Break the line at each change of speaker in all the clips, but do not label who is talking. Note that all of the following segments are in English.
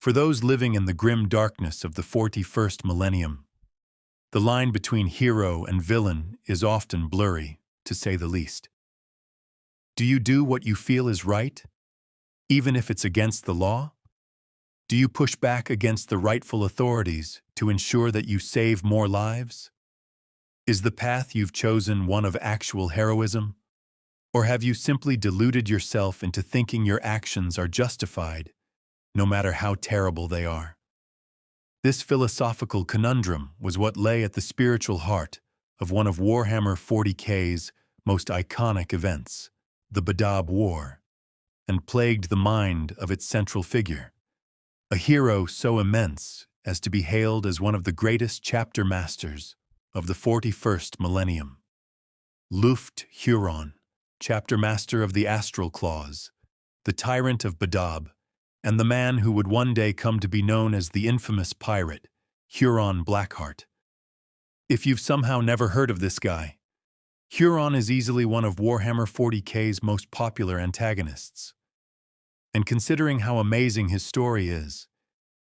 For those living in the grim darkness of the 41st millennium, the line between hero and villain is often blurry, to say the least. Do you do what you feel is right, even if it's against the law? Do you push back against the rightful authorities to ensure that you save more lives? Is the path you've chosen one of actual heroism? Or have you simply deluded yourself into thinking your actions are justified, no matter how terrible they are? This philosophical conundrum was what lay at the spiritual heart of one of Warhammer 40k's most iconic events, the Badab War, and plagued the mind of its central figure, a hero so immense as to be hailed as one of the greatest chapter masters of the 41st millennium. Lufgt Huron, chapter master of the Astral Claws, the Tyrant of Badab, and the man who would one day come to be known as the infamous pirate, Huron Blackheart. If you've somehow never heard of this guy, Huron is easily one of Warhammer 40k's most popular antagonists. And considering how amazing his story is,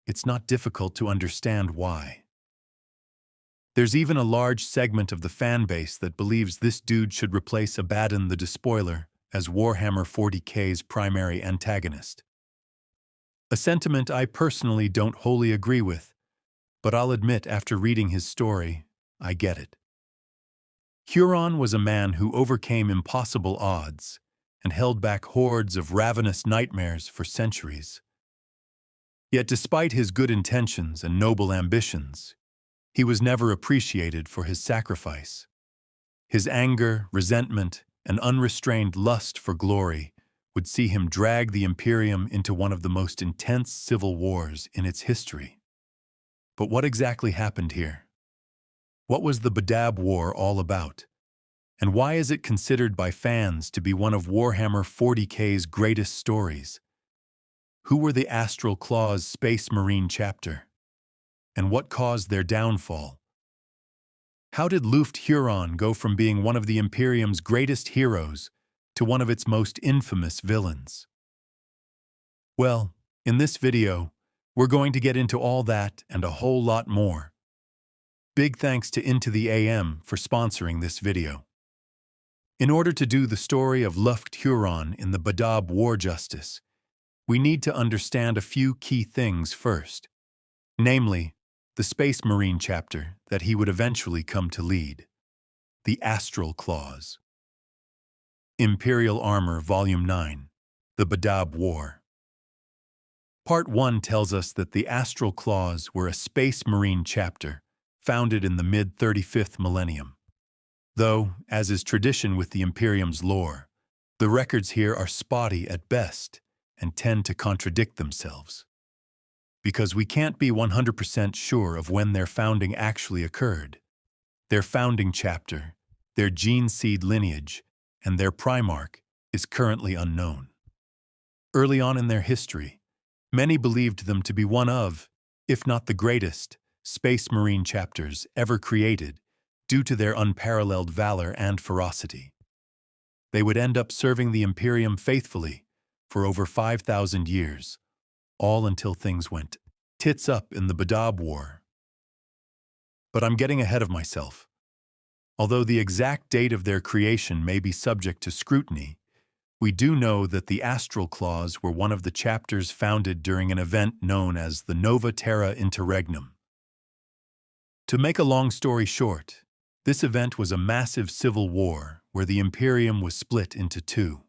it's not difficult to understand why. There's even a large segment of the fan base that believes this dude should replace Abaddon the Despoiler as Warhammer 40k's primary antagonist. A sentiment I personally don't wholly agree with, but I'll admit after reading his story, I get it. Huron was a man who overcame impossible odds and held back hordes of ravenous nightmares for centuries. Yet despite his good intentions and noble ambitions, he was never appreciated for his sacrifice. His anger, resentment, and unrestrained lust for glory would see him drag the Imperium into one of the most intense civil wars in its history. But what exactly happened here? What was the Badab War all about? And why is it considered by fans to be one of Warhammer 40k's greatest stories? Who were the Astral Claws Space Marine chapter? And what caused their downfall? How did Lufgt Huron go from being one of the Imperium's greatest heroes to one of its most infamous villains? Well, in this video, we're going to get into all that and a whole lot more. Big thanks to Into the AM for sponsoring this video. In order to do the story of Lufgt Huron in the Badab War justice, we need to understand a few key things first, namely, the Space Marine chapter that he would eventually come to lead, the Astral Claws. Imperial Armor, Volume 9, The Badab War. Part 1 tells us that the Astral Claws were a Space Marine chapter founded in the mid-35th millennium. Though, as is tradition with the Imperium's lore, the records here are spotty at best and tend to contradict themselves. Because we can't be 100% sure of when their founding actually occurred. Their founding chapter, their gene seed lineage, and their primarch is currently unknown. Early on in their history, many believed them to be one of, if not the greatest, Space Marine chapters ever created due to their unparalleled valor and ferocity. They would end up serving the Imperium faithfully for over 5,000 years, all until things went tits up in the Badab War. But I'm getting ahead of myself. Although the exact date of their creation may be subject to scrutiny, we do know that the Astral Claws were one of the chapters founded during an event known as the Nova Terra Interregnum. To make a long story short, this event was a massive civil war where the Imperium was split into two.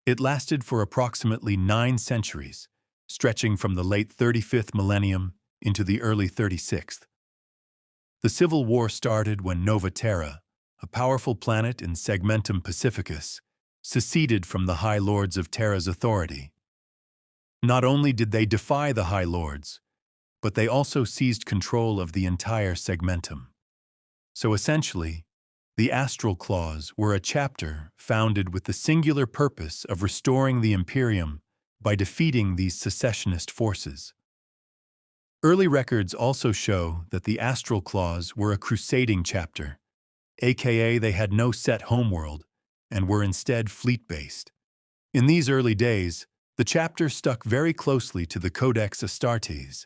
It lasted for approximately 9 centuries, stretching from the late 35th millennium into the early 36th. The Civil War started when Nova Terra, a powerful planet in Segmentum Pacificus, seceded from the High Lords of Terra's authority. Not only did they defy the High Lords, but they also seized control of the entire Segmentum. So essentially, the Astral Claws were a chapter founded with the singular purpose of restoring the Imperium by defeating these secessionist forces. Early records also show that the Astral Claws were a crusading chapter, aka they had no set homeworld and were instead fleet-based. In these early days, The chapter stuck very closely to the Codex Astartes,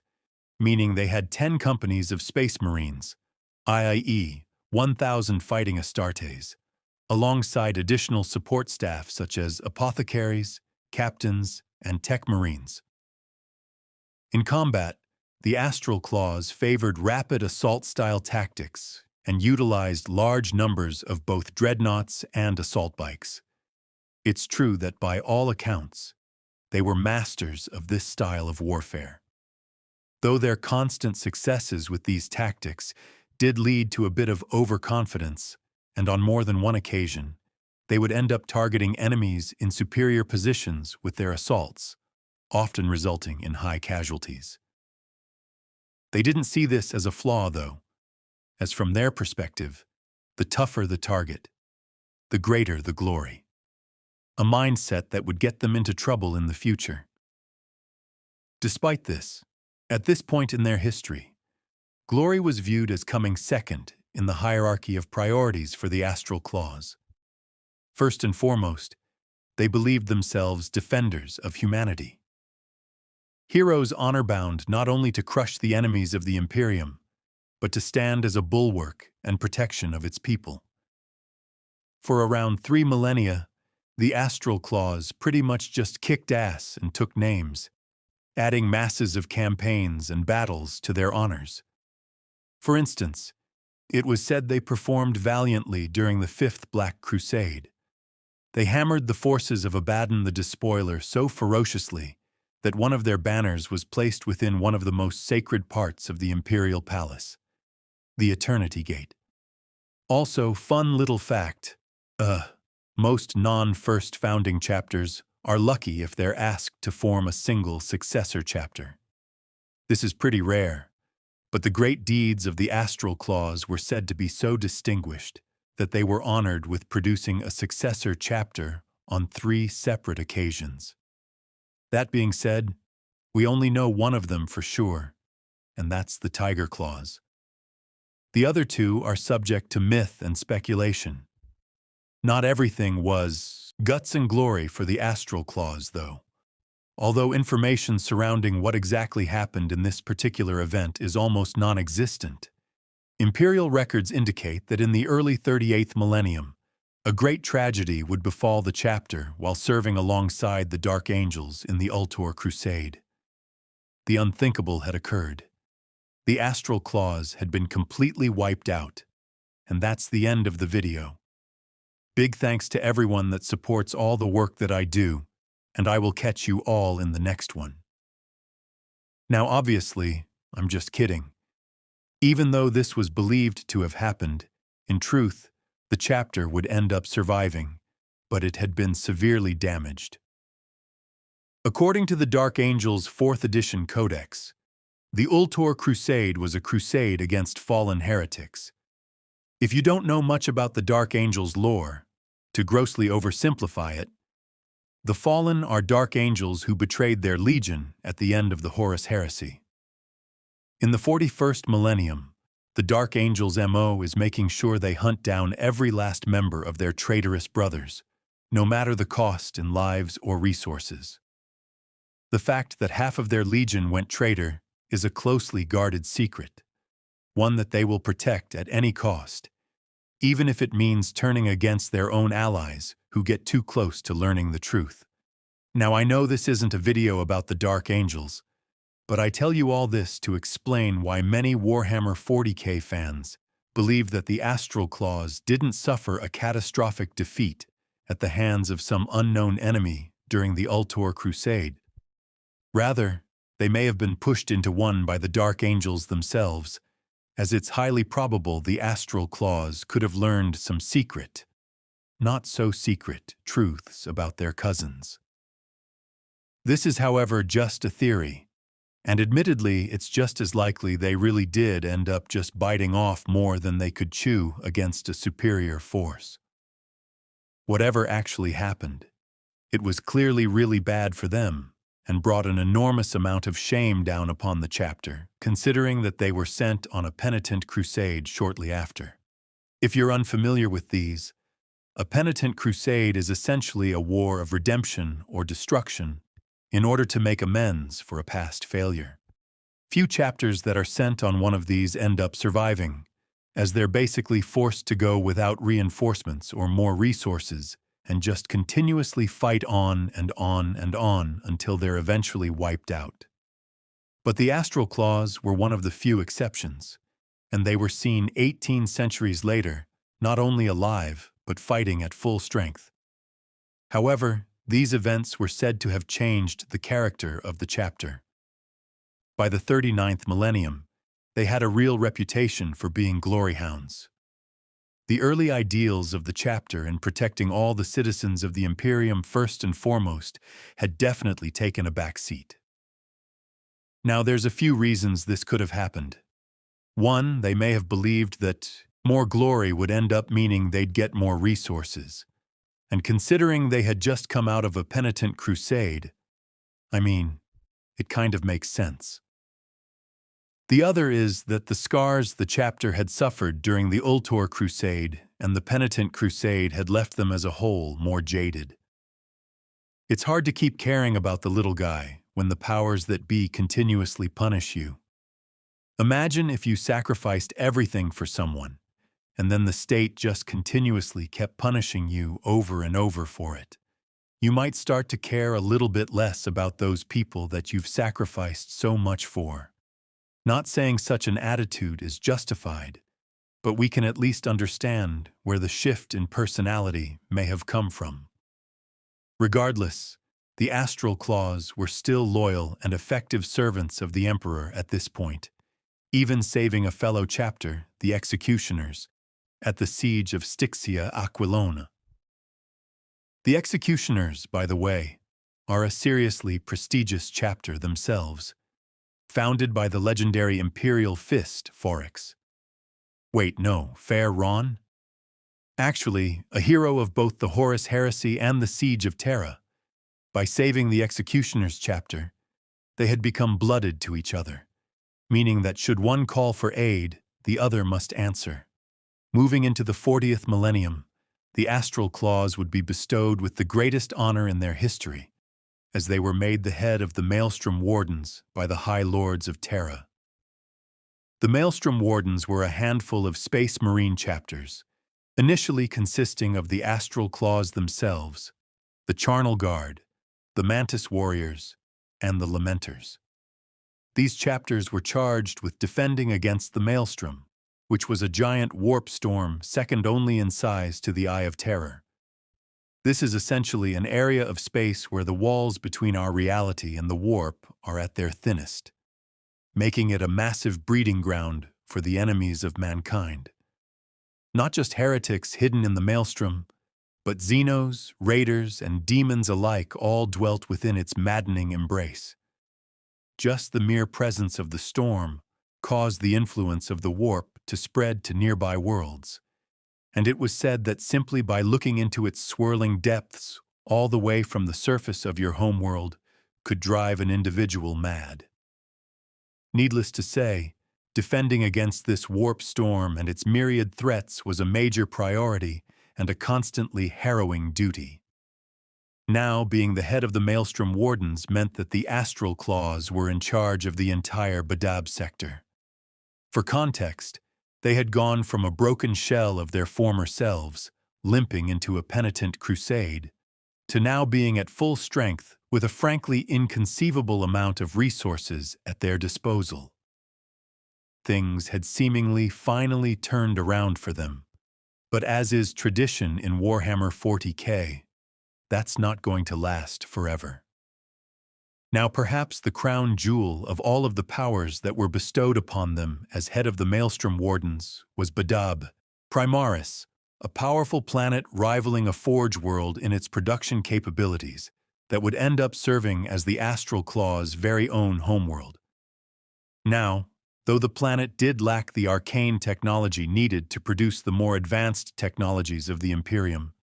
meaning they had 10 companies of Space Marines, i.e., 1,000 fighting Astartes, alongside additional support staff such as apothecaries, captains, and tech marines. In combat, the Astral Claws favored rapid assault-style tactics and utilized large numbers of both dreadnoughts and assault bikes. It's true that by all accounts, they were masters of this style of warfare. Though their constant successes with these tactics did lead to a bit of overconfidence, and on more than one occasion, they would end up targeting enemies in superior positions with their assaults, often resulting in high casualties. They didn't see this as a flaw, though, as from their perspective, the tougher the target, the greater the glory. A mindset that would get them into trouble in the future. Despite this, at this point in their history, glory was viewed as coming second in the hierarchy of priorities for the Astral Claws. First and foremost, they believed themselves defenders of humanity. Heroes honor-bound not only to crush the enemies of the Imperium, but to stand as a bulwark and protection of its people. For around 3 millennia, the Astral Claws pretty much just kicked ass and took names, adding masses of campaigns and battles to their honors. For instance, it was said they performed valiantly during the Fifth Black Crusade. They hammered the forces of Abaddon the Despoiler so ferociously that one of their banners was placed within one of the most sacred parts of the Imperial Palace, the Eternity Gate. Also, fun little fact, most non-first founding chapters are lucky if they're asked to form a single successor chapter. This is pretty rare, but the great deeds of the Astral Claws were said to be so distinguished that they were honored with producing a successor chapter on 3 separate occasions. That being said, we only know one of them for sure, and that's the Tiger Claws. The other 2 are subject to myth and speculation. Not everything was guts and glory for the Astral Claws, though. Although information surrounding what exactly happened in this particular event is almost non-existent, Imperial records indicate that in the early 38th millennium, a great tragedy would befall the chapter while serving alongside the Dark Angels in the Ultor Crusade. The unthinkable had occurred. The Astral Claws had been completely wiped out, and that's the end of the video. Big thanks to everyone that supports all the work that I do, and I will catch you all in the next one. Now obviously, I'm just kidding. Even though this was believed to have happened, in truth, the chapter would end up surviving, but it had been severely damaged. According to the Dark Angels' 4th edition Codex, the Ultor Crusade was a crusade against fallen heretics. If you don't know much about the Dark Angels' lore, to grossly oversimplify it, the Fallen are Dark Angels who betrayed their legion at the end of the Horus Heresy. In the 41st millennium, the Dark Angels' MO is making sure they hunt down every last member of their traitorous brothers, no matter the cost in lives or resources. The fact that half of their legion went traitor is a closely guarded secret, one that they will protect at any cost, even if it means turning against their own allies who get too close to learning the truth. Now, I know this isn't a video about the Dark Angels, but I tell you all this to explain why many Warhammer 40k fans believe that the Astral Claws didn't suffer a catastrophic defeat at the hands of some unknown enemy during the Ultor Crusade. Rather, they may have been pushed into one by the Dark Angels themselves, as it's highly probable the Astral Claws could have learned some secret, not so secret, truths about their cousins. This is, however, just a theory, and admittedly, it's just as likely they really did end up just biting off more than they could chew against a superior force. Whatever actually happened, it was clearly really bad for them, and brought an enormous amount of shame down upon the chapter, considering that they were sent on a penitent crusade shortly after. If you're unfamiliar with these, a penitent crusade is essentially a war of redemption or destruction in order to make amends for a past failure. Few chapters that are sent on one of these end up surviving, as they're basically forced to go without reinforcements or more resources and just continuously fight on and on and on until they're eventually wiped out. But the Astral Claws were one of the few exceptions, and they were seen 18 centuries later, not only alive, but fighting at full strength. However, these events were said to have changed the character of the chapter. By the 39th millennium, they had a real reputation for being glory hounds. The early ideals of the chapter in protecting all the citizens of the Imperium first and foremost had definitely taken a back seat. Now, there's a few reasons this could have happened. One, they may have believed that more glory would end up meaning they'd get more resources. And considering they had just come out of a penitent crusade, it kind of makes sense. The other is that the scars the chapter had suffered during the Ultor Crusade and the Penitent Crusade had left them as a whole more jaded. It's hard to keep caring about the little guy when the powers that be continuously punish you. Imagine if you sacrificed everything for someone, and then the state just continuously kept punishing you over and over for it. You might start to care a little bit less about those people that you've sacrificed so much for. Not saying such an attitude is justified, but we can at least understand where the shift in personality may have come from. Regardless, the Astral Claws were still loyal and effective servants of the Emperor at this point, even saving a fellow chapter, the Executioners, at the siege of Styxia Aquilona. The Executioners, by the way, are a seriously prestigious chapter themselves, founded by the legendary Imperial Fist Forex. Wait, no, Fair Ron? Actually, a hero of both the Horus Heresy and the Siege of Terra. By saving the Executioners chapter, they had become blooded to each other, meaning that should one call for aid, the other must answer. Moving into the 40th millennium, the Astral Claws would be bestowed with the greatest honor in their history, as they were made the head of the Maelstrom Wardens by the High Lords of Terra. The Maelstrom Wardens were a handful of Space Marine chapters, initially consisting of the Astral Claws themselves, the Charnel Guard, the Mantis Warriors, and the Lamenters. These chapters were charged with defending against the Maelstrom, which was a giant warp storm second only in size to the Eye of Terror. This is essentially an area of space where the walls between our reality and the warp are at their thinnest, making it a massive breeding ground for the enemies of mankind. Not just heretics hidden in the Maelstrom, but Xenos, Raiders, and demons alike all dwelt within its maddening embrace. Just the mere presence of the storm caused the influence of the warp to spread to nearby worlds, and it was said that simply by looking into its swirling depths all the way from the surface of your homeworld could drive an individual mad. Needless to say, defending against this warp storm and its myriad threats was a major priority and a constantly harrowing duty. Now, being the head of the Maelstrom Wardens meant that the Astral Claws were in charge of the entire Badab sector. For context, they had gone from a broken shell of their former selves, limping into a penitent crusade, to now being at full strength with a frankly inconceivable amount of resources at their disposal. Things had seemingly finally turned around for them, but as is tradition in Warhammer 40k, that's not going to last forever. Now perhaps the crown jewel of all of the powers that were bestowed upon them as head of the Maelstrom Wardens was Badab, Primaris, a powerful planet rivaling a Forge world in its production capabilities that would end up serving as the Astral Claws' very own homeworld. Now, though the planet did lack the arcane technology needed to produce the more advanced technologies of the Imperium,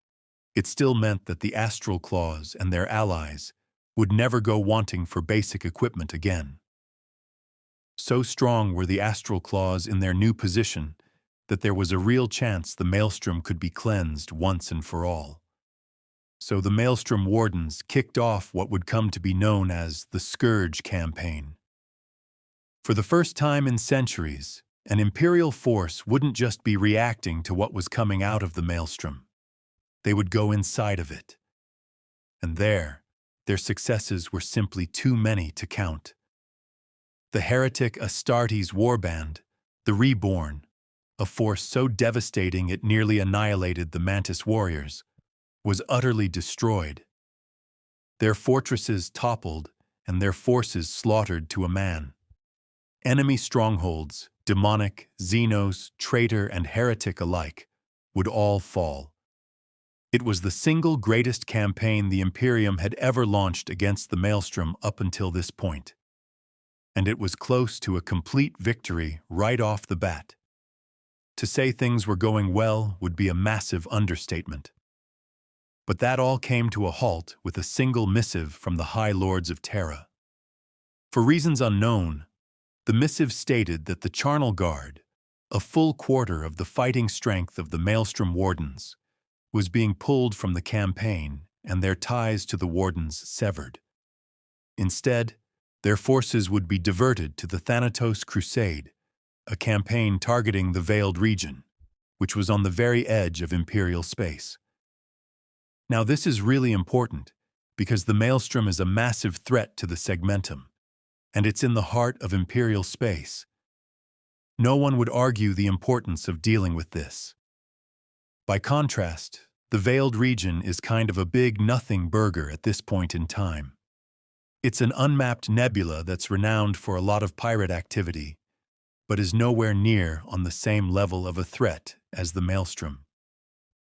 it still meant that the Astral Claws and their allies would never go wanting for basic equipment again. So strong were the Astral Claws in their new position that there was a real chance the Maelstrom could be cleansed once and for all. So the Maelstrom Wardens kicked off what would come to be known as the Scourge campaign. For the first time in centuries, an Imperial force wouldn't just be reacting to what was coming out of the Maelstrom. They would go inside of it. And there, their successes were simply too many to count. The heretic Astartes warband, the Reborn, a force so devastating it nearly annihilated the Mantis warriors, was utterly destroyed. Their fortresses toppled and their forces slaughtered to a man. Enemy strongholds, demonic, Xenos, traitor, and heretic alike, would all fall. It was the single greatest campaign the Imperium had ever launched against the Maelstrom up until this point. And it was close to a complete victory right off the bat. To say things were going well would be a massive understatement. But that all came to a halt with a single missive from the High Lords of Terra. For reasons unknown, the missive stated that the Charnel Guard, a full quarter of the fighting strength of the Maelstrom Wardens, was being pulled from the campaign and their ties to the Wardens severed. Instead, their forces would be diverted to the Thanatos Crusade, a campaign targeting the Veiled region, which was on the very edge of Imperial space. Now this is really important, because the Maelstrom is a massive threat to the Segmentum, and it's in the heart of Imperial space. No one would argue the importance of dealing with this. By contrast, the Veiled region is kind of a big nothing burger at this point in time. It's an unmapped nebula that's renowned for a lot of pirate activity, but is nowhere near on the same level of a threat as the Maelstrom.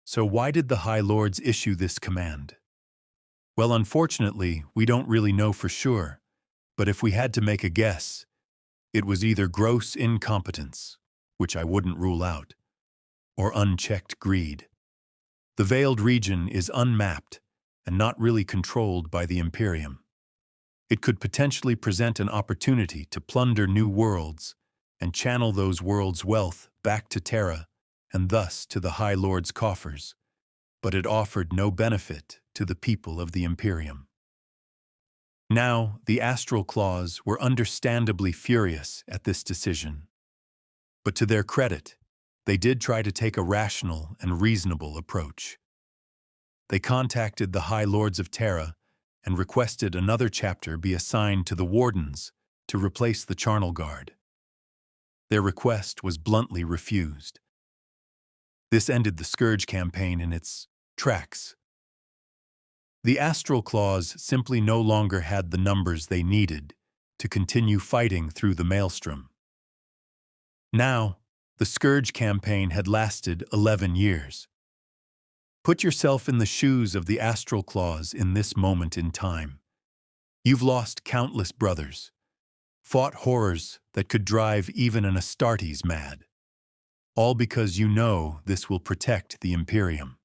So why did the High Lords issue this command? Well, unfortunately, we don't really know for sure, but if we had to make a guess, it was either gross incompetence, which I wouldn't rule out, or unchecked greed. The Veiled region is unmapped and not really controlled by the Imperium. It could potentially present an opportunity to plunder new worlds and channel those worlds' wealth back to Terra and thus to the High Lord's coffers, but it offered no benefit to the people of the Imperium. Now, the Astral Claws were understandably furious at this decision. But to their credit, they did try to take a rational and reasonable approach. They contacted the High Lords of Terra and requested another chapter be assigned to the Wardens to replace the Charnel Guard. Their request was bluntly refused. This ended the Scourge campaign in its tracks. The Astral Claws simply no longer had the numbers they needed to continue fighting through the Maelstrom. Now, the Scourge campaign had lasted 11 years. Put yourself in the shoes of the Astral Claws in this moment in time. You've lost countless brothers, fought horrors that could drive even an Astartes mad, all because you know this will protect the Imperium.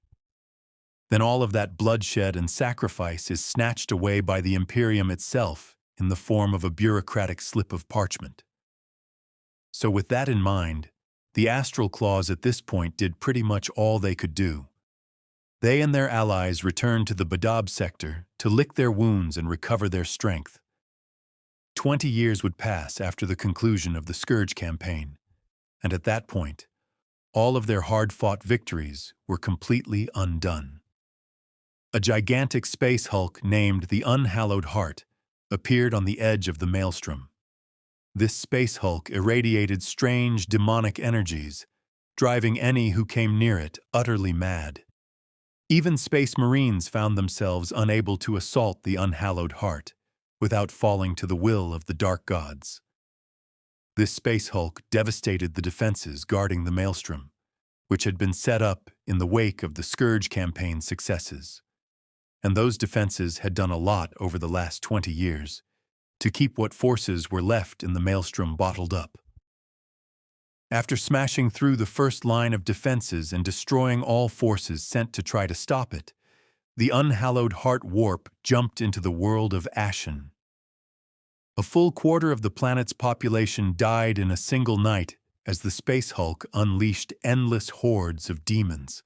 Then all of that bloodshed and sacrifice is snatched away by the Imperium itself in the form of a bureaucratic slip of parchment. So with that in mind, the Astral Claws at this point did pretty much all they could do. They and their allies returned to the Badab sector to lick their wounds and recover their strength. 20 years would pass after the conclusion of the Scourge campaign, and at that point, all of their hard-fought victories were completely undone. A gigantic space hulk named the Unhallowed Heart appeared on the edge of the Maelstrom. This space hulk irradiated strange demonic energies, driving any who came near it utterly mad. Even Space Marines found themselves unable to assault the Unhallowed Heart without falling to the will of the Dark Gods. This space hulk devastated the defenses guarding the Maelstrom, which had been set up in the wake of the Scourge campaign's successes. And those defenses had done a lot over the last 20 years to keep what forces were left in the Maelstrom bottled up. After smashing through the first line of defenses and destroying all forces sent to try to stop it, the Unhallowed Heart warp jumped into the world of Ashen. A full quarter of the planet's population died in a single night as the Space Hulk unleashed endless hordes of demons.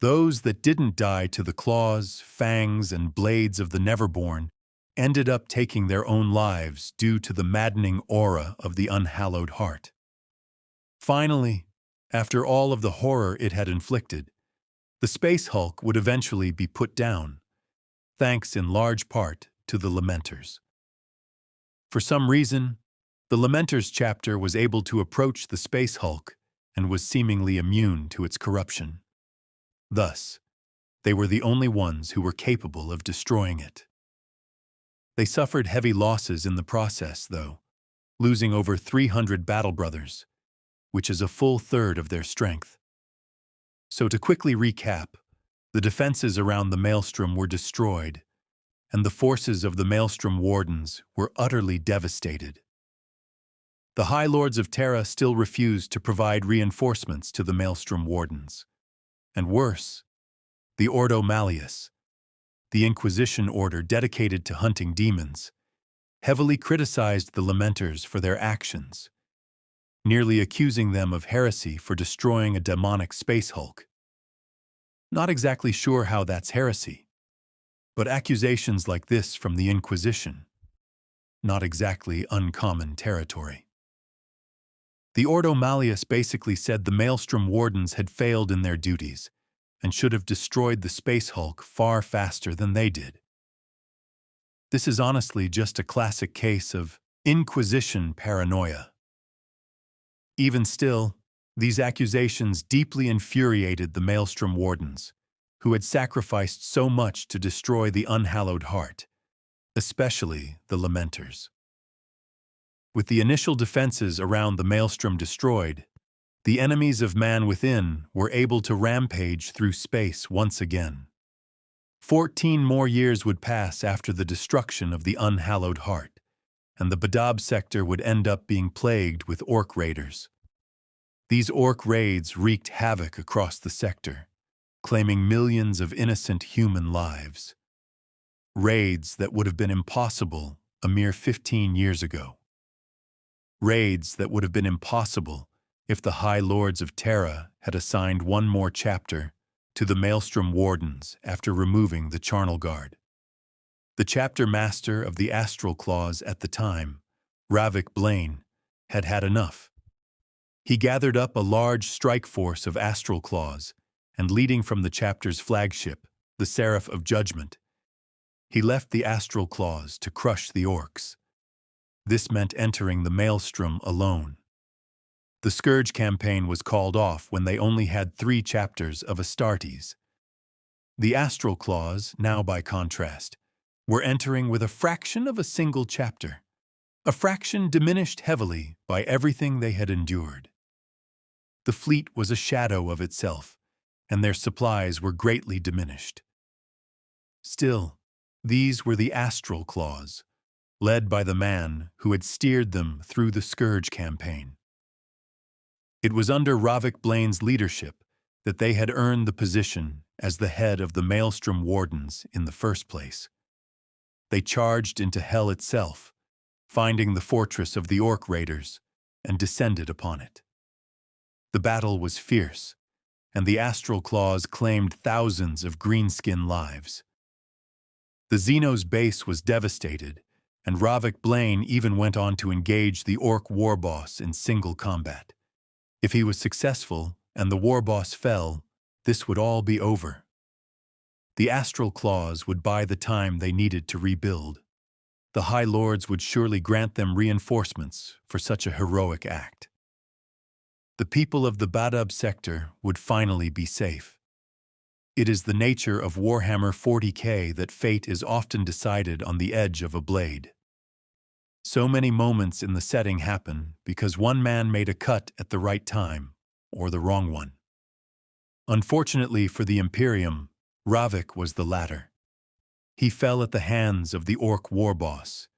Those that didn't die to the claws, fangs, and blades of the Neverborn ended up taking their own lives due to the maddening aura of the unhallowed heart. Finally, after all of the horror it had inflicted, the Space Hulk would eventually be put down, thanks in large part to the Lamenters. For some reason, the Lamenters chapter was able to approach the Space Hulk and was seemingly immune to its corruption. Thus, they were the only ones who were capable of destroying it. They suffered heavy losses in the process, though, losing over 300 battle brothers, which is a full third of their strength. So to quickly recap, the defenses around the Maelstrom were destroyed, and the forces of the Maelstrom Wardens were utterly devastated. The High Lords of Terra still refused to provide reinforcements to the Maelstrom Wardens. And worse, the Ordo Malleus, the Inquisition order dedicated to hunting demons, heavily criticized the Lamenters for their actions, nearly accusing them of heresy for destroying a demonic Space Hulk. Not exactly sure how that's heresy, but accusations like this from the Inquisition, not exactly uncommon territory. The Ordo Malleus basically said the Maelstrom Wardens had failed in their duties and should have destroyed the Space Hulk far faster than they did. This is honestly just a classic case of Inquisition paranoia. Even still, these accusations deeply infuriated the Maelstrom Wardens, who had sacrificed so much to destroy the unhallowed heart, especially the Lamenters. With the initial defenses around the Maelstrom destroyed, the enemies of man within were able to rampage through space once again. 14 more years would pass after the destruction of the unhallowed heart, and the Badab sector would end up being plagued with orc raiders. These orc raids wreaked havoc across the sector, claiming millions of innocent human lives. Raids that would have been impossible a mere 15 years ago. Raids that would have been impossible if the High Lords of Terra had assigned one more chapter to the Maelstrom Wardens after removing the Charnel Guard. The chapter master of the Astral Claws at the time, Ravik Blaine, had had enough. He gathered up a large strike force of Astral Claws, and leading from the chapter's flagship, the Seraph of Judgment, he left the Astral Claws to crush the orcs. This meant entering the Maelstrom alone. The Scourge campaign was called off when they only had 3 chapters of Astartes. The Astral Claws, now by contrast, were entering with a fraction of a single chapter, a fraction diminished heavily by everything they had endured. The fleet was a shadow of itself, and their supplies were greatly diminished. Still, these were the Astral Claws, led by the man who had steered them through the Scourge campaign. It was under Ravik Blaine's leadership that they had earned the position as the head of the Maelstrom Wardens in the first place. They charged into hell itself, finding the fortress of the Orc Raiders, and descended upon it. The battle was fierce, and the Astral Claws claimed thousands of greenskin lives. The Xenos base was devastated, and Ravik Blaine even went on to engage the Orc Warboss in single combat. If he was successful and the Warboss fell, this would all be over. The Astral Claws would buy the time they needed to rebuild. The High Lords would surely grant them reinforcements for such a heroic act. The people of the Badab sector would finally be safe. It is the nature of Warhammer 40k that fate is often decided on the edge of a blade. So many moments in the setting happen because one man made a cut at the right time, or the wrong one. Unfortunately for the Imperium, Ravik was the latter. He fell at the hands of the Orc Warboss,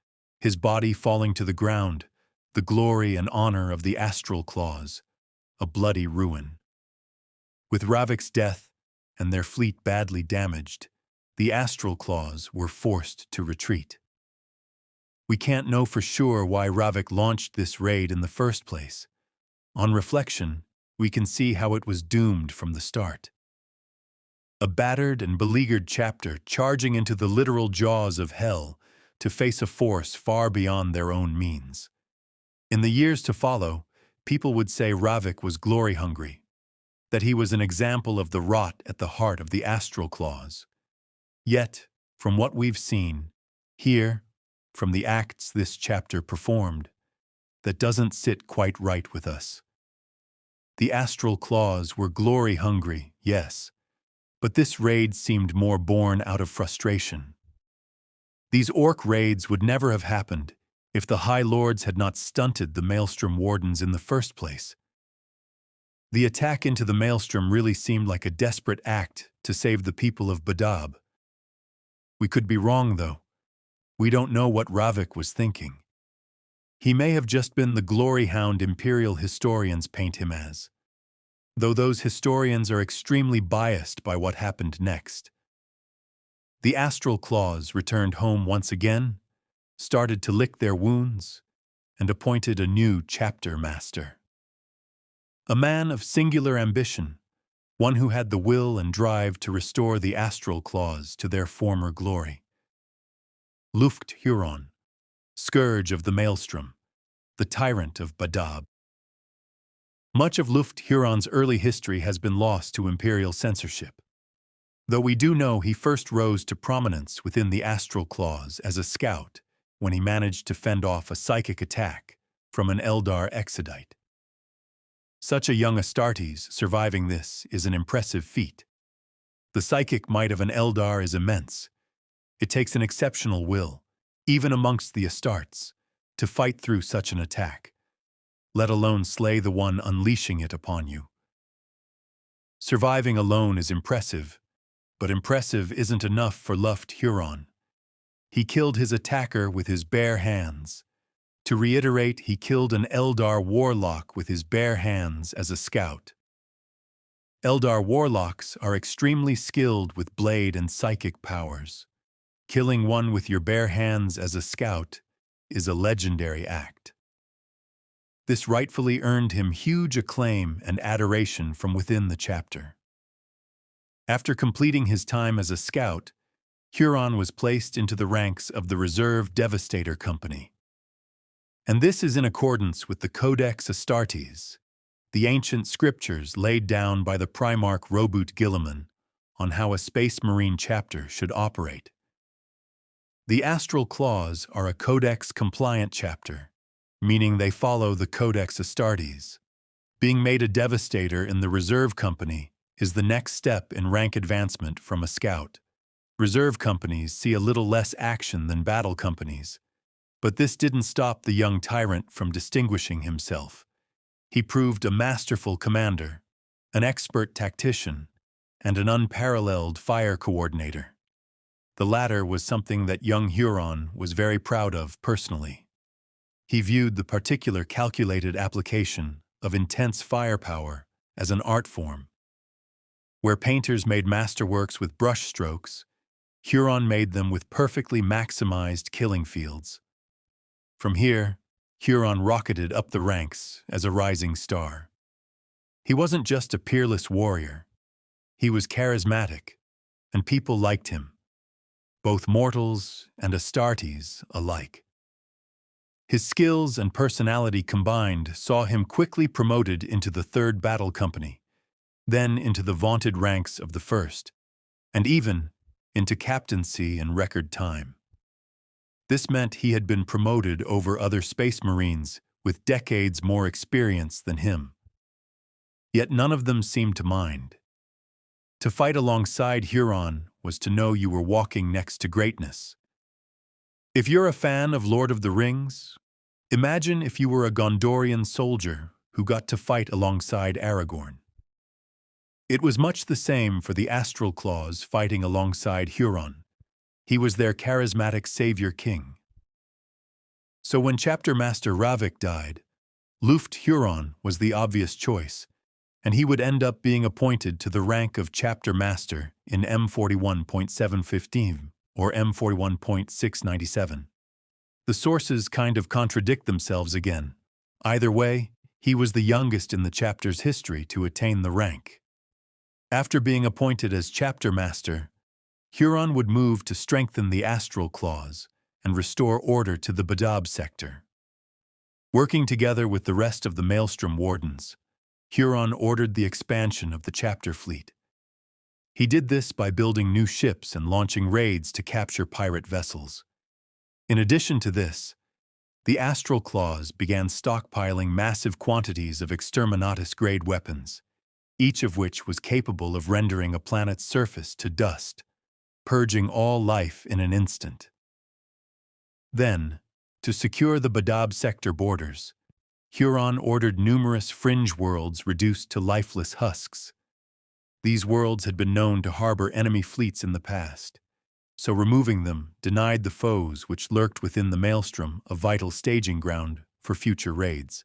his body falling to the ground, the glory and honor of the Astral Claws, a bloody ruin. With Ravik's death, and their fleet badly damaged, the Astral Claws were forced to retreat. We can't know for sure why Ravik launched this raid in the first place. On reflection, we can see how it was doomed from the start. a battered and beleaguered chapter charging into the literal jaws of hell to face a force far beyond their own means. In the years to follow, people would say Ravik was glory-hungry, that he was an example of the rot at the heart of the Astral Claws. Yet, from what we've seen, here, from the acts this chapter performed, that doesn't sit quite right with us. The Astral Claws were glory-hungry, yes, but this raid seemed more born out of frustration. These orc raids would never have happened if the High Lords had not stunted the Maelstrom Wardens in the first place. The attack into the Maelstrom really seemed like a desperate act to save the people of Badab. We could be wrong, though. We don't know what Ravik was thinking. He may have just been the glory hound Imperial historians paint him as, though those historians are extremely biased by what happened next. The Astral Claws returned home once again, started to lick their wounds, and appointed a new chapter master. A man of singular ambition, one who had the will and drive to restore the Astral Claws to their former glory. Lufgt Huron, Scourge of the Maelstrom, the Tyrant of Badab. Much of Lufgt Huron's early history has been lost to Imperial censorship, though we do know he first rose to prominence within the Astral Claws as a scout when he managed to fend off a psychic attack from an Eldar Exodite. Such a young Astartes surviving this is an impressive feat. The psychic might of an Eldar is immense. It takes an exceptional will, even amongst the Astartes, to fight through such an attack, let alone slay the one unleashing it upon you. Surviving alone is impressive, but impressive isn't enough for Lufgt Huron. He killed his attacker with his bare hands. To reiterate, he killed an Eldar warlock with his bare hands as a scout. Eldar warlocks are extremely skilled with blade and psychic powers. Killing one with your bare hands as a scout is a legendary act. This rightfully earned him huge acclaim and adoration from within the chapter. After completing his time as a scout, Huron was placed into the ranks of the Reserve Devastator Company. And this is in accordance with the Codex Astartes, the ancient scriptures laid down by the Primarch Robert Guilliman on how a Space Marine chapter should operate. The Astral Claws are a Codex-compliant chapter, meaning they follow the Codex Astartes. Being made a Devastator in the Reserve Company is the next step in rank advancement from a scout. Reserve companies see a little less action than battle companies, but this didn't stop the young Tyrant from distinguishing himself. He proved a masterful commander, an expert tactician, and an unparalleled fire coordinator. The latter was something that young Huron was very proud of personally. He viewed the particular calculated application of intense firepower as an art form. Where painters made masterworks with brush strokes, Huron made them with perfectly maximized killing fields. From here, Huron rocketed up the ranks as a rising star. He wasn't just a peerless warrior. He was charismatic, and people liked him, both mortals and Astartes alike. His skills and personality combined saw him quickly promoted into the 3rd Battle Company, then into the vaunted ranks of the 1st, and even into captaincy in record time. This meant he had been promoted over other Space Marines with decades more experience than him. Yet none of them seemed to mind. To fight alongside Huron was to know you were walking next to greatness. If you're a fan of Lord of the Rings, imagine if you were a Gondorian soldier who got to fight alongside Aragorn. It was much the same for the Astral Claws fighting alongside Huron. He was their charismatic savior king. So when Chapter Master Ravik died, Lufgt Huron was the obvious choice, and he would end up being appointed to the rank of Chapter Master in M41.715 or M41.697. The sources kind of contradict themselves again. Either way, he was the youngest in the chapter's history to attain the rank. After being appointed as chapter master, Huron would move to strengthen the Astral Claws and restore order to the Badab sector. Working together with the rest of the Maelstrom Wardens, Huron ordered the expansion of the chapter fleet. He did this by building new ships and launching raids to capture pirate vessels. In addition to this, the Astral Claws began stockpiling massive quantities of exterminatus-grade weapons, each of which was capable of rendering a planet's surface to dust, purging all life in an instant. Then, to secure the Badab sector borders, Huron ordered numerous fringe worlds reduced to lifeless husks. These worlds had been known to harbor enemy fleets in the past, so removing them denied the foes which lurked within the Maelstrom a vital staging ground for future raids.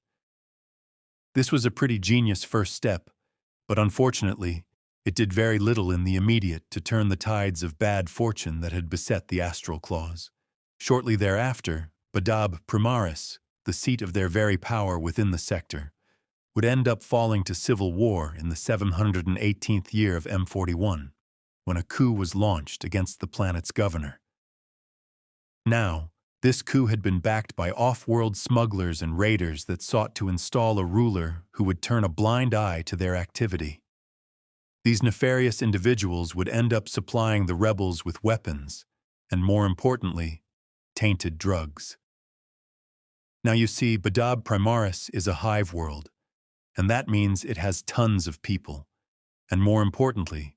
This was a pretty genius first step, but unfortunately, it did very little in the immediate to turn the tides of bad fortune that had beset the Astral Claws. Shortly thereafter, Badab Primaris, the seat of their very power within the sector, would end up falling to civil war in the 718th year of M41, when a coup was launched against the planet's governor. Now, this coup had been backed by off-world smugglers and raiders that sought to install a ruler who would turn a blind eye to their activity. These nefarious individuals would end up supplying the rebels with weapons, and more importantly, tainted drugs. Now you see, Badab Primaris is a hive world, and that means it has tons of people, and more importantly,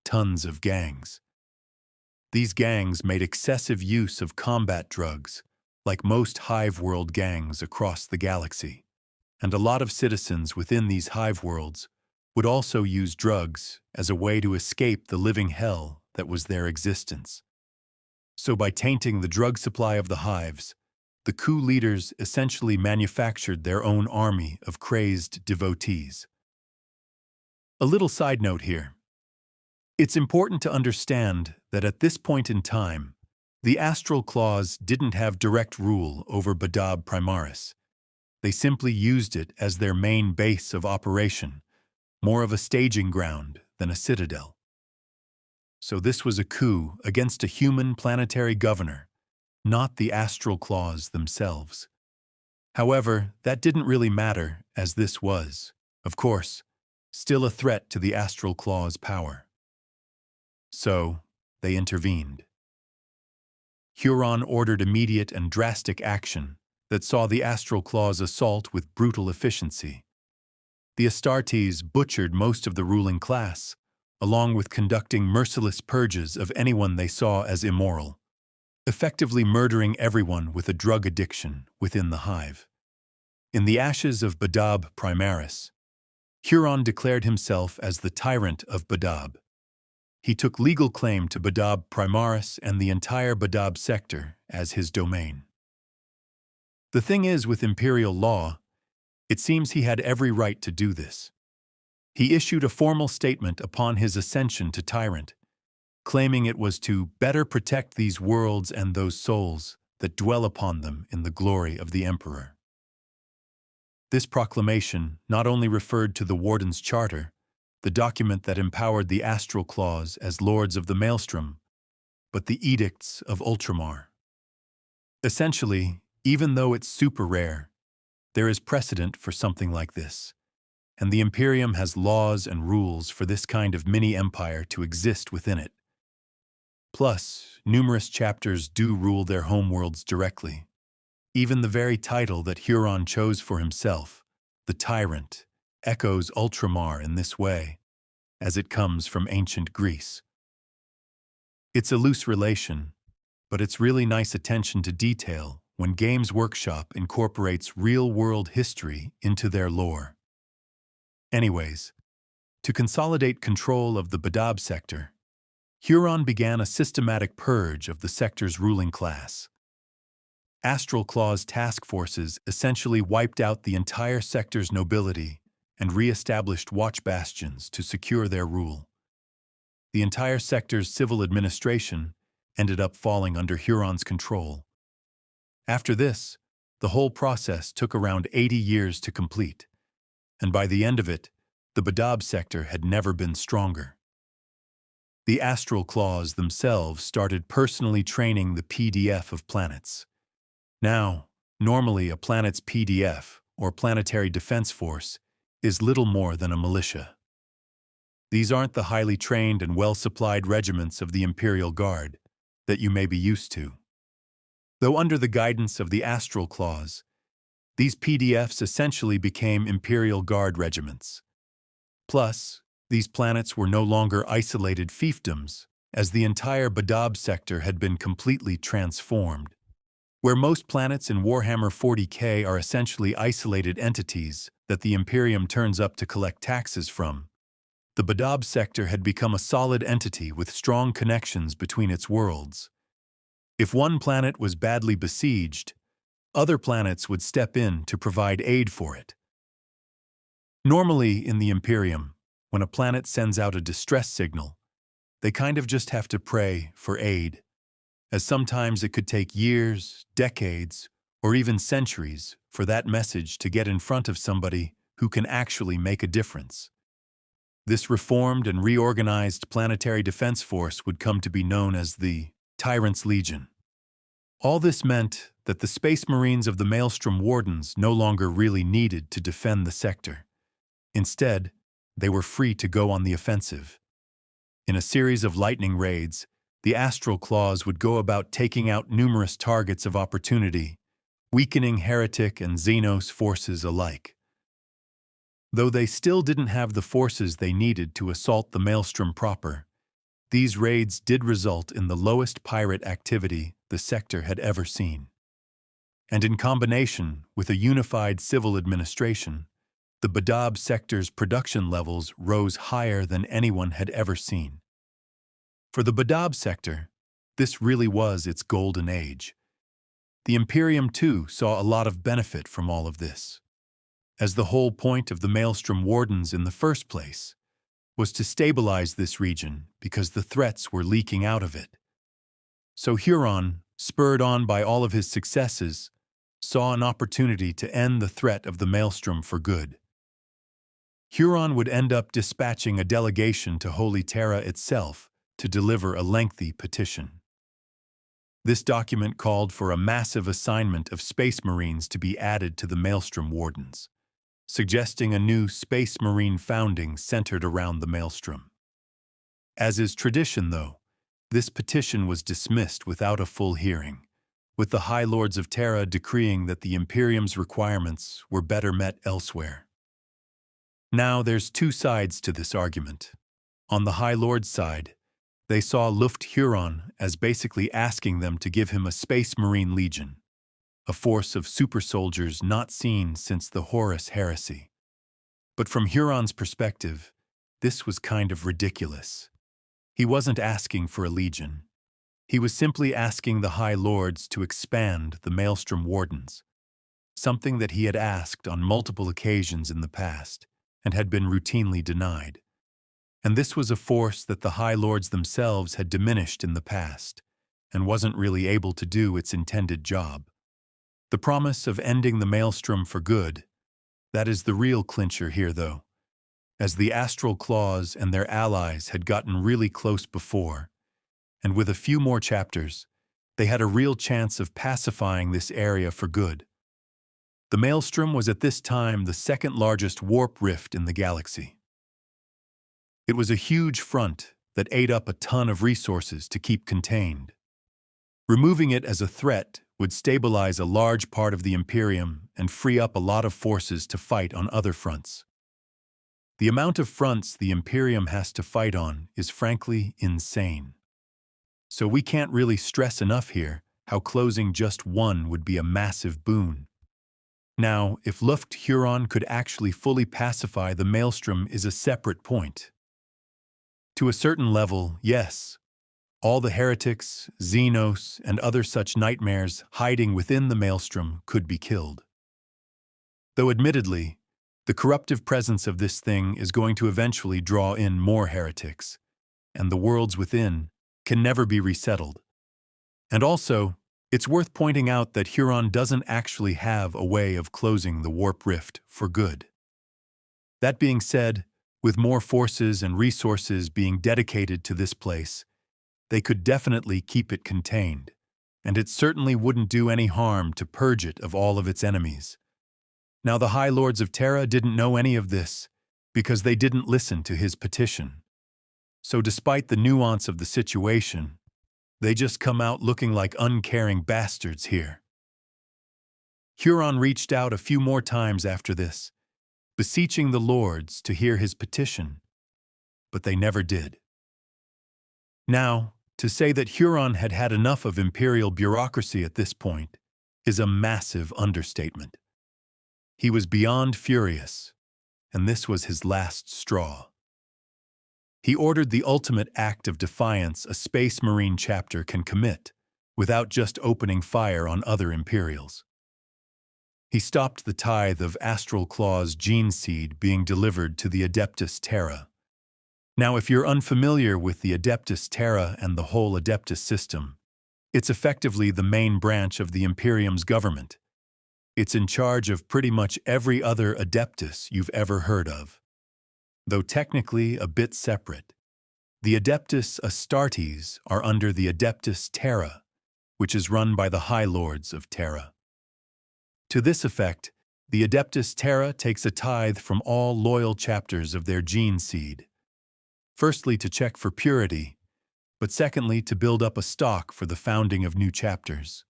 tons of gangs. These gangs made excessive use of combat drugs, like most hive world gangs across the galaxy, and a lot of citizens within these hive worlds would also use drugs as a way to escape the living hell that was their existence. So by tainting the drug supply of the hives, the coup leaders essentially manufactured their own army of crazed devotees. A little side note here. It's important to understand that at this point in time, the Astral Claws didn't have direct rule over Badab Primaris. They simply used it as their main base of operation, more of a staging ground than a citadel. So this was a coup against a human planetary governor, not the Astral Claws themselves. However, that didn't really matter, as this was, of course, still a threat to the Astral Claws' power. So, they intervened. Huron ordered immediate and drastic action that saw the Astral Claws assault with brutal efficiency. The Astartes butchered most of the ruling class, along with conducting merciless purges of anyone they saw as immoral, effectively murdering everyone with a drug addiction within the hive. In the ashes of Badab Primaris, Huron declared himself as the Tyrant of Badab. He took legal claim to Badab Primaris and the entire Badab sector as his domain. The thing is, with Imperial law, it seems he had every right to do this. He issued a formal statement upon his ascension to Tyrant, claiming it was to better protect these worlds and those souls that dwell upon them in the glory of the Emperor. This proclamation not only referred to the Warden's Charter, the document that empowered the Astral Claws as Lords of the Maelstrom, but the Edicts of Ultramar. Essentially, even though it's super rare, there is precedent for something like this, and the Imperium has laws and rules for this kind of mini-empire to exist within it. Plus, numerous chapters do rule their homeworlds directly. Even the very title that Huron chose for himself, the Tyrant, echoes Ultramar in this way, as it comes from ancient Greece. It's a loose relation, but it's really nice attention to detail when Games Workshop incorporates real-world history into their lore. Anyways, to consolidate control of the Badab sector, Huron began a systematic purge of the sector's ruling class. Astral Claws task forces essentially wiped out the entire sector's nobility and re-established watch bastions to secure their rule. The entire sector's civil administration ended up falling under Huron's control. After this, the whole process took around 80 years to complete, and by the end of it, the Badab sector had never been stronger. The Astral Claws themselves started personally training the PDF of planets. Now, normally a planet's PDF, or Planetary Defense Force, is little more than a militia. These aren't the highly trained and well-supplied regiments of the Imperial Guard that you may be used to. Though under the guidance of the Astral Claws, these PDFs essentially became Imperial Guard regiments. Plus, these planets were no longer isolated fiefdoms, as the entire Badab sector had been completely transformed. Where most planets in Warhammer 40k are essentially isolated entities that the Imperium turns up to collect taxes from, the Badab sector had become a solid entity with strong connections between its worlds. If one planet was badly besieged, other planets would step in to provide aid for it. Normally in the Imperium, when a planet sends out a distress signal, they kind of just have to pray for aid, as sometimes it could take years, decades, or even centuries for that message to get in front of somebody who can actually make a difference. This reformed and reorganized planetary defense force would come to be known as the Tyrant's Legion. All this meant that the Space Marines of the Maelstrom Wardens no longer really needed to defend the sector. Instead, they were free to go on the offensive. In a series of lightning raids, the Astral Claws would go about taking out numerous targets of opportunity, weakening heretic and Xenos forces alike. Though they still didn't have the forces they needed to assault the Maelstrom proper, these raids did result in the lowest pirate activity the sector had ever seen. And in combination with a unified civil administration, the Badab sector's production levels rose higher than anyone had ever seen. For the Badab sector, this really was its golden age. The Imperium, too, saw a lot of benefit from all of this, as the whole point of the Maelstrom Wardens in the first place was to stabilize this region because the threats were leaking out of it. So Huron, spurred on by all of his successes, saw an opportunity to end the threat of the Maelstrom for good. Huron would end up dispatching a delegation to Holy Terra itself to deliver a lengthy petition. This document called for a massive assignment of Space Marines to be added to the Maelstrom Wardens, suggesting a new Space Marine founding centered around the Maelstrom. As is tradition, though, this petition was dismissed without a full hearing, with the High Lords of Terra decreeing that the Imperium's requirements were better met elsewhere. Now there's two sides to this argument. On the High Lord's side, they saw Lufgt Huron as basically asking them to give him a Space Marine Legion, a force of super soldiers not seen since the Horus heresy. But from Huron's perspective, this was kind of ridiculous. He wasn't asking for a legion. He was simply asking the High Lords to expand the Maelstrom Wardens, something that he had asked on multiple occasions in the past and had been routinely denied. And this was a force that the High Lords themselves had diminished in the past and wasn't really able to do its intended job. The promise of ending the Maelstrom for good, that is the real clincher here, though, as the Astral Claws and their allies had gotten really close before, and with a few more chapters, they had a real chance of pacifying this area for good. The Maelstrom was at this time the second largest warp rift in the galaxy. It was a huge front that ate up a ton of resources to keep contained. Removing it as a threat would stabilize a large part of the Imperium and free up a lot of forces to fight on other fronts. The amount of fronts the Imperium has to fight on is frankly insane. So we can't really stress enough here how closing just one would be a massive boon. Now, if Lufgt Huron could actually fully pacify the Maelstrom is a separate point. To a certain level, yes, all the heretics, Xenos, and other such nightmares hiding within the Maelstrom could be killed. Though admittedly, the corruptive presence of this thing is going to eventually draw in more heretics, and the worlds within can never be resettled. And also, it's worth pointing out that Huron doesn't actually have a way of closing the warp rift for good. That being said, With more forces and resources being dedicated to this place, they could definitely keep it contained, and it certainly wouldn't do any harm to purge it of all of its enemies. Now the High Lords of Terra didn't know any of this, because they didn't listen to his petition. So despite the nuance of the situation, they just come out looking like uncaring bastards here. Huron reached out a few more times after this, beseeching the lords to hear his petition, but they never did. Now, to say that Huron had had enough of imperial bureaucracy at this point is a massive understatement. He was beyond furious, and this was his last straw. He ordered the ultimate act of defiance a Space Marine chapter can commit without just opening fire on other Imperials. He stopped the tithe of Astral Claws gene seed being delivered to the Adeptus Terra. Now, if you're unfamiliar with the Adeptus Terra and the whole Adeptus system, it's effectively the main branch of the Imperium's government. It's in charge of pretty much every other Adeptus you've ever heard of. Though technically a bit separate, the Adeptus Astartes are under the Adeptus Terra, which is run by the High Lords of Terra. To this effect, the Adeptus Terra takes a tithe from all loyal chapters of their gene seed. Firstly, to check for purity, but secondly, to build up a stock for the founding of new chapters.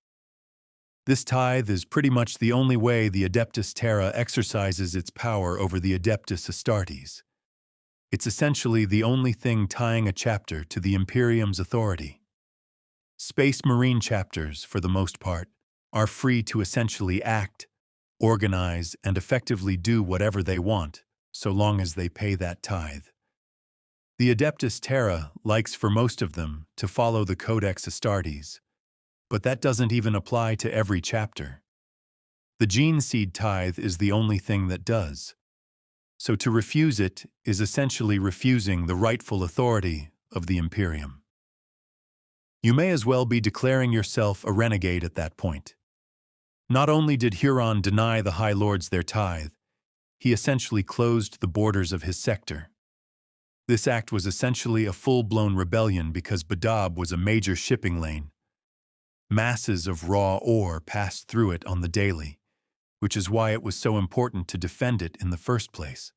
This tithe is pretty much the only way the Adeptus Terra exercises its power over the Adeptus Astartes. It's essentially the only thing tying a chapter to the Imperium's authority. Space Marine chapters, for the most part, are free to essentially act, organize, and effectively do whatever they want, so long as they pay that tithe. The Adeptus Terra likes for most of them to follow the Codex Astartes, but that doesn't even apply to every chapter. The gene seed tithe is the only thing that does. So to refuse it is essentially refusing the rightful authority of the Imperium. You may as well be declaring yourself a renegade at that point. Not only did Huron deny the High Lords their tithe, he essentially closed the borders of his sector. This act was essentially a full-blown rebellion because Badab was a major shipping lane. Masses of raw ore passed through it on the daily, which is why it was so important to defend it in the first place.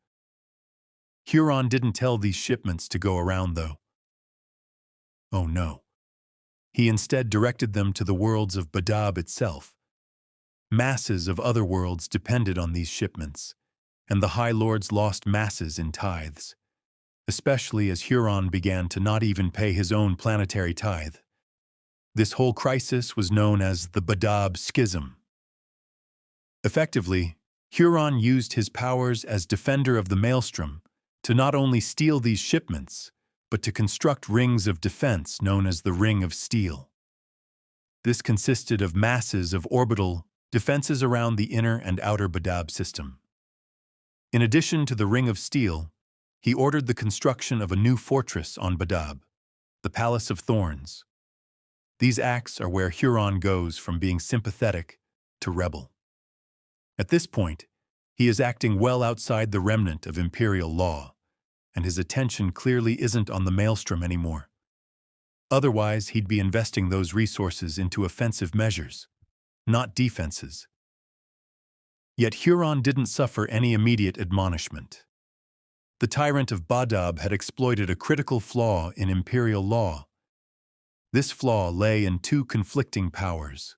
Huron didn't tell these shipments to go around, though. Oh no. He instead directed them to the worlds of Badab itself. Masses of other worlds depended on these shipments, and the High Lords lost masses in tithes, especially as Huron began to not even pay his own planetary tithe. This whole crisis was known as the Badab Schism. Effectively, Huron used his powers as defender of the Maelstrom to not only steal these shipments, but to construct rings of defense known as the Ring of Steel. This consisted of masses of orbital defenses around the inner and outer Badab system. In addition to the Ring of Steel, he ordered the construction of a new fortress on Badab, the Palace of Thorns. These acts are where Huron goes from being sympathetic to rebel. At this point, he is acting well outside the remnant of Imperial law, and his attention clearly isn't on the Maelstrom anymore. Otherwise, he'd be investing those resources into offensive measures, not defenses. Yet Huron didn't suffer any immediate admonishment. The Tyrant of Badab had exploited a critical flaw in Imperial law. This flaw lay in two conflicting powers.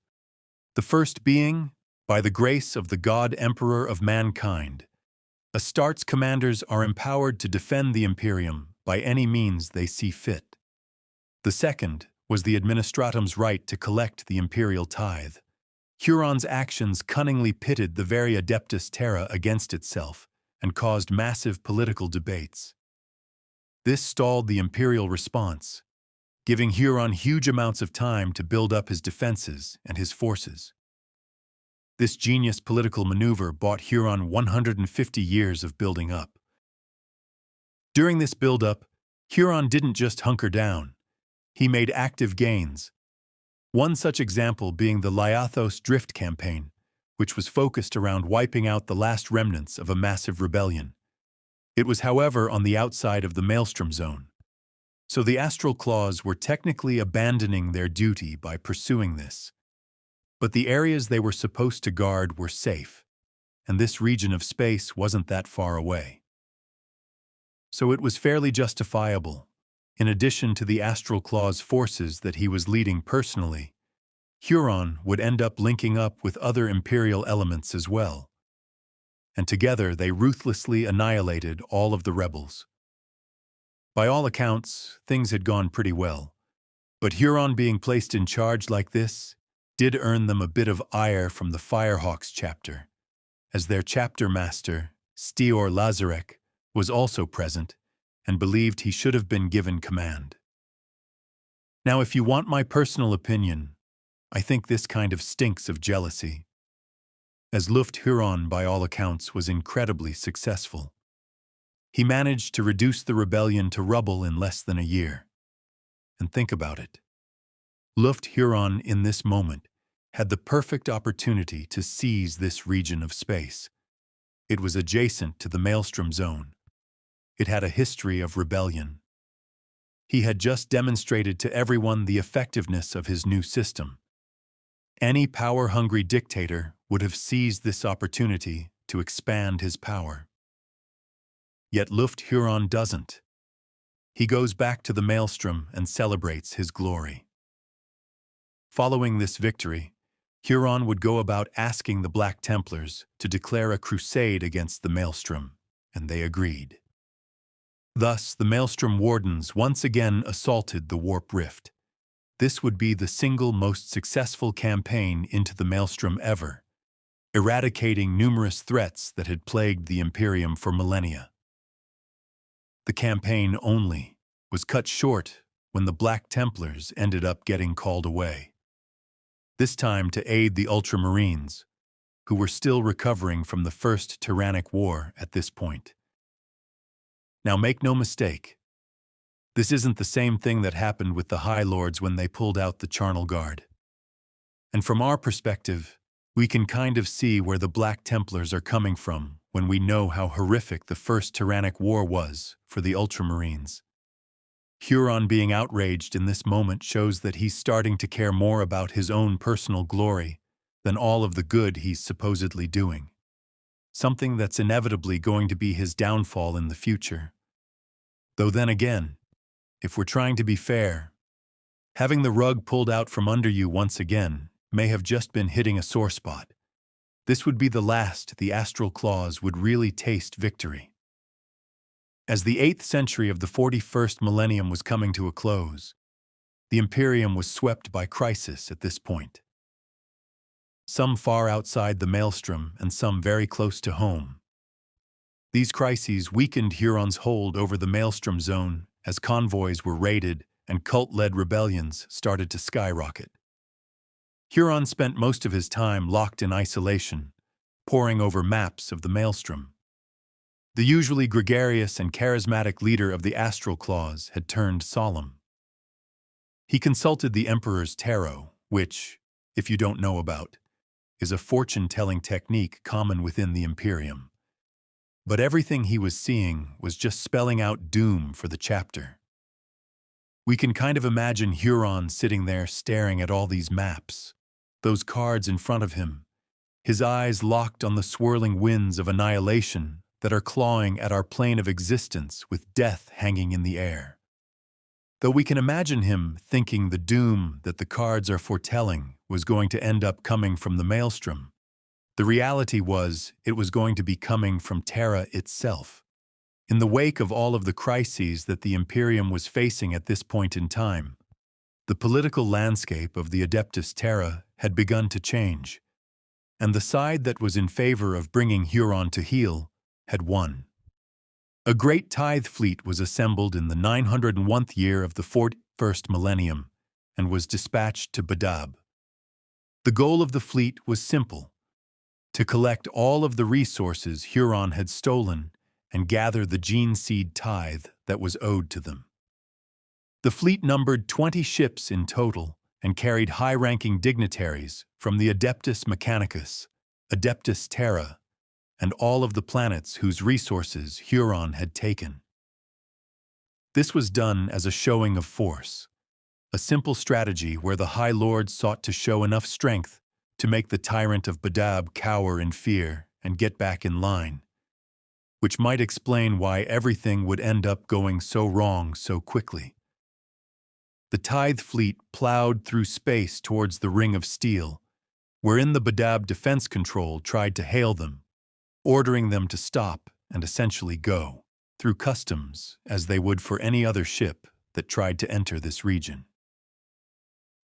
The first being, by the grace of the God Emperor of mankind, Astartes commanders are empowered to defend the Imperium by any means they see fit. The second was the Administratum's right to collect the Imperial tithe. Huron's actions cunningly pitted the very Adeptus Terra against itself and caused massive political debates. This stalled the Imperial response, giving Huron huge amounts of time to build up his defenses and his forces. This genius political maneuver bought Huron 150 years of building up. During this build-up, Huron didn't just hunker down. He made active gains. One such example being the Lyathos Drift campaign, which was focused around wiping out the last remnants of a massive rebellion. It was, however, on the outside of the Maelstrom zone. So the Astral Claws were technically abandoning their duty by pursuing this. But the areas they were supposed to guard were safe, and this region of space wasn't that far away. So it was fairly justifiable. In addition to the Astral Claws forces that he was leading personally, Huron would end up linking up with other Imperial elements as well. And together they ruthlessly annihilated all of the rebels. By all accounts, things had gone pretty well. But Huron being placed in charge like this did earn them a bit of ire from the Firehawks chapter, as their chapter master, Steor Lazarek, was also present and believed he should have been given command. Now, if you want my personal opinion, I think this kind of stinks of jealousy, as Lufgt Huron, by all accounts, was incredibly successful. He managed to reduce the rebellion to rubble in less than a year. And think about it. Lufgt Huron, in this moment, had the perfect opportunity to seize this region of space. It was adjacent to the Maelstrom zone. It had a history of rebellion. He had just demonstrated to everyone the effectiveness of his new system. Any power-hungry dictator would have seized this opportunity to expand his power. Yet Lufgt Huron doesn't. He goes back to the Maelstrom and celebrates his glory. Following this victory, Huron would go about asking the Black Templars to declare a crusade against the Maelstrom, and they agreed. Thus, the Maelstrom Wardens once again assaulted the Warp Rift. This would be the single most successful campaign into the Maelstrom ever, eradicating numerous threats that had plagued the Imperium for millennia. The campaign only was cut short when the Black Templars ended up getting called away, this time to aid the Ultramarines, who were still recovering from the First Tyrannic War at this point. Now make no mistake, this isn't the same thing that happened with the High Lords when they pulled out the Charnel Guard. And from our perspective, we can kind of see where the Black Templars are coming from when we know how horrific the First Tyrannic War was for the Ultramarines. Huron being outraged in this moment shows that he's starting to care more about his own personal glory than all of the good he's supposedly doing. Something that's inevitably going to be his downfall in the future. Though then again, if we're trying to be fair, having the rug pulled out from under you once again may have just been hitting a sore spot. This would be the last the Astral Claws would really taste victory. As the 8th century of the 41st millennium was coming to a close, the Imperium was swept by crisis at this point. Some far outside the Maelstrom and some very close to home. These crises weakened Huron's hold over the Maelstrom zone as convoys were raided and cult-led rebellions started to skyrocket. Huron spent most of his time locked in isolation, poring over maps of the Maelstrom. The usually gregarious and charismatic leader of the Astral Claws had turned solemn. He consulted the Emperor's Tarot, which, if you don't know about, is a fortune-telling technique common within the Imperium. But everything he was seeing was just spelling out doom for the chapter. We can kind of imagine Huron sitting there staring at all these maps, those cards in front of him, his eyes locked on the swirling winds of annihilation that are clawing at our plane of existence with death hanging in the air. Though we can imagine him thinking the doom that the cards are foretelling was going to end up coming from the Maelstrom, the reality was it was going to be coming from Terra itself. In the wake of all of the crises that the Imperium was facing at this point in time, the political landscape of the Adeptus Terra had begun to change, and the side that was in favor of bringing Huron to heel had won. A great tithe fleet was assembled in the 901th year of the 41st millennium and was dispatched to Badab. The goal of the fleet was simple: to collect all of the resources Huron had stolen and gather the gene seed tithe that was owed to them. The fleet numbered 20 ships in total and carried high-ranking dignitaries from the Adeptus Mechanicus, Adeptus Terra, and all of the planets whose resources Huron had taken. This was done as a showing of force, a simple strategy where the High Lord sought to show enough strength to make the Tyrant of Badab cower in fear and get back in line, which might explain why everything would end up going so wrong so quickly. The Tithe fleet plowed through space towards the Ring of Steel, wherein the Badab Defense Control tried to hail them, ordering them to stop and essentially go through customs as they would for any other ship that tried to enter this region.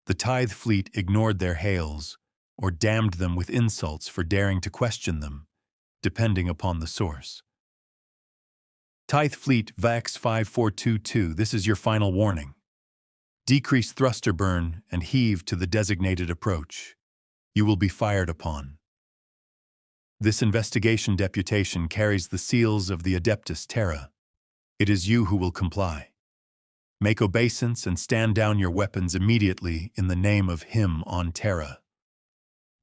The Tithe fleet ignored their hails or damned them with insults for daring to question them, depending upon the source. Tithe Fleet VAX 5422, this is your final warning. Decrease thruster burn and heave to the designated approach. You will be fired upon. This investigation deputation carries the seals of the Adeptus Terra. It is you who will comply. Make obeisance and stand down your weapons immediately in the name of him on Terra.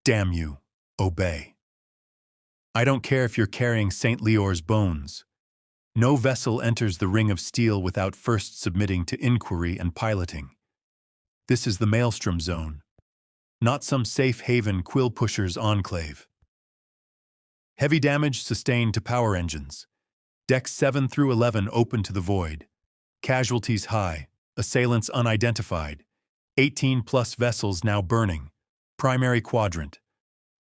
Damn you, obey. I don't care if you're carrying St. Leor's bones. No vessel enters the Ring of Steel without first submitting to inquiry and piloting. This is the Maelstrom Zone, not some safe haven quill pusher's enclave. Heavy damage sustained to power engines. Decks 7 through 11 open to the void. Casualties high, assailants unidentified. 18+ vessels now burning. Primary quadrant.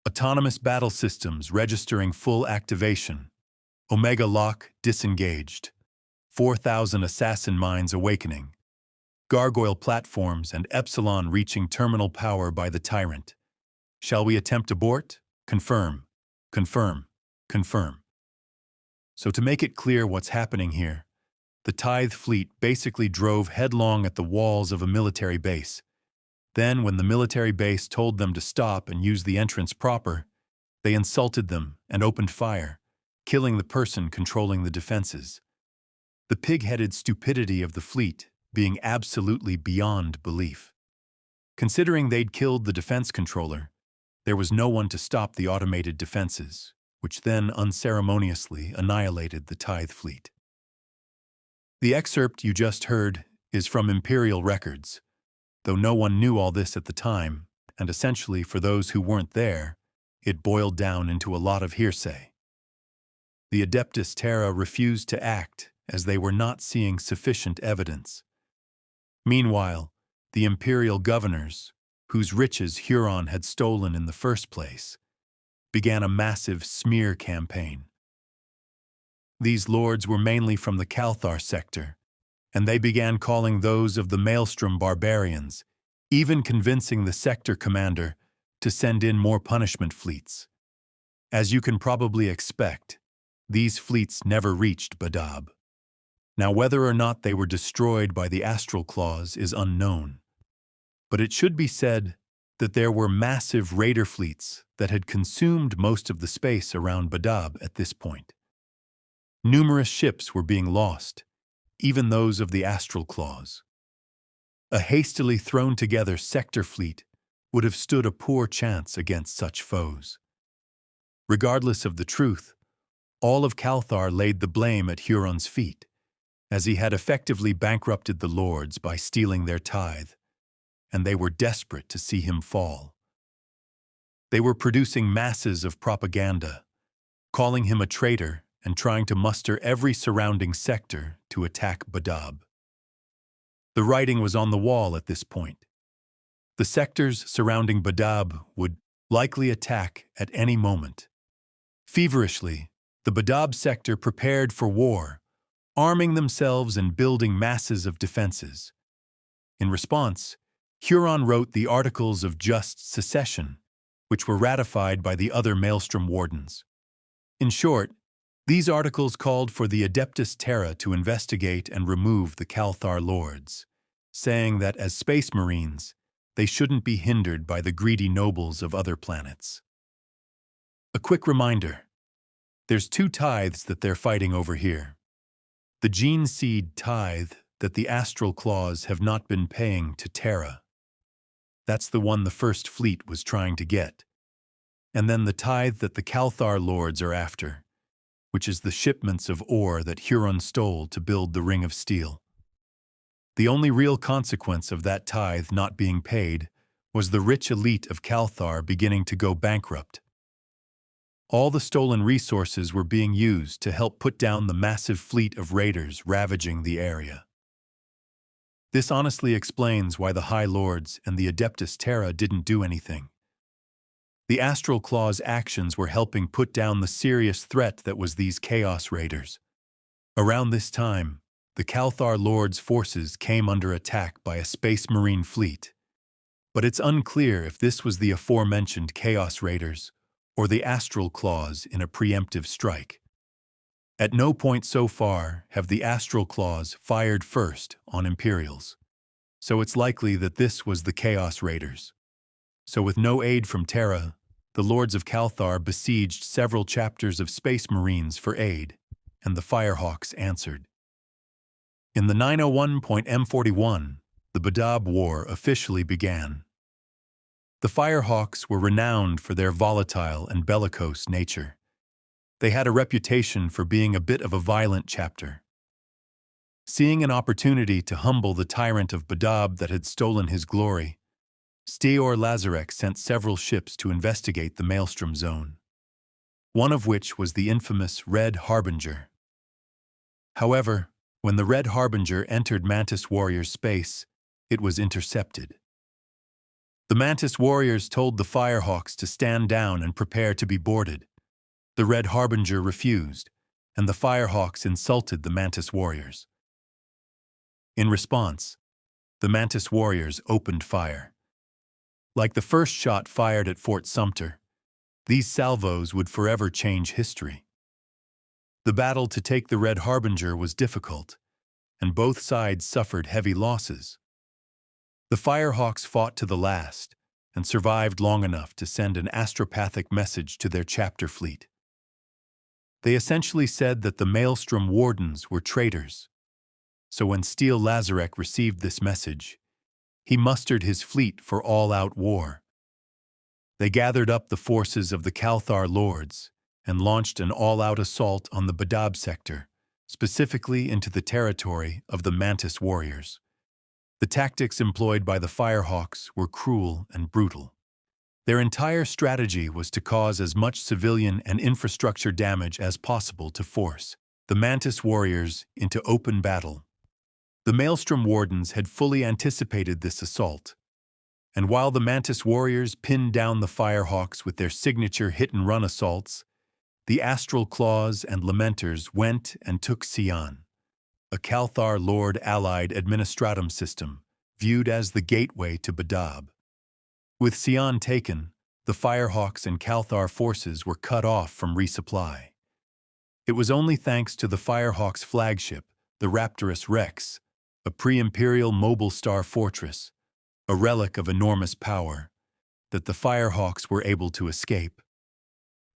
Autonomous battle systems registering full activation. Omega lock disengaged. 4,000 assassin mines awakening. Gargoyle platforms and Epsilon reaching terminal power by the Tyrant. Shall we attempt abort? Confirm. Confirm. Confirm. So to make it clear what's happening here, the Tithe fleet basically drove headlong at the walls of a military base. Then, when the military base told them to stop and use the entrance proper, they insulted them and opened fire, killing the person controlling the defenses. The pig-headed stupidity of the fleet being absolutely beyond belief. Considering they'd killed the defense controller, there was no one to stop the automated defenses, which then unceremoniously annihilated the Tithe fleet. The excerpt you just heard is from Imperial records, though no one knew all this at the time, and essentially for those who weren't there, it boiled down into a lot of hearsay. The Adeptus Terra refused to act as they were not seeing sufficient evidence. Meanwhile, the Imperial governors, whose riches Huron had stolen in the first place, began a massive smear campaign. These lords were mainly from the Cathar sector, and they began calling those of the Maelstrom barbarians, even convincing the sector commander to send in more punishment fleets. As you can probably expect, these fleets never reached Badab. Now, whether or not they were destroyed by the Astral Claws is unknown, but it should be said that there were massive raider fleets that had consumed most of the space around Badab at this point. Numerous ships were being lost, even those of the Astral Claws. A hastily thrown together sector fleet would have stood a poor chance against such foes. Regardless of the truth, all of Cathar laid the blame at Huron's feet, as he had effectively bankrupted the lords by stealing their tithe, and they were desperate to see him fall. They were producing masses of propaganda, calling him a traitor and trying to muster every surrounding sector to attack Badab. The writing was on the wall at this point. The sectors surrounding Badab would likely attack at any moment. Feverishly, the Badab sector prepared for war, arming themselves and building masses of defenses. In response, Huron wrote the Articles of Just Secession, which were ratified by the other Maelstrom Wardens. In short, these articles called for the Adeptus Terra to investigate and remove the Cathar lords, saying that as space marines, they shouldn't be hindered by the greedy nobles of other planets. A quick reminder, there's two tithes that they're fighting over here. The gene seed tithe that the Astral Claws have not been paying to Terra. That's the one the First Fleet was trying to get. and then the tithe that the Cathar lords are after, which is the shipments of ore that Huron stole to build the Ring of Steel. The only real consequence of that tithe not being paid was the rich elite of Cathar beginning to go bankrupt. All the stolen resources were being used to help put down the massive fleet of raiders ravaging the area. This honestly explains why the High Lords and the Adeptus Terra didn't do anything. The Astral Claws' actions were helping put down the serious threat that was these Chaos Raiders. Around this time, the Cathar Lords' forces came under attack by a Space Marine fleet. But it's unclear if this was the aforementioned Chaos Raiders or the Astral Claws in a preemptive strike. At no point so far have the Astral Claws fired first on Imperials, so it's likely that this was the Chaos Raiders. So with no aid from Terra, the Lords of Cathar besieged several chapters of Space Marines for aid, and the Firehawks answered. In the 901.M41, the Badab War officially began. The Firehawks were renowned for their volatile and bellicose nature. They had a reputation for being a bit of a violent chapter. Seeing an opportunity to humble the tyrant of Badab that had stolen his glory, Steor Lazarek sent several ships to investigate the Maelstrom Zone, one of which was the infamous Red Harbinger. However, when the Red Harbinger entered Mantis Warriors' space, it was intercepted. The Mantis Warriors told the Firehawks to stand down and prepare to be boarded. The Red Harbinger refused, and the Firehawks insulted the Mantis Warriors. In response, the Mantis Warriors opened fire. Like the first shot fired at Fort Sumter, these salvos would forever change history. The battle to take the Red Harbinger was difficult, and both sides suffered heavy losses. The Firehawks fought to the last and survived long enough to send an astropathic message to their chapter fleet. They essentially said that the Maelstrom Wardens were traitors. So when Steor Lazarek received this message, he mustered his fleet for all-out war. They gathered up the forces of the Cathar Lords and launched an all-out assault on the Badab sector, specifically into the territory of the Mantis Warriors. The tactics employed by the Firehawks were cruel and brutal. Their entire strategy was to cause as much civilian and infrastructure damage as possible to force the Mantis Warriors into open battle. The Maelstrom Wardens had fully anticipated this assault, and while the Mantis Warriors pinned down the Firehawks with their signature hit-and-run assaults, the Astral Claws and Lamenters went and took Sion, a Cathar Lord-allied administratum system viewed as the gateway to Badab. With Sion taken, the Firehawks and Cathar forces were cut off from resupply. It was only thanks to the Firehawks' flagship, the Raptorus Rex, a pre-Imperial mobile star fortress, a relic of enormous power, that the Firehawks were able to escape.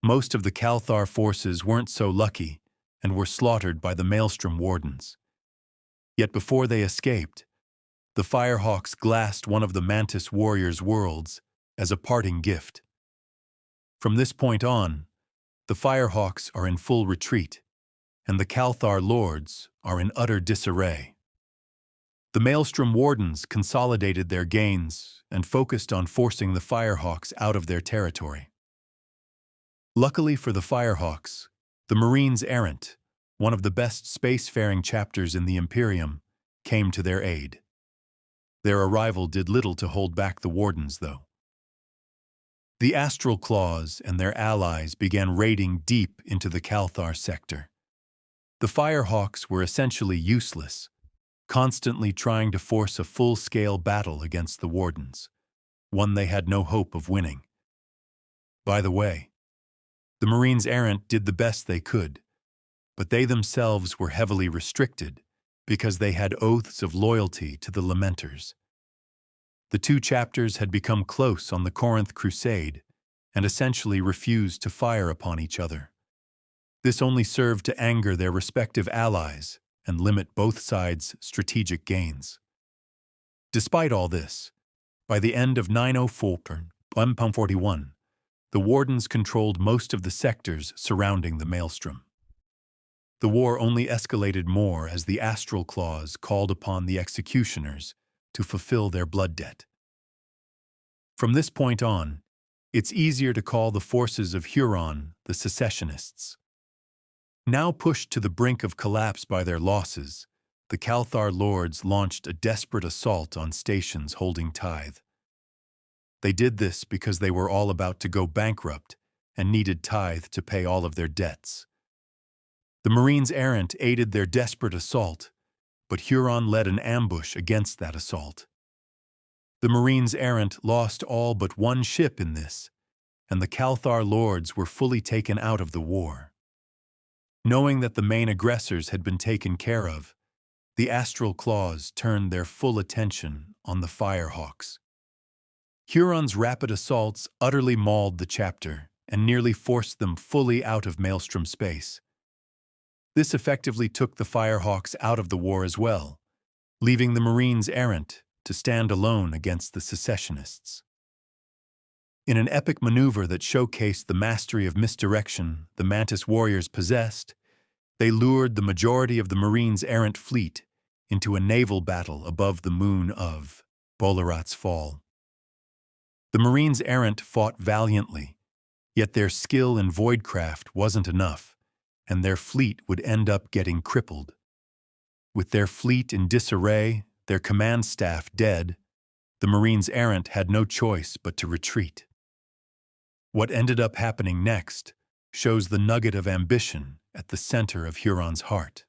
Most of the Cathar forces weren't so lucky and were slaughtered by the Maelstrom Wardens. Yet before they escaped, the Firehawks glassed one of the Mantis Warriors' worlds as a parting gift. From this point on, the Firehawks are in full retreat, and the Cathar Lords are in utter disarray. The Maelstrom Wardens consolidated their gains and focused on forcing the Firehawks out of their territory. Luckily for the Firehawks, the Marines Errant, one of the best spacefaring chapters in the Imperium, came to their aid. Their arrival did little to hold back the Wardens, though. The Astral Claws and their allies began raiding deep into the Cathar sector. The Firehawks were essentially useless, constantly trying to force a full-scale battle against the Wardens, one they had no hope of winning. By the way, the Marines Errant did the best they could, but they themselves were heavily restricted because they had oaths of loyalty to the Lamenters. The two chapters had become close on the Corinth Crusade and essentially refused to fire upon each other. This only served to anger their respective allies and limit both sides' strategic gains. Despite all this, by the end of 904, 141, the Wardens controlled most of the sectors surrounding the Maelstrom. The war only escalated more as the Astral Claws called upon the executioners to fulfill their blood debt. From this point on, it's easier to call the forces of Huron the secessionists. Now pushed to the brink of collapse by their losses, the Caelthar lords launched a desperate assault on stations holding tithe. They did this because they were all about to go bankrupt and needed tithe to pay all of their debts. The Marines Errant aided their desperate assault, but Huron led an ambush against that assault. The Marines Errant lost all but one ship in this, and the Caelthar lords were fully taken out of the war. Knowing that the main aggressors had been taken care of, the Astral Claws turned their full attention on the Firehawks. Huron's rapid assaults utterly mauled the chapter and nearly forced them fully out of Maelstrom space. This effectively took the Firehawks out of the war as well, leaving the Marines Errant to stand alone against the secessionists. In an epic maneuver that showcased the mastery of misdirection the Mantis warriors possessed, they lured the majority of the Marines Errant fleet into a naval battle above the moon of Bolarat's Fall. The Marines Errant fought valiantly, yet their skill in voidcraft wasn't enough, and their fleet would end up getting crippled. With their fleet in disarray, their command staff dead, the Marines Errant had no choice but to retreat. What ended up happening next shows the nugget of ambition at the center of Huron's heart.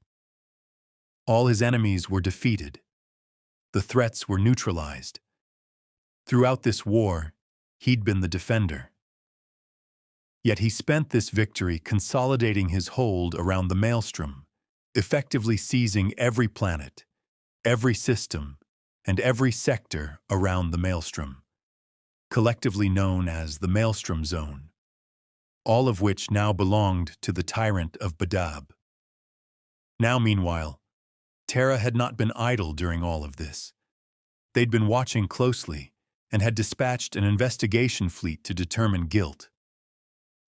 All his enemies were defeated. The threats were neutralized. Throughout this war, he'd been the defender. Yet he spent this victory consolidating his hold around the Maelstrom, effectively seizing every planet, every system, and every sector around the Maelstrom, collectively known as the Maelstrom Zone, all of which now belonged to the Tyrant of Badab. Now, meanwhile, Terra had not been idle during all of this. They'd been watching closely and had dispatched an investigation fleet to determine guilt.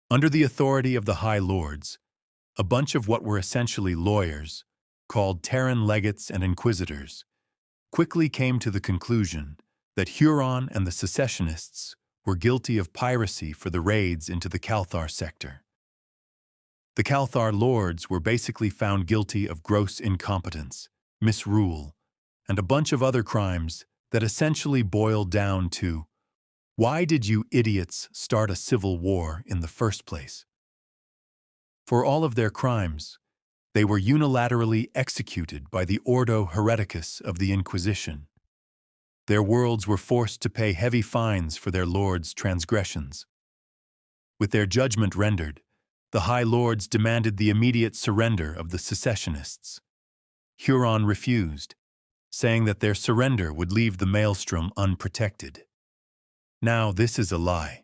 Under the authority of the High Lords, a bunch of what were essentially lawyers, called Terran legates and inquisitors, quickly came to the conclusion that Huron and the secessionists were guilty of piracy for the raids into the Caelthar sector. The Caelthar lords were basically found guilty of gross incompetence, misrule, and a bunch of other crimes that essentially boiled down to, why did you idiots start a civil war in the first place? For all of their crimes, they were unilaterally executed by the Ordo Hereticus of the Inquisition. Their worlds were forced to pay heavy fines for their lords' transgressions. With their judgment rendered, the High Lords demanded the immediate surrender of the secessionists. Huron refused, saying that their surrender would leave the Maelstrom unprotected. Now, this is a lie.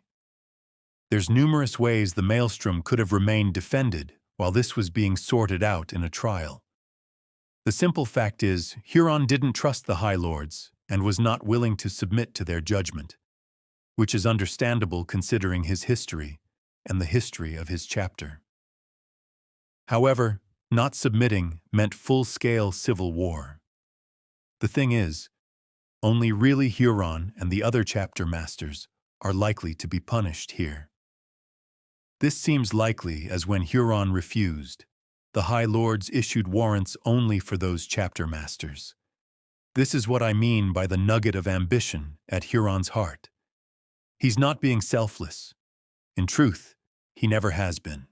There's numerous ways the Maelstrom could have remained defended while this was being sorted out in a trial. The simple fact is, Huron didn't trust the High Lords and was not willing to submit to their judgment, which is understandable considering his history and the history of his chapter. However, not submitting meant full-scale civil war. The thing is, only really Huron and the other chapter masters are likely to be punished here. This seems likely as when Huron refused, the High Lords issued warrants only for those chapter masters. This is what I mean by the nugget of ambition at Huron's heart. He's not being selfless. In truth, he never has been.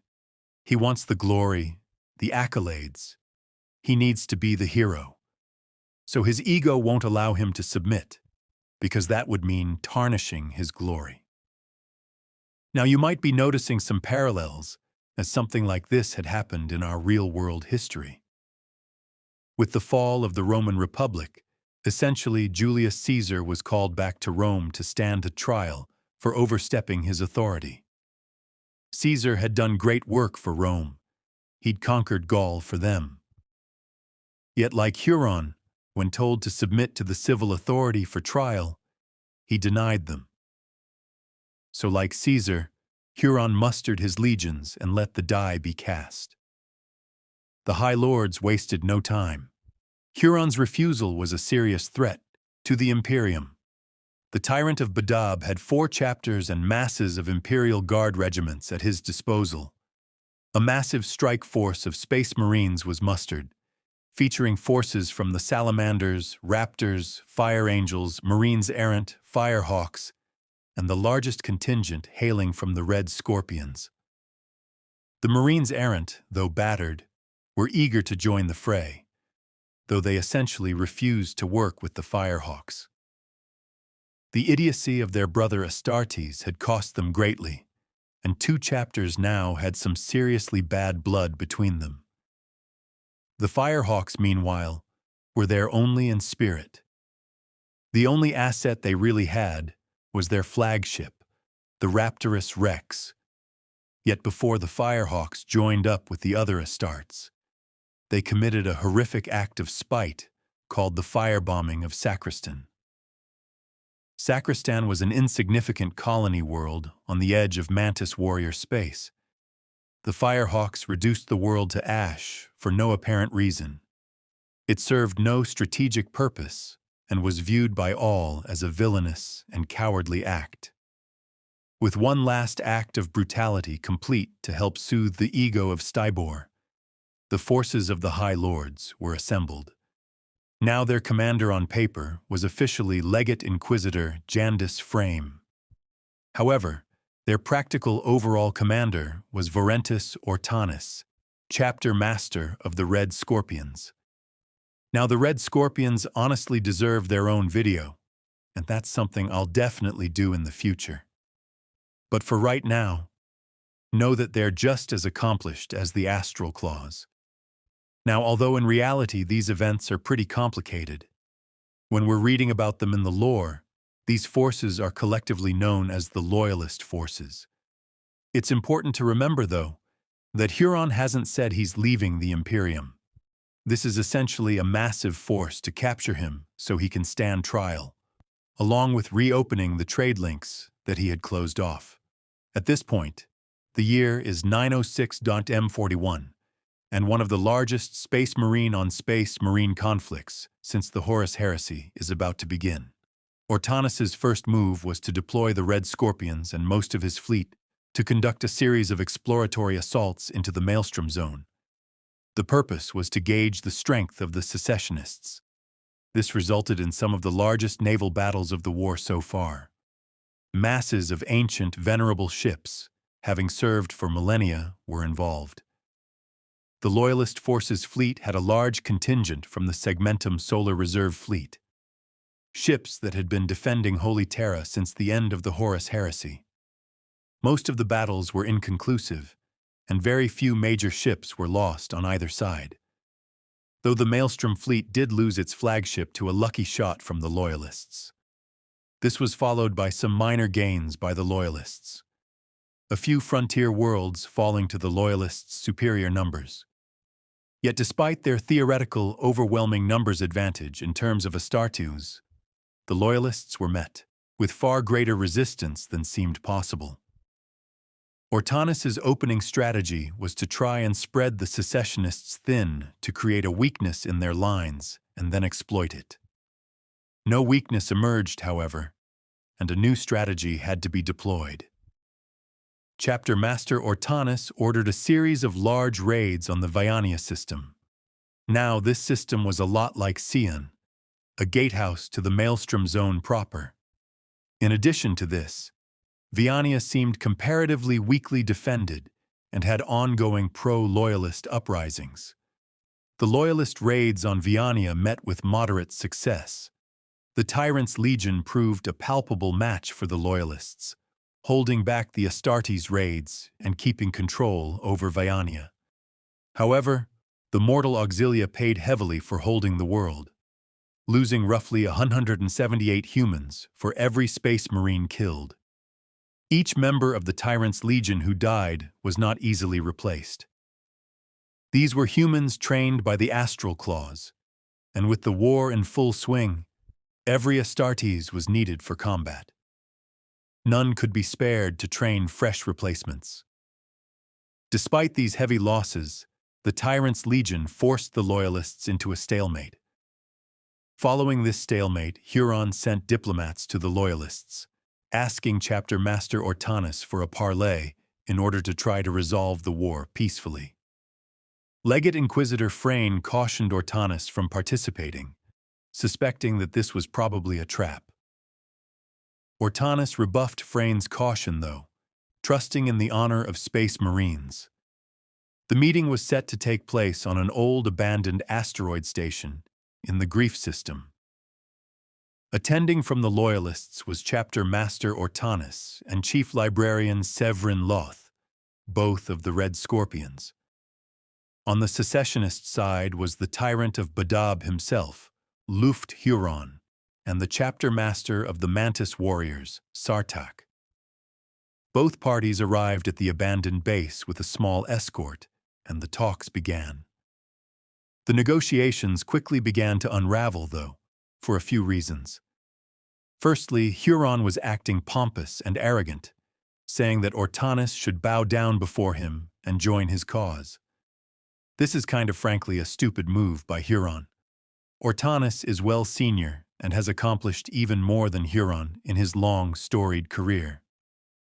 He wants the glory, the accolades. He needs to be the hero. So his ego won't allow him to submit, because that would mean tarnishing his glory. Now you might be noticing some parallels, as something like this had happened in our real-world history. With the fall of the Roman Republic, essentially Julius Caesar was called back to Rome to stand a trial for overstepping his authority. Caesar had done great work for Rome. He'd conquered Gaul for them. Yet like Huron, when told to submit to the civil authority for trial, he denied them. So like Caesar, Huron mustered his legions and let the die be cast. The High Lords wasted no time. Huron's refusal was a serious threat to the Imperium. The Tyrant of Badab had 4 chapters and masses of Imperial Guard regiments at his disposal. A massive strike force of Space Marines was mustered, featuring forces from the Salamanders, Raptors, Fire Angels, Marines Errant, Firehawks, and the largest contingent hailing from the Red Scorpions. The Marines Errant, though battered, were eager to join the fray, though they essentially refused to work with the Firehawks. The idiocy of their brother Astartes had cost them greatly, and 2 chapters now had some seriously bad blood between them. The Firehawks, meanwhile, were there only in spirit. The only asset they really had was their flagship, the Raptorous Rex. Yet before the Firehawks joined up with the other Astartes, they committed a horrific act of spite called the firebombing of Sacristan. Sacristan was an insignificant colony world on the edge of Mantis warrior space. The Firehawks reduced the world to ash for no apparent reason. It served no strategic purpose and was viewed by all as a villainous and cowardly act. With one last act of brutality complete to help soothe the ego of Stybor, the forces of the High Lords were assembled. Now their commander on paper was officially Legate Inquisitor Jandis Frame. However, their practical overall commander was Vorentis Ortanis, chapter master of the Red Scorpions. Now the Red Scorpions honestly deserve their own video, and that's something I'll definitely do in the future. But for right now, know that they're just as accomplished as the Astral Claws. Now, although in reality these events are pretty complicated, when we're reading about them in the lore, these forces are collectively known as the Loyalist forces. It's important to remember, though, that Huron hasn't said he's leaving the Imperium. This is essentially a massive force to capture him so he can stand trial, along with reopening the trade links that he had closed off. At this point, the year is 906.M41, and one of the largest Space Marine on Space Marine conflicts since the Horus Heresy is about to begin. Ortanis's first move was to deploy the Red Scorpions and most of his fleet to conduct a series of exploratory assaults into the Maelstrom Zone. The purpose was to gauge the strength of the secessionists. This resulted in some of the largest naval battles of the war so far. Masses of ancient, venerable ships, having served for millennia, were involved. The Loyalist Forces fleet had a large contingent from the Segmentum Solar Reserve Fleet, ships that had been defending Holy Terra since the end of the Horus Heresy. Most of the battles were inconclusive, and very few major ships were lost on either side, though the Maelstrom fleet did lose its flagship to a lucky shot from the Loyalists. This was followed by some minor gains by the Loyalists, a few frontier worlds falling to the Loyalists' superior numbers. Yet despite their theoretical, overwhelming numbers advantage in terms of Astartes, the Loyalists were met with far greater resistance than seemed possible. Ortanis's opening strategy was to try and spread the secessionists thin to create a weakness in their lines and then exploit it. No weakness emerged, however, and a new strategy had to be deployed. Chapter Master Ortanis ordered a series of large raids on the Viania system. Now this system was a lot like Sion, a gatehouse to the Maelstrom Zone proper. In addition to this, Viania seemed comparatively weakly defended and had ongoing pro-Loyalist uprisings. The Loyalist raids on Viania met with moderate success. The Tyrant's Legion proved a palpable match for the Loyalists, holding back the Astartes raids and keeping control over Viania. However, the mortal Auxilia paid heavily for holding the world, losing roughly 178 humans for every Space Marine killed. Each member of the Tyrant's Legion who died was not easily replaced. These were humans trained by the Astral Claws, and with the war in full swing, every Astartes was needed for combat. none could be spared to train fresh replacements. Despite these heavy losses, the Tyrant's legion forced the Loyalists into a stalemate. Following this stalemate, Huron sent diplomats to the Loyalists, asking Chapter Master Ortanis for a parley in order to try to resolve the war peacefully. Legate Inquisitor Frayne cautioned Ortanis from participating, suspecting that this was probably a trap. Ortanis rebuffed Frayne's caution, though, trusting in the honor of Space Marines. The meeting was set to take place on an old abandoned asteroid station in the Grief system. Attending from the Loyalists was Chapter Master Ortanis and Chief Librarian Severin Loth, both of the Red Scorpions. On the secessionist side was the Tyrant of Badab himself, Lufgt Huron, and the Chapter Master of the Mantis Warriors, Sartak. Both parties arrived at the abandoned base with a small escort, and the talks began. The negotiations quickly began to unravel, though, for a few reasons. Firstly, Huron was acting pompous and arrogant, saying that Ortanis should bow down before him and join his cause. This is kind of frankly a stupid move by Huron. Ortanis is well senior and has accomplished even more than Huron in his long, storied career.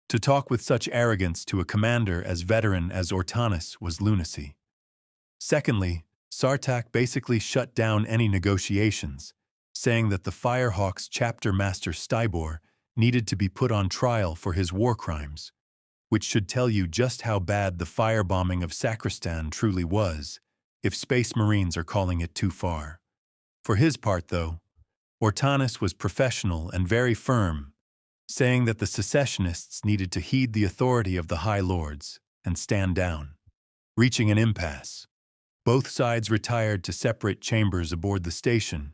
To talk with such arrogance to a commander as veteran as Ortanis was lunacy. Secondly, Sartak basically shut down any negotiations, saying that the Firehawks Chapter Master Stybor needed to be put on trial for his war crimes, which should tell you just how bad the firebombing of Sacristan truly was, if Space Marines are calling it too far. For his part, though, Ortanis was professional and very firm, saying that the secessionists needed to heed the authority of the High Lords and stand down. Reaching an impasse, both sides retired to separate chambers aboard the station,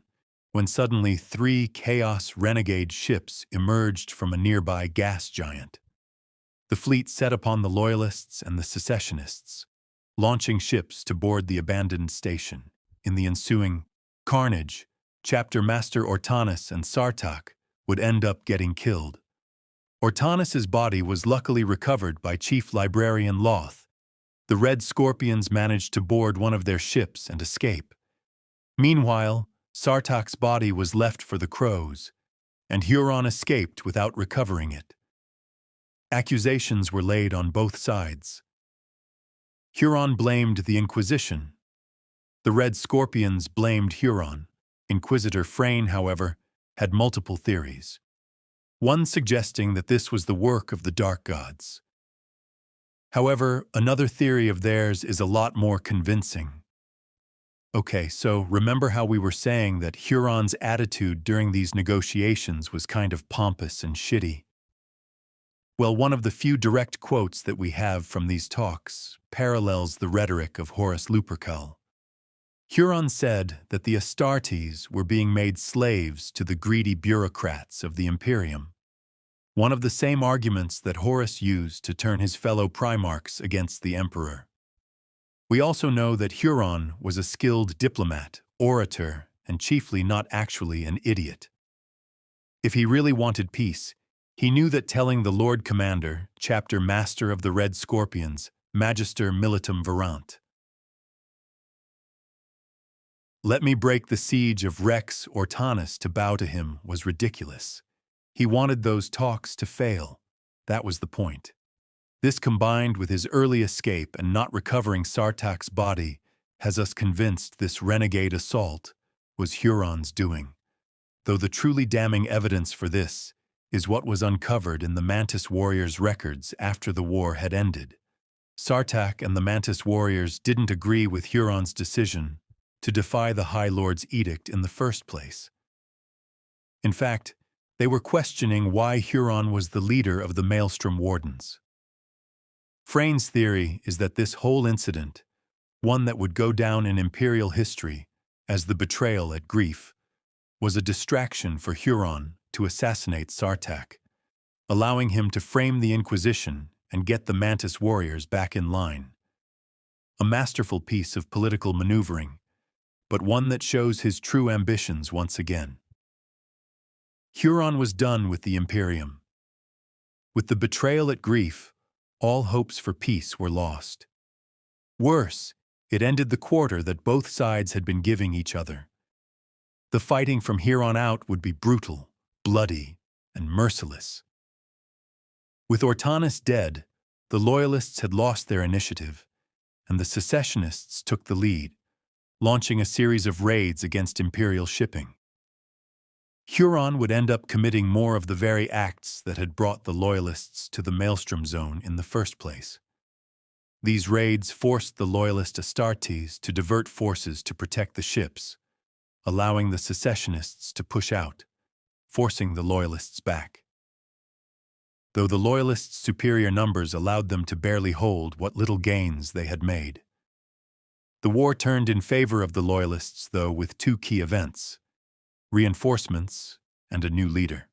when suddenly 3 Chaos Renegade ships emerged from a nearby gas giant. The fleet set upon the Loyalists and the secessionists, launching ships to board the abandoned station. In the ensuing carnage, Chapter Master Ortanis and Sartak would end up getting killed. Ortanis's body was luckily recovered by Chief Librarian Loth. The Red Scorpions managed to board one of their ships and escape. Meanwhile, Sartak's body was left for the Crows, and Huron escaped without recovering it. Accusations were laid on both sides. Huron blamed the Inquisition. The Red Scorpions blamed Huron. Inquisitor Frayne, however, had multiple theories. One suggesting that this was the work of the Dark Gods. However, another theory of theirs is a lot more convincing. Okay, so remember how we were saying that Huron's attitude during these negotiations was kind of pompous and shitty? Well, one of the few direct quotes that we have from these talks parallels the rhetoric of Horus Lupercal. Huron said that the Astartes were being made slaves to the greedy bureaucrats of the Imperium, one of the same arguments that Horus used to turn his fellow Primarchs against the Emperor. We also know that Huron was a skilled diplomat, orator, and chiefly not actually an idiot. If he really wanted peace, he knew that telling the Lord Commander, Chapter Master of the Red Scorpions, Magister Militum Verant, "Let me break the siege of Rex Ortanis to bow to him," was ridiculous. He wanted those talks to fail. That was the point. This, combined with his early escape and not recovering Sartak's body, has us convinced this renegade assault was Huron's doing, though the truly damning evidence for this is what was uncovered in the Mantis Warriors' records after the war had ended. Sartak and the Mantis Warriors didn't agree with Huron's decision to defy the High Lord's edict in the first place. In fact, they were questioning why Huron was the leader of the Maelstrom Wardens. Frayne's theory is that this whole incident, one that would go down in Imperial history as the betrayal at Grief, was a distraction for Huron to assassinate Sartak, allowing him to frame the Inquisition and get the Mantis Warriors back in line. A masterful piece of political maneuvering, but one that shows his true ambitions once again. Huron was done with the Imperium. With the betrayal at Grief, all hopes for peace were lost. Worse, it ended the quarter that both sides had been giving each other. The fighting from here on out would be brutal, bloody, and merciless. With Ortanis dead, the Loyalists had lost their initiative, and the secessionists took the lead, launching a series of raids against Imperial shipping. Huron would end up committing more of the very acts that had brought the Loyalists to the Maelstrom Zone in the first place. These raids forced the Loyalist Astartes to divert forces to protect the ships, allowing the secessionists to push out, forcing the Loyalists back. Though the Loyalists' superior numbers allowed them to barely hold what little gains they had made. The war turned in favor of the Loyalists, though, with two key events: reinforcements and a new leader.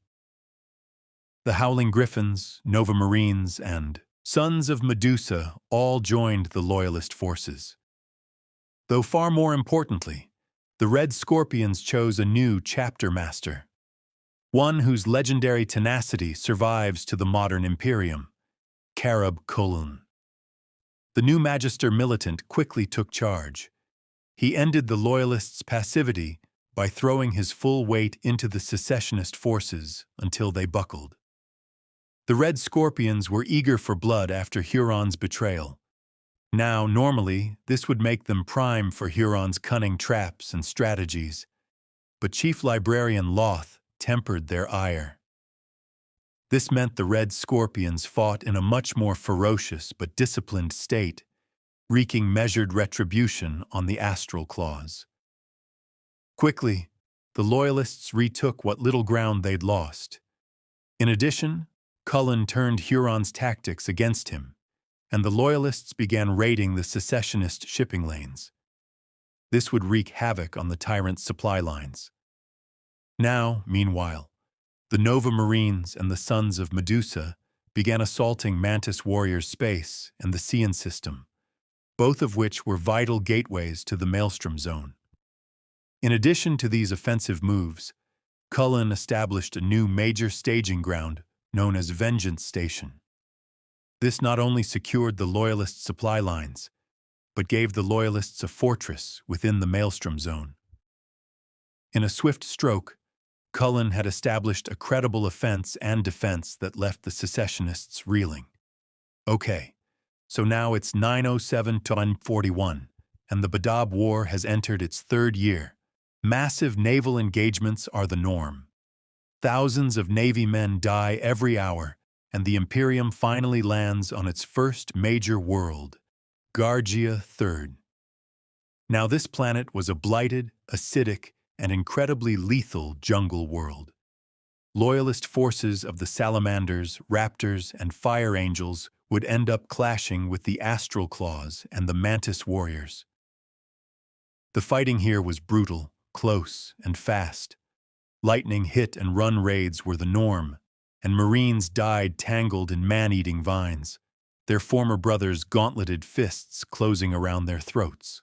The Howling Griffins, Nova Marines, and Sons of Medusa all joined the Loyalist forces. Though far more importantly, the Red Scorpions chose a new chapter master, one whose legendary tenacity survives to the modern Imperium, Karab Kulun. The new Magister Militant quickly took charge. He ended the Loyalists' passivity by throwing his full weight into the secessionist forces until they buckled. The Red Scorpions were eager for blood after Huron's betrayal. Now, normally, this would make them prime for Huron's cunning traps and strategies, but Chief Librarian Loth tempered their ire. This meant the Red Scorpions fought in a much more ferocious but disciplined state, wreaking measured retribution on the Astral Claws. Quickly, the Loyalists retook what little ground they'd lost. In addition, Cullen turned Huron's tactics against him, and the Loyalists began raiding the secessionist shipping lanes. This would wreak havoc on the Tyrant's supply lines. Now, meanwhile, the Nova Marines and the Sons of Medusa began assaulting Mantis Warrior's space and the Cian system, both of which were vital gateways to the Maelstrom Zone. In addition to these offensive moves, Cullen established a new major staging ground known as Vengeance Station. This not only secured the Loyalist supply lines, but gave the Loyalists a fortress within the Maelstrom Zone. In a swift stroke, Cullen had established a credible offense and defense that left the secessionists reeling. Okay, so now it's 907 to 941, and the Badab War has entered its third year. Massive naval engagements are the norm. Thousands of Navy men die every hour, and the Imperium finally lands on its first major world, Gargia III. Now this planet was a blighted, acidic, and incredibly lethal jungle world. Loyalist forces of the Salamanders, Raptors, and Fire Angels would end up clashing with the Astral Claws and the Mantis Warriors. The fighting here was brutal, close, and fast. Lightning hit and run raids were the norm, and Marines died tangled in man-eating vines, their former brothers' gauntleted fists closing around their throats.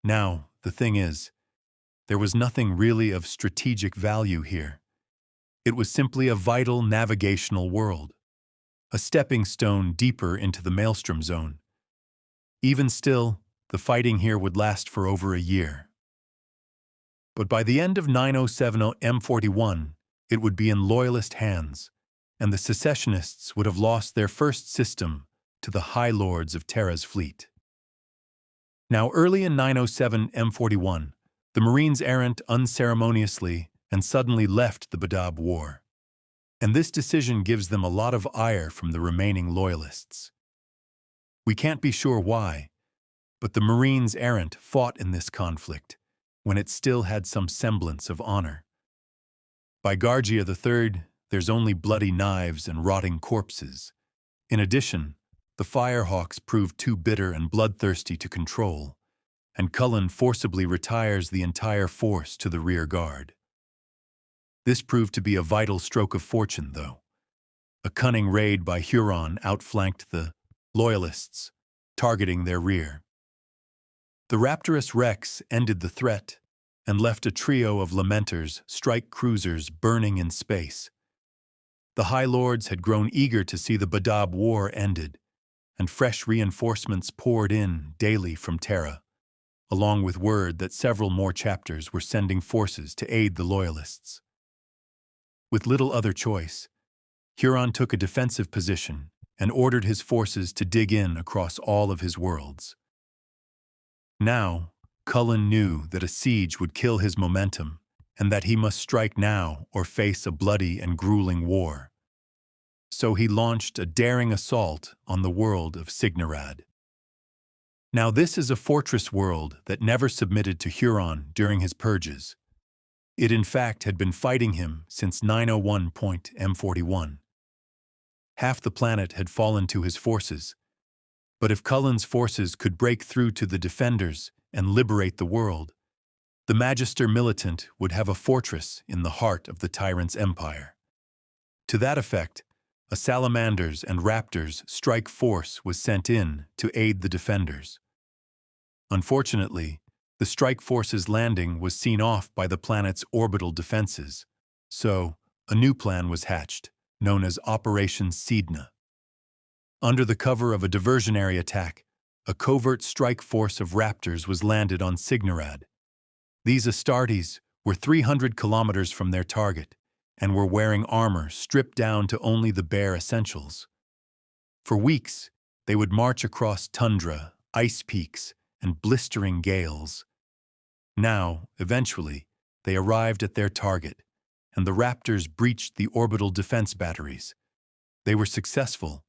Now, the thing is, there was nothing really of strategic value here. It was simply a vital navigational world, a stepping stone deeper into the Maelstrom Zone. Even still, the fighting here would last for over a year. But by the end of 907 M41, it would be in Loyalist hands, and the secessionists would have lost their first system to the High Lords of Terra's fleet. Now, early in 907 M41, the Marines errant unceremoniously and suddenly left the Badab War. And this decision gives them a lot of ire from the remaining Loyalists. We can't be sure why, but the Marines errant fought in this conflict when it still had some semblance of honor. By Gargia III, there's only bloody knives and rotting corpses. In addition, the Firehawks proved too bitter and bloodthirsty to control, and Cullen forcibly retires the entire force to the rear guard. This proved to be a vital stroke of fortune, though. A cunning raid by Huron outflanked the Loyalists, targeting their rear. The Raptorous Rex ended the threat and left a trio of Lamenters, strike cruisers burning in space. The High Lords had grown eager to see the Badab War ended, and fresh reinforcements poured in daily from Terra, along with word that several more chapters were sending forces to aid the Loyalists. With little other choice, Huron took a defensive position and ordered his forces to dig in across all of his worlds. Now, Cullen knew that a siege would kill his momentum and that he must strike now or face a bloody and grueling war. So he launched a daring assault on the world of Cygnerad. Now this is a fortress world that never submitted to Huron during his purges. It in fact had been fighting him since 901.M41. Half the planet had fallen to his forces, but if Cullen's forces could break through to the defenders and liberate the world, the Magister Militant would have a fortress in the heart of the Tyrant's empire. To that effect, a Salamanders and Raptors strike force was sent in to aid the defenders. Unfortunately, the strike force's landing was seen off by the planet's orbital defenses, so a new plan was hatched, known as Operation Sedna. Under the cover of a diversionary attack, a covert strike force of Raptors was landed on Cygnerad. These Astartes were 300 kilometers from their target and were wearing armor stripped down to only the bare essentials. For weeks, they would march across tundra, ice peaks, and blistering gales. Now, eventually, they arrived at their target, and the Raptors breached the orbital defense batteries. They were successful,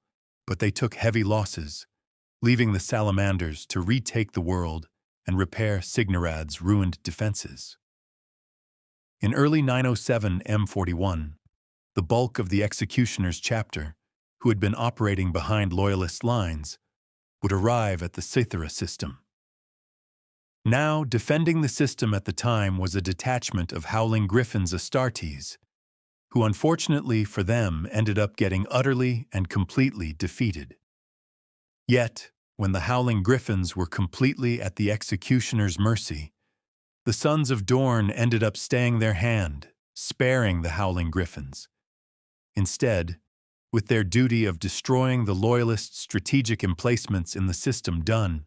but they took heavy losses, leaving the Salamanders to retake the world and repair Cygnerad's ruined defenses. In early 907 M41, the bulk of the Executioner's chapter, who had been operating behind Loyalist lines, would arrive at the Cythera system. Now, defending the system at the time was a detachment of Howling Griffin's Astartes, who unfortunately for them ended up getting utterly and completely defeated. Yet, when the Howling Griffins were completely at the Executioner's mercy, the Sons of Dorn ended up staying their hand, sparing the Howling Griffins. Instead, with their duty of destroying the Loyalist strategic emplacements in the system done,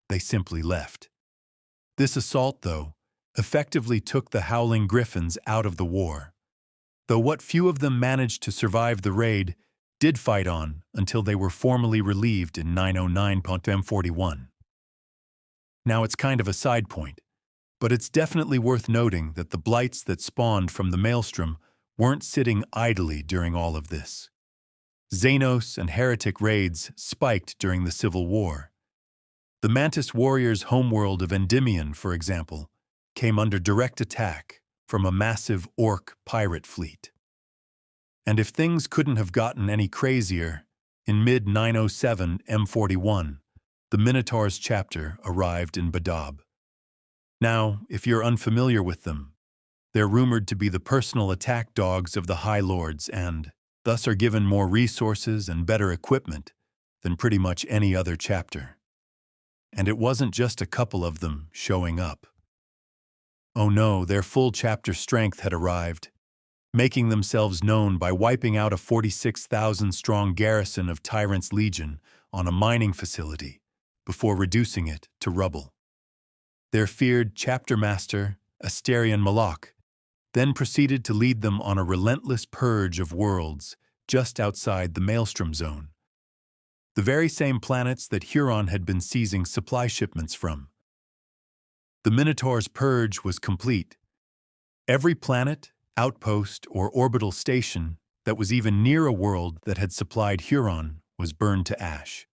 they simply left. This assault, though, effectively took the Howling Griffins out of the war, though what few of them managed to survive the raid did fight on until they were formally relieved in 909.M41. Now it's kind of a side point, but it's definitely worth noting that the blights that spawned from the Maelstrom weren't sitting idly during all of this. Xenos and heretic raids spiked during the Civil War. The Mantis warriors' homeworld of Endymion, for example, came under direct attack from a massive orc pirate fleet. And if things couldn't have gotten any crazier, in mid-907 M41, the Minotaur's chapter arrived in Badab. Now, if you're unfamiliar with them, they're rumored to be the personal attack dogs of the High Lords and, thus, are given more resources and better equipment than pretty much any other chapter. And it wasn't just a couple of them showing up. Oh no, their full chapter strength had arrived, making themselves known by wiping out a 46,000-strong garrison of Tyrant's Legion on a mining facility before reducing it to rubble. Their feared chapter master, Asterion Malak, then proceeded to lead them on a relentless purge of worlds just outside the Maelstrom Zone, the very same planets that Huron had been seizing supply shipments from. The Minotaur's purge was complete. Every planet, outpost, or orbital station that was even near a world that had supplied Huron was burned to ash.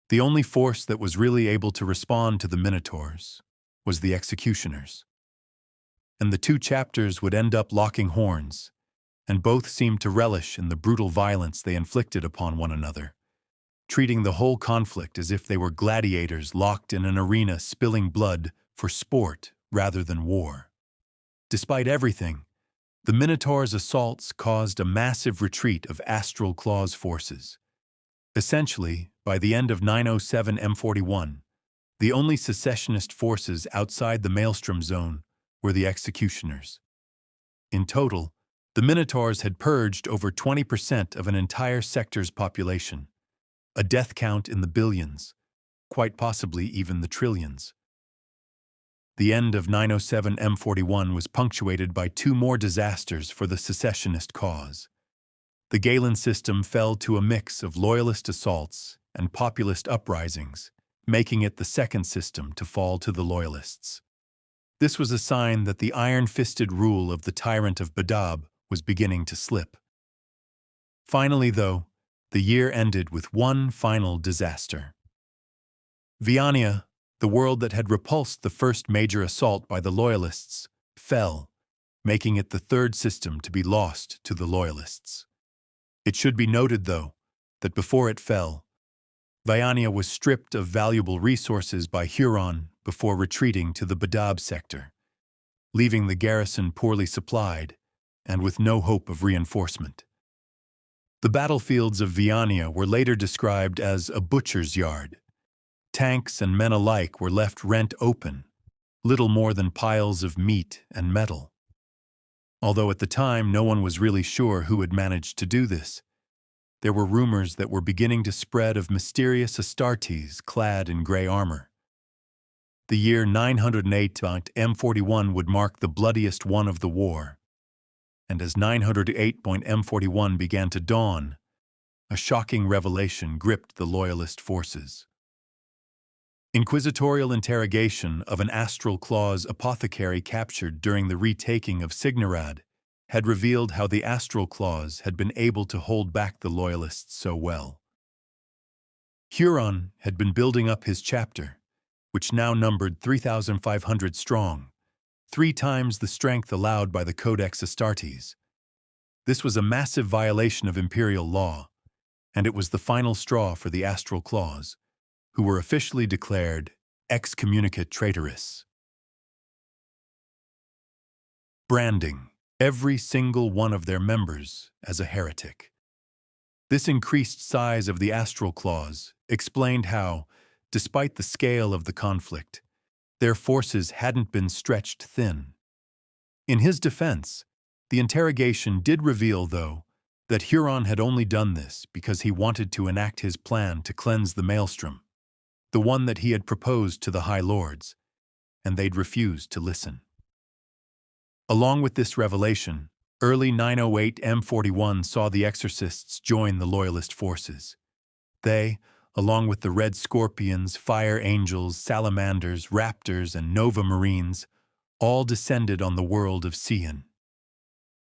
The only force that was really able to respond to the Minotaurs was the Executioners. And the two chapters would end up locking horns, and both seemed to relish in the brutal violence they inflicted upon one another, treating the whole conflict as if they were gladiators locked in an arena spilling blood for sport rather than war. Despite everything, the Minotaur's assaults caused a massive retreat of Astral Claws forces. Essentially, by the end of 907 M41, the only secessionist forces outside the Maelstrom Zone were the Executioners. In total, The Minotaurs had purged over 20% of an entire sector's population, a death count in the billions, quite possibly even the trillions. The end of 907 M41 was punctuated by two more disasters for the secessionist cause. The Galen system fell to a mix of loyalist assaults and populist uprisings, making it the second system to fall to the loyalists. This was a sign that the iron-fisted rule of the Tyrant of Badab was beginning to slip. Finally, though, the year ended with one final disaster. Viania, the world that had repulsed the first major assault by the Loyalists, fell, making it the third system to be lost to the Loyalists. It should be noted, though, that before it fell, Viania was stripped of valuable resources by Huron before retreating to the Badab sector, leaving the garrison poorly supplied and with no hope of reinforcement. The battlefields of Viania were later described as a butcher's yard. Tanks and men alike were left rent open, little more than piles of meat and metal. Although at the time no one was really sure who had managed to do this, there were rumors that were beginning to spread of mysterious Astartes clad in gray armor. The year 908 M41 would mark the bloodiest one of the war, and as 908 M41 began to dawn, a shocking revelation gripped the Loyalist forces. Inquisitorial interrogation of an Astral Claws apothecary captured during the retaking of Signorad had revealed how the Astral Claws had been able to hold back the Loyalists so well. Huron had been building up his chapter, which now numbered 3,500 strong, 3 times the strength allowed by the Codex Astartes. This was a massive violation of Imperial law, and it was the final straw for the Astral Claws, who were officially declared excommunicate traitorous. Branding every single one of their members as a heretic. This increased size of the Astral Claws explained how, despite the scale of the conflict, their forces hadn't been stretched thin. In his defense, the interrogation did reveal, though, that Huron had only done this because he wanted to enact his plan to cleanse the Maelstrom, the one that he had proposed to the High Lords, and they'd refused to listen. Along with this revelation, early 908 M41 saw the Exorcists join the Loyalist forces. They, along with the Red Scorpions, Fire Angels, Salamanders, Raptors, and Nova Marines, all descended on the world of Sion.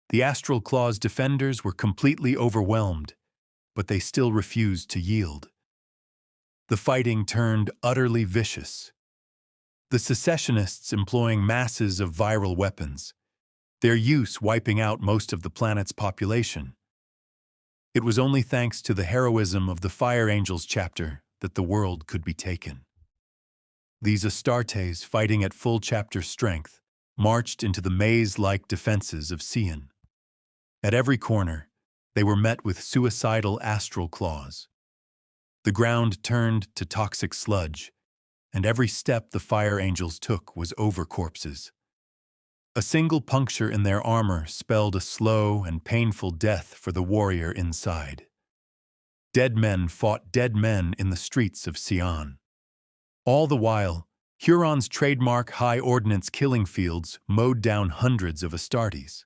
The Astral Claws defenders were completely overwhelmed, but they still refused to yield. The fighting turned utterly vicious. The secessionists employing masses of viral weapons, their use wiping out most of the planet's population. It was only thanks to the heroism of the Fire Angels chapter that the world could be taken. These Astartes, fighting at full chapter strength, marched into the maze-like defenses of Sion. At every corner, they were met with suicidal Astral Claws. The ground turned to toxic sludge, and every step the Fire Angels took was over corpses. A single puncture in their armor spelled a slow and painful death for the warrior inside. Dead men fought dead men in the streets of Sion. All the while, Huron's trademark high ordnance killing fields mowed down hundreds of Astartes.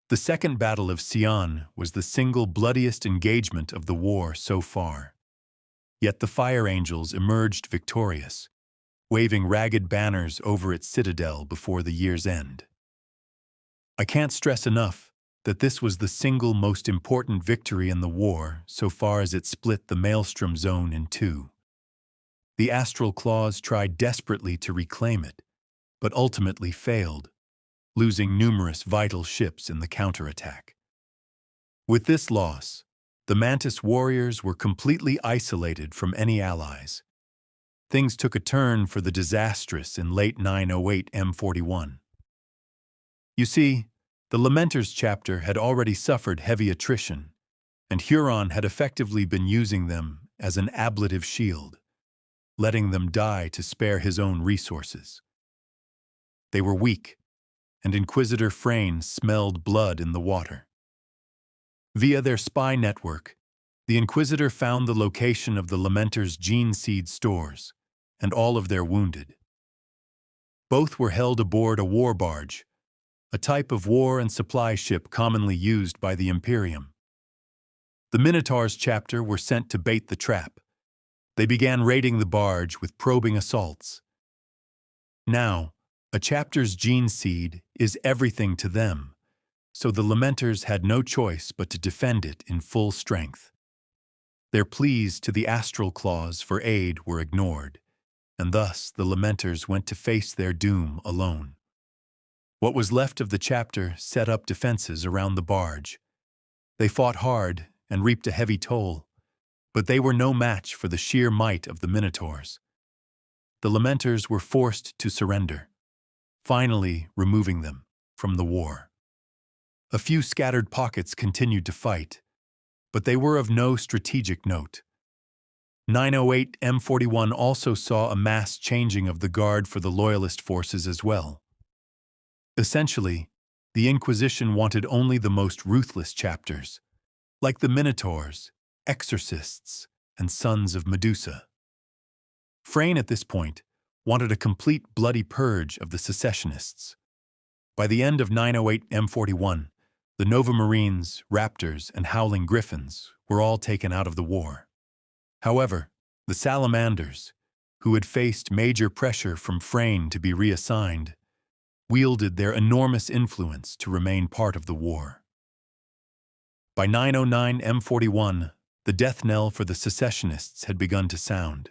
The Second Battle of Sion was the single bloodiest engagement of the war so far. Yet the Fire Angels emerged victorious, waving ragged banners over its citadel before the year's end. I can't stress enough that this was the single most important victory in the war so far as it split the Maelstrom zone in two. The Astral Claws tried desperately to reclaim it, but ultimately failed, losing numerous vital ships in the counterattack. With this loss, the Mantis warriors were completely isolated from any allies. Things took a turn for the disastrous in late 908 M41. You see, the Lamenters chapter had already suffered heavy attrition, and Huron had effectively been using them as an ablative shield, letting them die to spare his own resources. They were weak, and Inquisitor Frayne smelled blood in the water. Via their spy network, the Inquisitor found the location of the Lamenter's gene seed stores and all of their wounded. Both were held aboard a war barge, a type of war and supply ship commonly used by the Imperium. The Minotaur's chapter were sent to bait the trap. They began raiding the barge with probing assaults. Now, a chapter's gene seed is everything to them, so the Lamenters had no choice but to defend it in full strength. Their pleas to the Astral Claws for aid were ignored, and thus the Lamenters went to face their doom alone. What was left of the chapter set up defenses around the barge. They fought hard and reaped a heavy toll, but they were no match for the sheer might of the Minotaurs. The Lamenters were forced to surrender, finally removing them from the war. A few scattered pockets continued to fight, but they were of no strategic note. 908 M41 also saw a mass changing of the guard for the Loyalist forces as well. Essentially, the Inquisition wanted only the most ruthless chapters, like the Minotaurs, Exorcists, and Sons of Medusa. Frayne, at this point, wanted a complete bloody purge of the secessionists. By the end of 908 M41, the Nova Marines, Raptors, and Howling Griffins were all taken out of the war. However, the Salamanders, who had faced major pressure from Frayne to be reassigned, wielded their enormous influence to remain part of the war. By 909 M41, the death knell for the secessionists had begun to sound.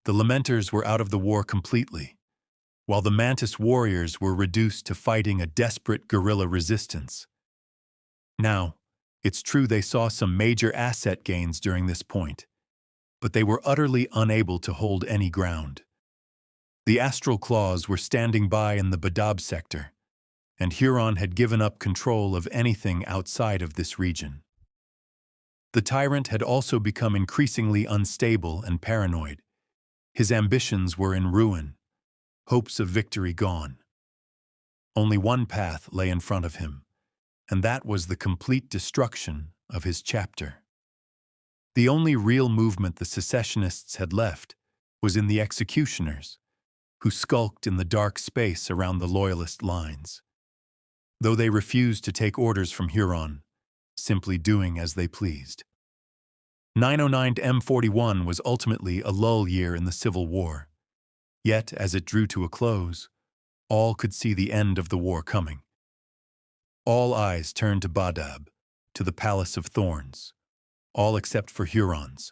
The Lamenters were out of the war completely, while the Mantis warriors were reduced to fighting a desperate guerrilla resistance. Now, it's true they saw some major asset gains during this point, but they were utterly unable to hold any ground. The Astral Claws were standing by in the Badab sector, and Huron had given up control of anything outside of this region. The Tyrant had also become increasingly unstable and paranoid. His ambitions were in ruin, hopes of victory gone. Only one path lay in front of him, and that was the complete destruction of his chapter. The only real movement the secessionists had left was in the executioners, who skulked in the dark space around the Loyalist lines. Though they refused to take orders from Huron, simply doing as they pleased. 909 to M41 was ultimately a lull year in the Civil War. Yet, as it drew to a close, all could see the end of the war coming. All eyes turned to Badab, to the Palace of Thorns, all except for Huron's.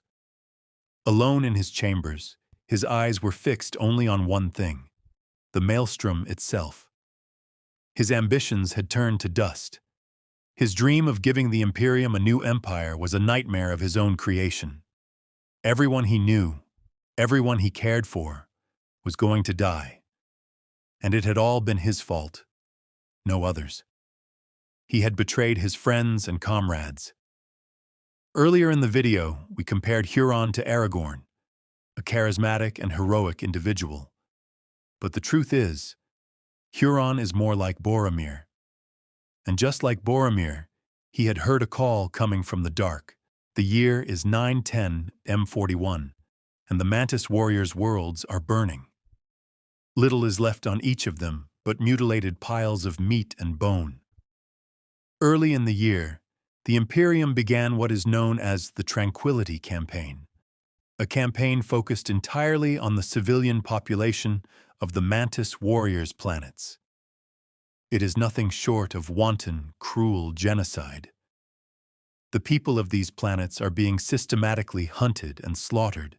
Alone in his chambers, his eyes were fixed only on one thing, the Maelstrom itself. His ambitions had turned to dust. His dream of giving the Imperium a new empire was a nightmare of his own creation. Everyone he knew, everyone he cared for, was going to die. And it had all been his fault, no others. He had betrayed his friends and comrades. Earlier in the video, we compared Huron to Aragorn, a charismatic and heroic individual. But the truth is, Huron is more like Boromir. And just like Boromir, he had heard a call coming from the dark. The year is 910 M41, and the Mantis warriors' worlds are burning. Little is left on each of them but mutilated piles of meat and bone. Early in the year, the Imperium began what is known as the Tranquility Campaign, a campaign focused entirely on the civilian population of the Mantis warriors' planets. It is nothing short of wanton, cruel genocide. The people of these planets are being systematically hunted and slaughtered,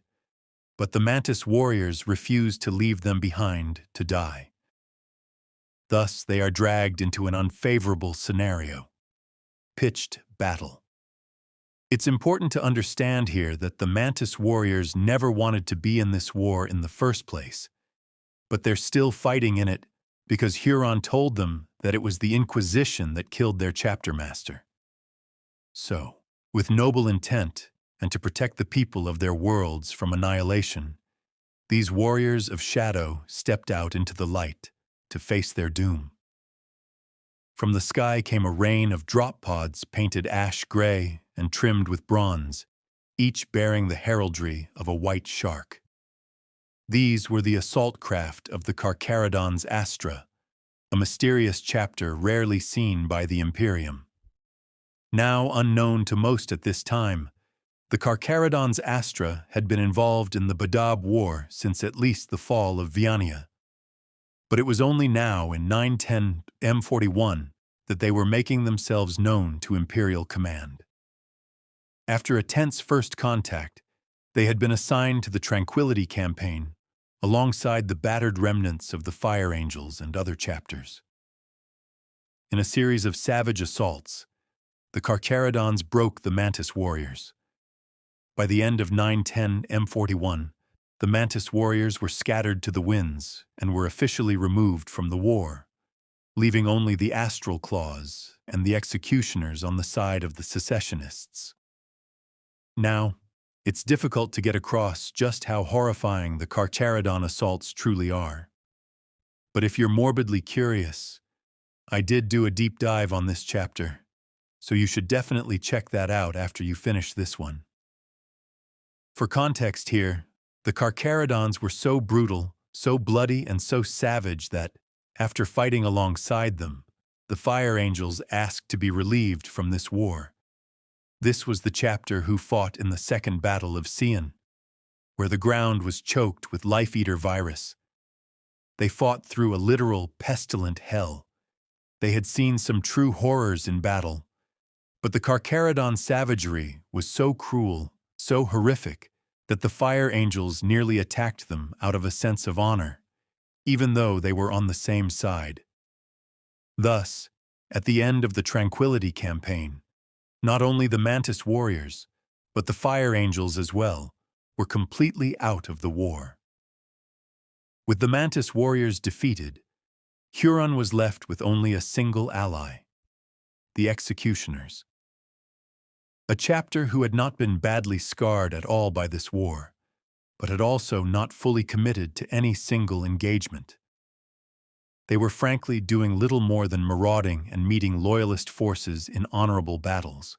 but the Mantis warriors refuse to leave them behind to die. Thus, they are dragged into an unfavorable scenario: pitched battle. It's important to understand here that the Mantis warriors never wanted to be in this war in the first place, but they're still fighting in it because Huron told them that it was the Inquisition that killed their chapter master. So, with noble intent and to protect the people of their worlds from annihilation, these warriors of shadow stepped out into the light to face their doom. From the sky came a rain of drop pods painted ash gray and trimmed with bronze, each bearing the heraldry of a white shark. These were the assault craft of the Carcharodon's Astra, a mysterious chapter rarely seen by the Imperium. Now unknown to most at this time, the Carcharodon's Astra had been involved in the Badab War since at least the fall of Viania. But it was only now in 910 M41 that they were making themselves known to Imperial command. After a tense first contact, they had been assigned to the Tranquility campaign alongside the battered remnants of the Fire Angels and other chapters. In a series of savage assaults, the Carcharodons broke the Mantis Warriors. By the end of 910 M41, the Mantis Warriors were scattered to the winds and were officially removed from the war, leaving only the Astral Claws and the Executioners on the side of the secessionists. Now, it's difficult to get across just how horrifying the Carcharodon assaults truly are. But if you're morbidly curious, I did do a deep dive on this chapter, so you should definitely check that out after you finish this one. For context here, the Carcharodons were so brutal, so bloody, and so savage that, after fighting alongside them, the Fire Angels asked to be relieved from this war. This was the chapter who fought in the Second Battle of Sion, where the ground was choked with life-eater virus. They fought through a literal pestilent hell. They had seen some true horrors in battle, but the Carcharodon savagery was so cruel, so horrific, that the Fire Angels nearly attacked them out of a sense of honor, even though they were on the same side. Thus, at the end of the Tranquility campaign, not only the Mantis Warriors, but the Fire Angels as well, were completely out of the war. With the Mantis Warriors defeated, Huron was left with only a single ally, the Executioners. A chapter who had not been badly scarred at all by this war, but had also not fully committed to any single engagement. They were frankly doing little more than marauding and meeting loyalist forces in honorable battles.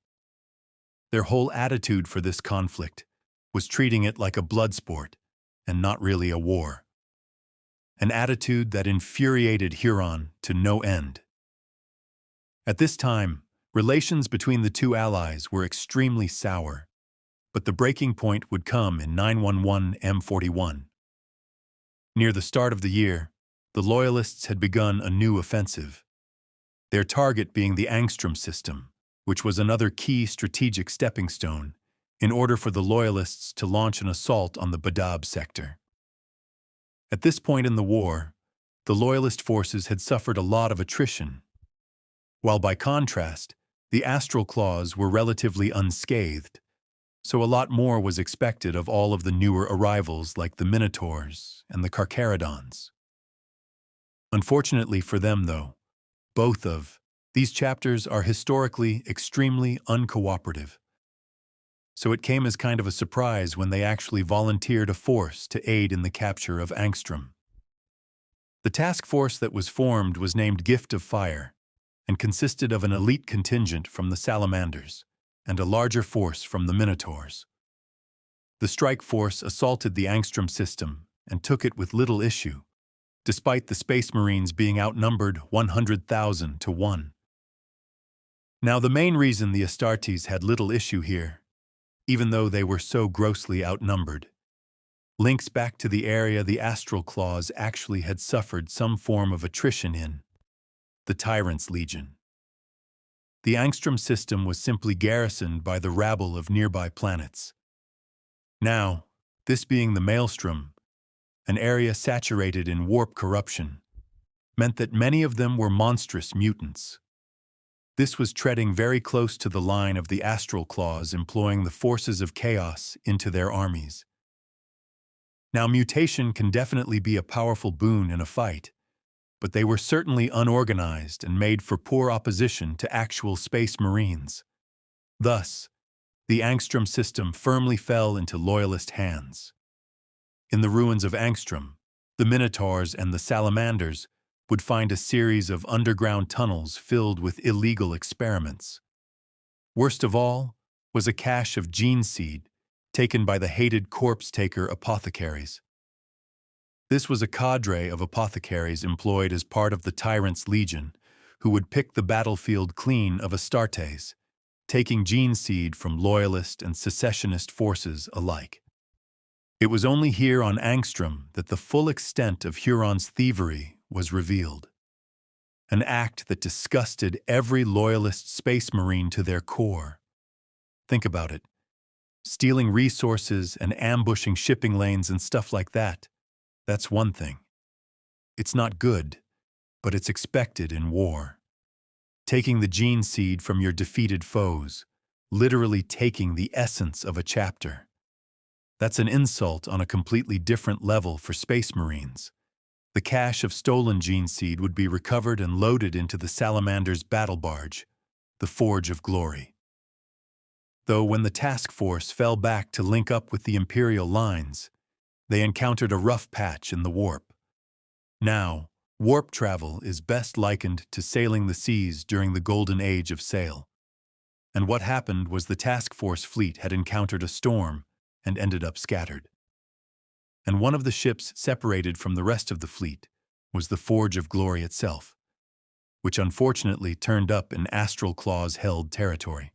Their whole attitude for this conflict was treating it like a blood sport and not really a war. An attitude that infuriated Huron to no end. At this time, relations between the two allies were extremely sour, but the breaking point would come in 911 M41. Near the start of the year, the Loyalists had begun a new offensive, their target being the Angstrom system, which was another key strategic stepping stone in order for the Loyalists to launch an assault on the Badab sector. At this point in the war, the Loyalist forces had suffered a lot of attrition, while by contrast, the Astral Claws were relatively unscathed, so a lot more was expected of all of the newer arrivals like the Minotaurs and the Carcharodons. Unfortunately for them, though, both of these chapters are historically extremely uncooperative, so it came as kind of a surprise when they actually volunteered a force to aid in the capture of Angstrom. The task force that was formed was named Gift of Fire, and consisted of an elite contingent from the Salamanders and a larger force from the Minotaurs. The strike force assaulted the Angstrom system and took it with little issue, despite the Space Marines being outnumbered 100,000 to 1. Now, the main reason the Astartes had little issue here, even though they were so grossly outnumbered, links back to the area the Astral Claws actually had suffered some form of attrition in, the Tyrant's Legion. The Angstrom system was simply garrisoned by the rabble of nearby planets. Now, this being the Maelstrom, an area saturated in warp corruption, meant that many of them were monstrous mutants. This was treading very close to the line of the Astral Claws employing the forces of chaos into their armies. Now, mutation can definitely be a powerful boon in a fight, but they were certainly unorganized and made for poor opposition to actual Space Marines. Thus, the Angstrom system firmly fell into Loyalist hands. In the ruins of Angstrom, the Minotaurs and the Salamanders would find a series of underground tunnels filled with illegal experiments. Worst of all was a cache of gene seed taken by the hated corpse-taker apothecaries. This was a cadre of apothecaries employed as part of the Tyrant's Legion, who would pick the battlefield clean of Astartes, taking gene seed from loyalist and secessionist forces alike. It was only here on Angstrom that the full extent of Huron's thievery was revealed. An act that disgusted every loyalist space marine to their core. Think about it. Stealing resources and ambushing shipping lanes and stuff like that, that's one thing. It's not good, but it's expected in war. Taking the gene seed from your defeated foes, literally taking the essence of a chapter. That's an insult on a completely different level for Space Marines. The cache of stolen gene seed would be recovered and loaded into the Salamander's battle barge, the Forge of Glory. Though when the task force fell back to link up with the Imperial lines, they encountered a rough patch in the warp. Now, warp travel is best likened to sailing the seas during the golden age of sail. And what happened was the task force fleet had encountered a storm and ended up scattered. And one of the ships separated from the rest of the fleet was the Forge of Glory itself, which unfortunately turned up in Astral Claws-held territory.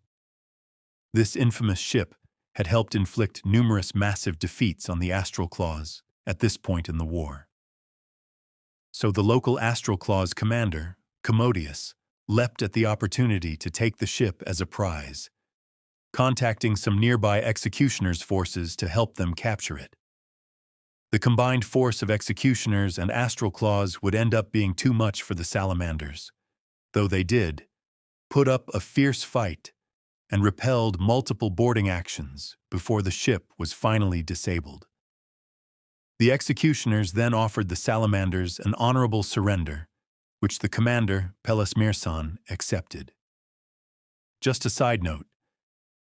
This infamous ship had helped inflict numerous massive defeats on the Astral Claws at this point in the war. So the local Astral Claws commander, Commodius, leapt at the opportunity to take the ship as a prize, contacting some nearby executioners' forces to help them capture it. The combined force of executioners and Astral Claws would end up being too much for the Salamanders, though they did put up a fierce fight and repelled multiple boarding actions before the ship was finally disabled. The executioners then offered the Salamanders an honorable surrender, which the commander, Pelas Mirsan, accepted. Just a side note,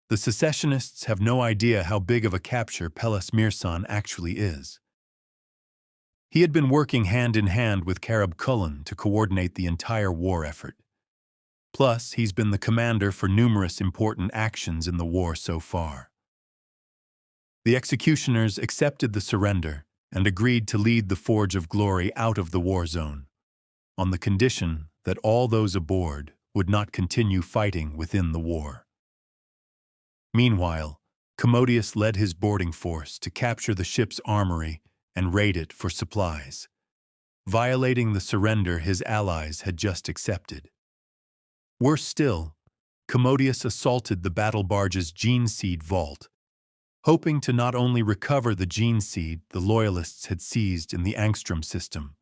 the secessionists have no idea how big of a capture Pelas Mirsan actually is. He had been working hand in hand with Carib Cullen to coordinate the entire war effort. Plus, he's been the commander for numerous important actions in the war so far. The executioners accepted the surrender and agreed to lead the Forge of Glory out of the war zone, on the condition that all those aboard would not continue fighting within the war. Meanwhile, Commodius led his boarding force to capture the ship's armory and raid it for supplies, violating the surrender his allies had just accepted. Worse still, Commodius assaulted the battle barge's gene seed vault, hoping to not only recover the gene seed the Loyalists had seized in the Angstrom system,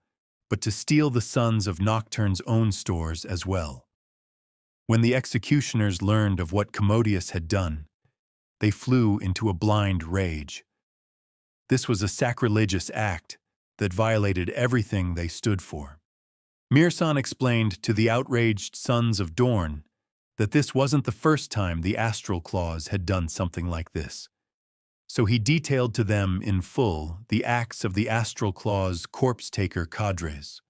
but to steal the Sons of Nocturne's own stores as well. When the executioners learned of what Commodius had done, they flew into a blind rage. This was a sacrilegious act that violated everything they stood for. Mirsan explained to the outraged Sons of Dorn that this wasn't the first time the Astral Claws had done something like this. So he detailed to them in full the acts of the Astral Claws' corpse-taker cadres.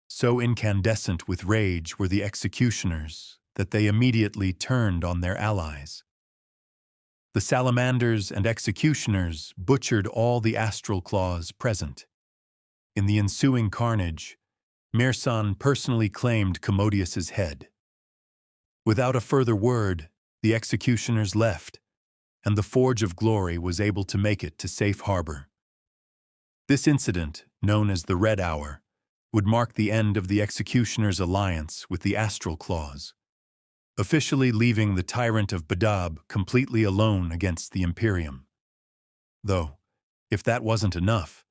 So incandescent with rage were the executioners that they immediately turned on their allies. The Salamanders and executioners butchered all the Astral Claws present. In the ensuing carnage, Mirsan personally claimed Commodius's head. Without a further word, the executioners left, and the Forge of Glory was able to make it to safe harbor. This incident, known as the Red Hour, would mark the end of the executioners' alliance with the Astral Claws, officially leaving the Tyrant of Badab completely alone against the Imperium. Though, if that wasn't enough,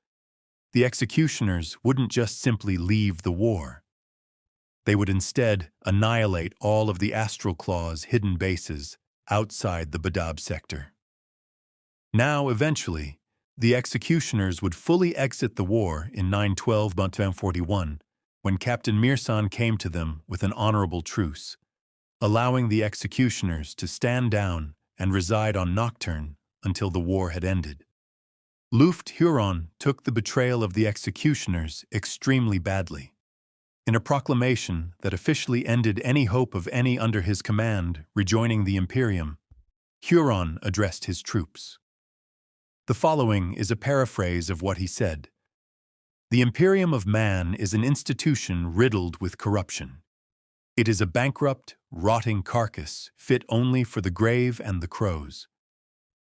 the executioners wouldn't just simply leave the war. They would instead annihilate all of the Astral Claws' hidden bases outside the Badab sector. Now, eventually, the executioners would fully exit the war in 912-41 when Captain Mirsan came to them with an honorable truce, allowing the executioners to stand down and reside on Nocturne until the war had ended. Lufgt Huron took the betrayal of the executioners extremely badly. In a proclamation that officially ended any hope of any under his command rejoining the Imperium, Huron addressed his troops. The following is a paraphrase of what he said. The Imperium of man is an institution riddled with corruption. It is a bankrupt, rotting carcass fit only for the grave and the crows.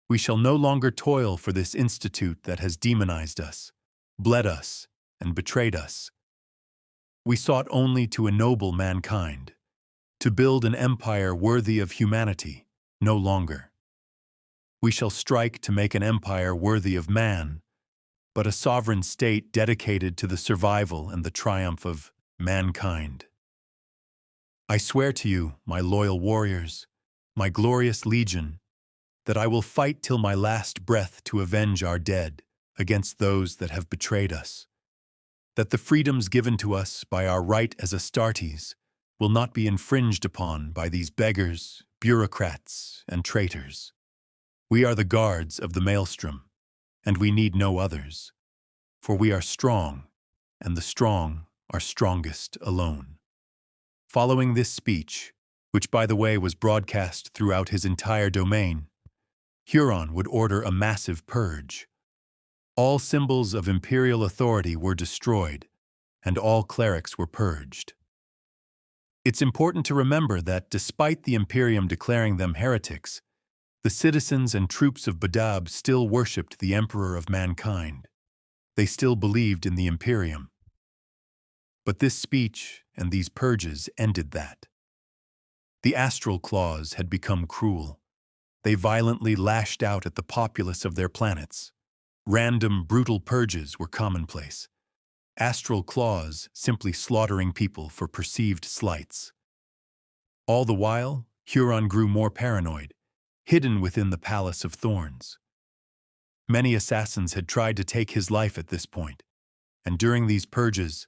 We shall no longer toil for this institute that has demonized us, bled us, and betrayed us. We sought only to ennoble mankind, to build an empire worthy of humanity, no longer. We shall strike to make an empire worthy of man, but a sovereign state dedicated to the survival and the triumph of mankind. I swear to you, my loyal warriors, my glorious legion, that I will fight till my last breath to avenge our dead against those that have betrayed us, that the freedoms given to us by our right as Astartes will not be infringed upon by these beggars, bureaucrats, and traitors. We are the guards of the Maelstrom, and we need no others, for we are strong, and the strong are strongest alone. Following this speech, which by the way was broadcast throughout his entire domain, Huron would order a massive purge. All symbols of imperial authority were destroyed, and all clerics were purged. It's important to remember that despite the Imperium declaring them heretics, the citizens and troops of Badab still worshipped the Emperor of mankind. They still believed in the Imperium. But this speech and these purges ended that. The Astral Claws had become cruel. They violently lashed out at the populace of their planets. Random, brutal purges were commonplace. Astral Claws simply slaughtering people for perceived slights. All the while, Huron grew more paranoid, hidden within the Palace of Thorns. Many assassins had tried to take his life at this point, and during these purges,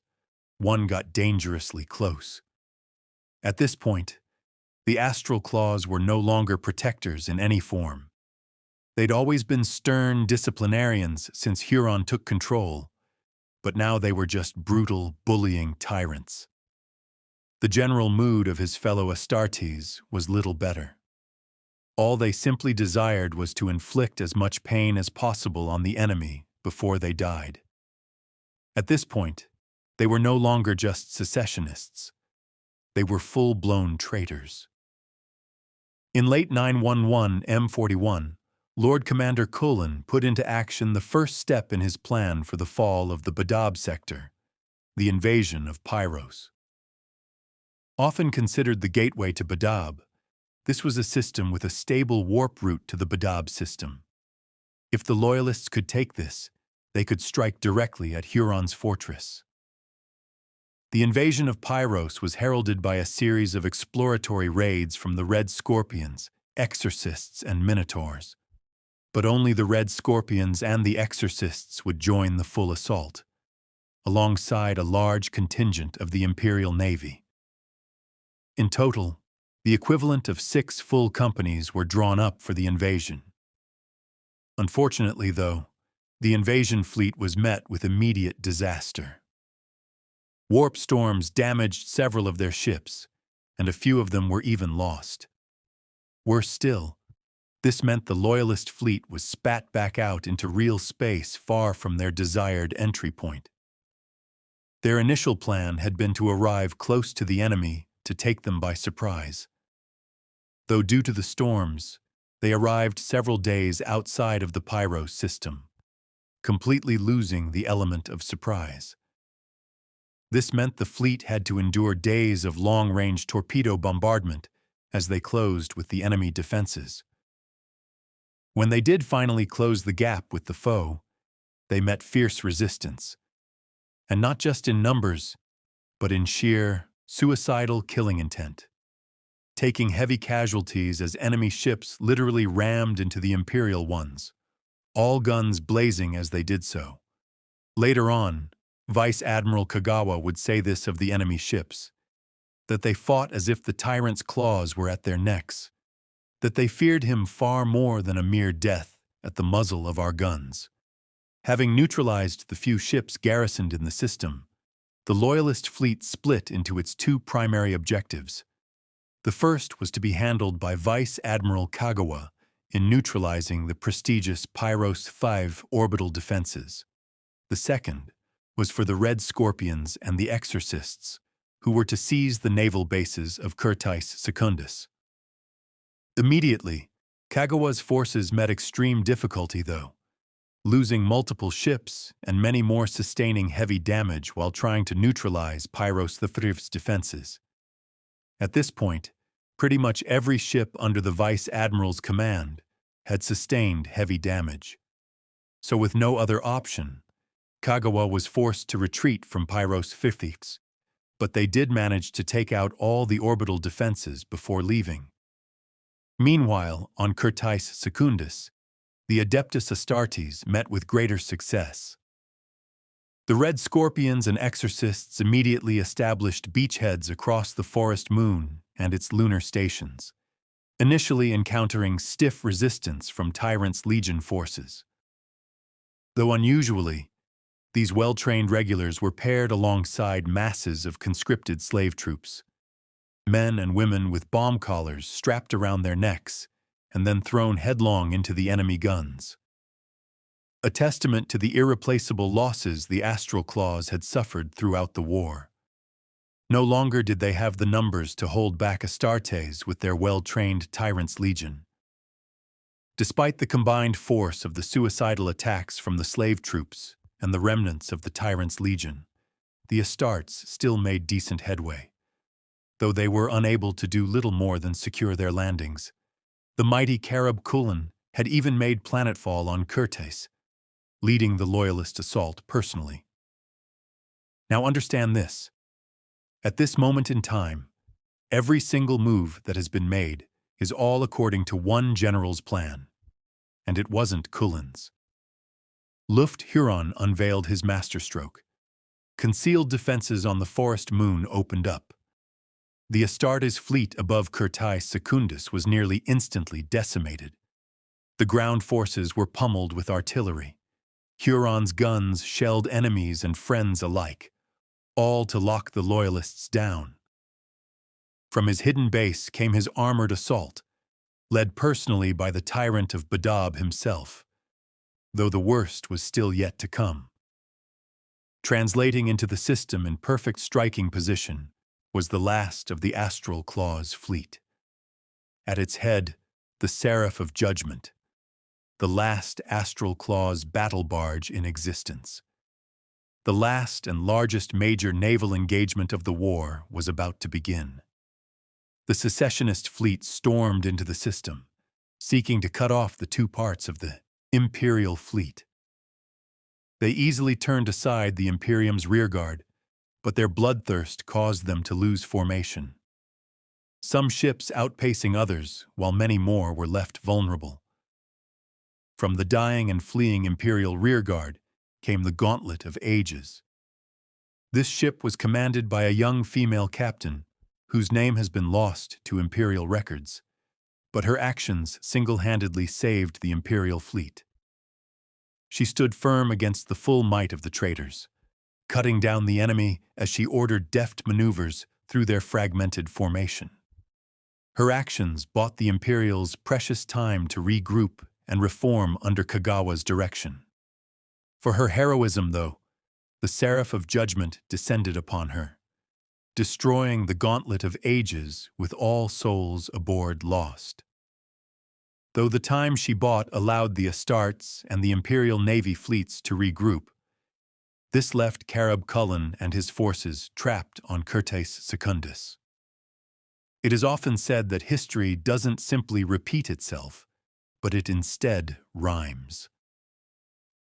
one got dangerously close. At this point, the Astral Claws were no longer protectors in any form. They'd always been stern disciplinarians since Huron took control, but now they were just brutal, bullying tyrants. The general mood of his fellow Astartes was little better. All they simply desired was to inflict as much pain as possible on the enemy before they died. At this point, they were no longer just secessionists. They were full-blown traitors. In late 911 M41, Lord Commander Cullen put into action the first step in his plan for the fall of the Badab sector, the invasion of Pyros. Often considered the gateway to Badab, this was a system with a stable warp route to the Badab system. If the Loyalists could take this, they could strike directly at Huron's fortress. The invasion of Pyros was heralded by a series of exploratory raids from the Red Scorpions, Exorcists, and Minotaurs. But only the Red Scorpions and the Exorcists would join the full assault, alongside a large contingent of the Imperial Navy. In total, the equivalent of 6 full companies were drawn up for the invasion. Unfortunately, though, the invasion fleet was met with immediate disaster. Warp storms damaged several of their ships, and a few of them were even lost. Worse still, this meant the Loyalist fleet was spat back out into real space far from their desired entry point. Their initial plan had been to arrive close to the enemy to take them by surprise. Though due to the storms, they arrived several days outside of the Pyros system, completely losing the element of surprise. This meant the fleet had to endure days of long-range torpedo bombardment as they closed with the enemy defenses. When they did finally close the gap with the foe, they met fierce resistance. And not just in numbers, but in sheer, suicidal killing intent, taking heavy casualties as enemy ships literally rammed into the Imperial ones, all guns blazing as they did so. Later on, Vice Admiral Kagawa would say this of the enemy ships, that they fought as if the Tyrant's claws were at their necks, that they feared him far more than a mere death at the muzzle of our guns. Having neutralized the few ships garrisoned in the system, the Loyalist fleet split into its two primary objectives. The first was to be handled by Vice Admiral Kagawa in neutralizing the prestigious Pyros 5 orbital defenses. The second was for the Red Scorpions and the Exorcists, who were to seize the naval bases of Curtice Secundus. Immediately, Kagawa's forces met extreme difficulty, though, losing multiple ships and many more sustaining heavy damage while trying to neutralize Pyros III's defenses. At this point, pretty much every ship under the Vice Admiral's command had sustained heavy damage. So with no other option, Kagawa was forced to retreat from Pyros II's, but they did manage to take out all the orbital defenses before leaving. Meanwhile, on Curtice Secundus, the Adeptus Astartes met with greater success. The Red Scorpions and Exorcists immediately established beachheads across the forest moon and its lunar stations, initially encountering stiff resistance from Tyrant's legion forces. Though unusually, these well-trained regulars were paired alongside masses of conscripted slave troops, men and women with bomb collars strapped around their necks and then thrown headlong into the enemy guns. A testament to the irreplaceable losses the Astral Claws had suffered throughout the war. No longer did they have the numbers to hold back Astartes with their well-trained Tyrant's legion. Despite the combined force of the suicidal attacks from the slave troops and the remnants of the Tyrant's legion, the Astartes still made decent headway. Though they were unable to do little more than secure their landings, the mighty Carab Cullen had even made planetfall on Curtice, leading the Loyalist assault personally. Now understand this. At this moment in time, every single move that has been made is all according to one general's plan, and it wasn't Cullen's. Lufgt Huron unveiled his masterstroke. Concealed defenses on the forest moon opened up. The Astartes fleet above Curtice Secundus was nearly instantly decimated. The ground forces were pummeled with artillery. Huron's guns shelled enemies and friends alike, all to lock the Loyalists down. From his hidden base came his armored assault, led personally by the Tyrant of Badab himself, though the worst was still yet to come. Translating into the system in perfect striking position was the last of the Astral Claws fleet. At its head, the Seraph of Judgment, the last Astral Claws battle barge in existence. The last and largest major naval engagement of the war was about to begin. The secessionist fleet stormed into the system, seeking to cut off the two parts of the Imperial fleet. They easily turned aside the Imperium's rearguard, but their bloodthirst caused them to lose formation. Some ships outpacing others, while many more were left vulnerable. From the dying and fleeing Imperial rearguard came the Gauntlet of Ages. This ship was commanded by a young female captain, whose name has been lost to Imperial records, but her actions single-handedly saved the Imperial fleet. She stood firm against the full might of the traitors, cutting down the enemy as she ordered deft maneuvers through their fragmented formation. Her actions bought the Imperials precious time to regroup and reform under Kagawa's direction. For her heroism, though, the Seraph of Judgment descended upon her, destroying the Gauntlet of Ages with all souls aboard lost. Though the time she bought allowed the Astartes and the Imperial Navy fleets to regroup, this left Carab Cullen and his forces trapped on Curtice Secundus. It is often said that history doesn't simply repeat itself, but it instead rhymes.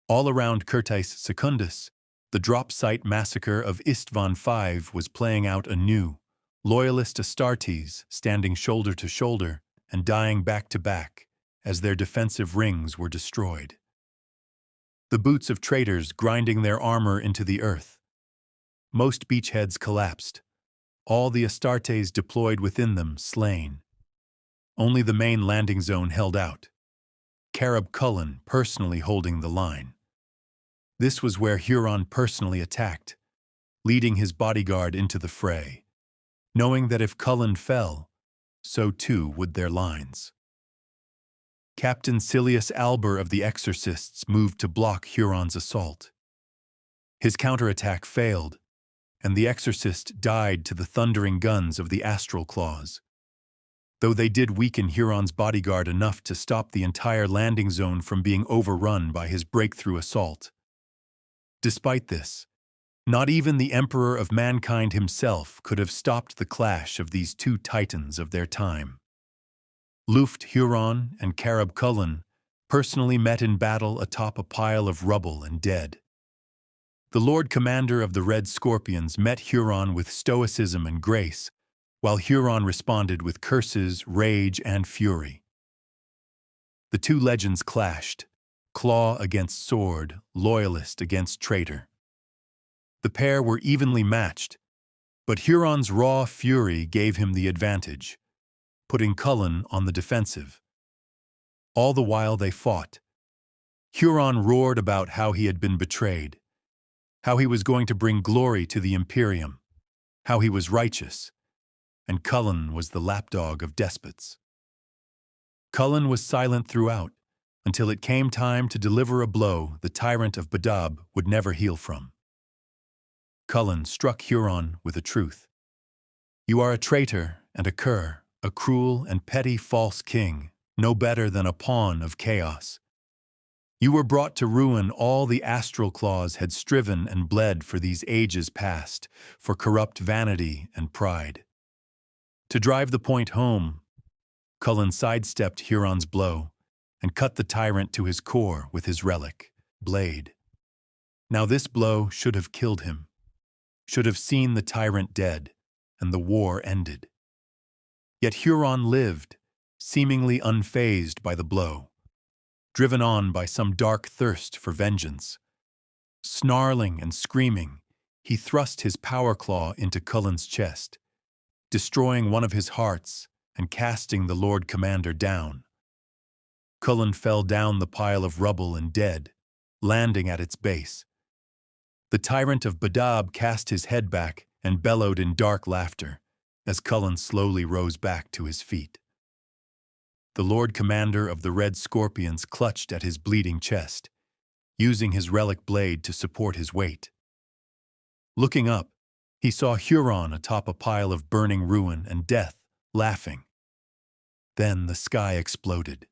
All around Curtice Secundus, the drop site massacre of Istvan V was playing out anew, Loyalist Astartes standing shoulder to shoulder and dying back to back as their defensive rings were destroyed. The boots of traitors grinding their armor into the earth. Most beachheads collapsed, all the Astartes deployed within them slain. Only the main landing zone held out, Carab Cullen personally holding the line. This was where Huron personally attacked, leading his bodyguard into the fray, knowing that if Cullen fell, so too would their lines. Captain Silius Alber of the Exorcists moved to block Huron's assault. His counterattack failed, and the Exorcist died to the thundering guns of the Astral Claws, though they did weaken Huron's bodyguard enough to stop the entire landing zone from being overrun by his breakthrough assault. Despite this, not even the Emperor of Mankind himself could have stopped the clash of these two titans of their time. Lufgt Huron and Carib Cullen personally met in battle atop a pile of rubble and dead. The Lord Commander of the Red Scorpions met Huron with stoicism and grace, while Huron responded with curses, rage, and fury. The two legends clashed, claw against sword, loyalist against traitor. The pair were evenly matched, but Huron's raw fury gave him the advantage, putting Cullen on the defensive. All the while they fought, Huron roared about how he had been betrayed, how he was going to bring glory to the Imperium, how he was righteous, and Cullen was the lapdog of despots. Cullen was silent throughout, until it came time to deliver a blow the Tyrant of Badab would never heal from. Cullen struck Huron with a truth. "You are a traitor and a cur, a cruel and petty false king, no better than a pawn of chaos. You were brought to ruin all the Astral Claws had striven and bled for these ages past, for corrupt vanity and pride." To drive the point home, Cullen sidestepped Huron's blow and cut the tyrant to his core with his relic, blade. Now this blow should have killed him, should have seen the tyrant dead and the war ended. Yet Huron lived, seemingly unfazed by the blow, driven on by some dark thirst for vengeance. Snarling and screaming, he thrust his power claw into Cullen's chest, destroying one of his hearts and casting the Lord Commander down. Cullen fell down the pile of rubble and dead, landing at its base. The Tyrant of Badab cast his head back and bellowed in dark laughter as Cullen slowly rose back to his feet. The Lord Commander of the Red Scorpions clutched at his bleeding chest, using his relic blade to support his weight. Looking up, he saw Huron atop a pile of burning ruin and death, laughing. Then the sky exploded.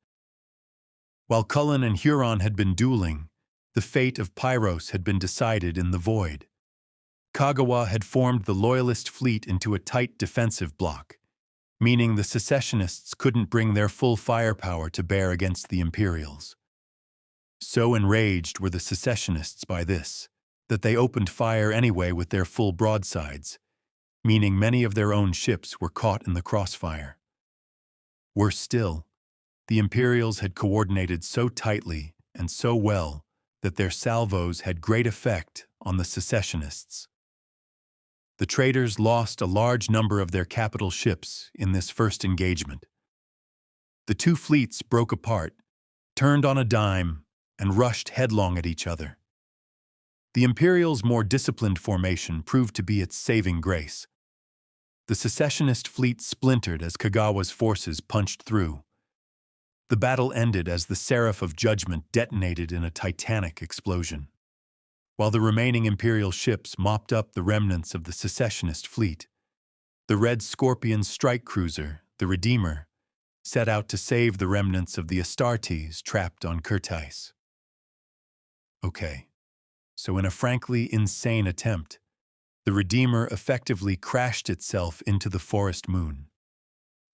While Cullen and Huron had been dueling, the fate of Pyros had been decided in the void. Kagawa had formed the Loyalist fleet into a tight defensive block, meaning the secessionists couldn't bring their full firepower to bear against the Imperials. So enraged were the secessionists by this, that they opened fire anyway with their full broadsides, meaning many of their own ships were caught in the crossfire. Worse still, the Imperials had coordinated so tightly and so well that their salvos had great effect on the secessionists. The traitors lost a large number of their capital ships in this first engagement. The two fleets broke apart, turned on a dime, and rushed headlong at each other. The Imperial's more disciplined formation proved to be its saving grace. The secessionist fleet splintered as Kagawa's forces punched through. The battle ended as the Seraph of Judgment detonated in a titanic explosion, while the remaining Imperial ships mopped up the remnants of the secessionist fleet. The Red Scorpion strike cruiser, the Redeemer, set out to save the remnants of the Astartes trapped on Curtice. Okay, so in a frankly insane attempt, the Redeemer effectively crashed itself into the forest moon.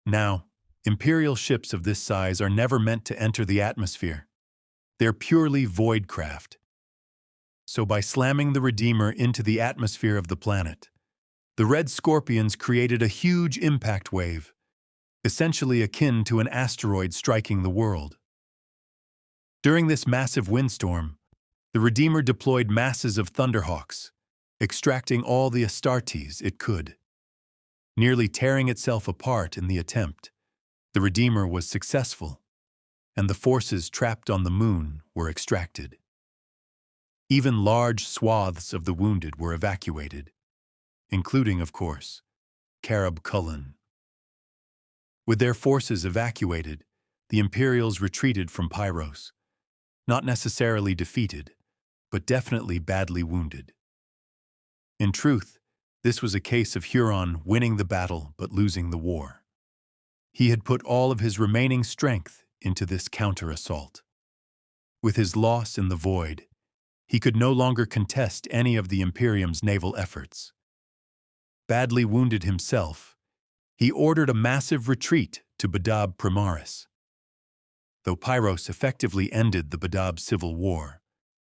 Now, Imperial ships of this size are never meant to enter the atmosphere. They're purely void craft. So by slamming the Redeemer into the atmosphere of the planet, the Red Scorpions created a huge impact wave, essentially akin to an asteroid striking the world. During this massive windstorm, the Redeemer deployed masses of Thunderhawks, extracting all the Astartes it could. Nearly tearing itself apart in the attempt, the Redeemer was successful, and the forces trapped on the moon were extracted. Even large swaths of the wounded were evacuated, including, of course, Carab Cullen. With their forces evacuated, the Imperials retreated from Pyros, not necessarily defeated, but definitely badly wounded. In truth, this was a case of Huron winning the battle but losing the war. He had put all of his remaining strength into this counter-assault. With his loss in the void, he could no longer contest any of the Imperium's naval efforts. Badly wounded himself, he ordered a massive retreat to Badab Primaris. Though Pyros effectively ended the Badab civil war,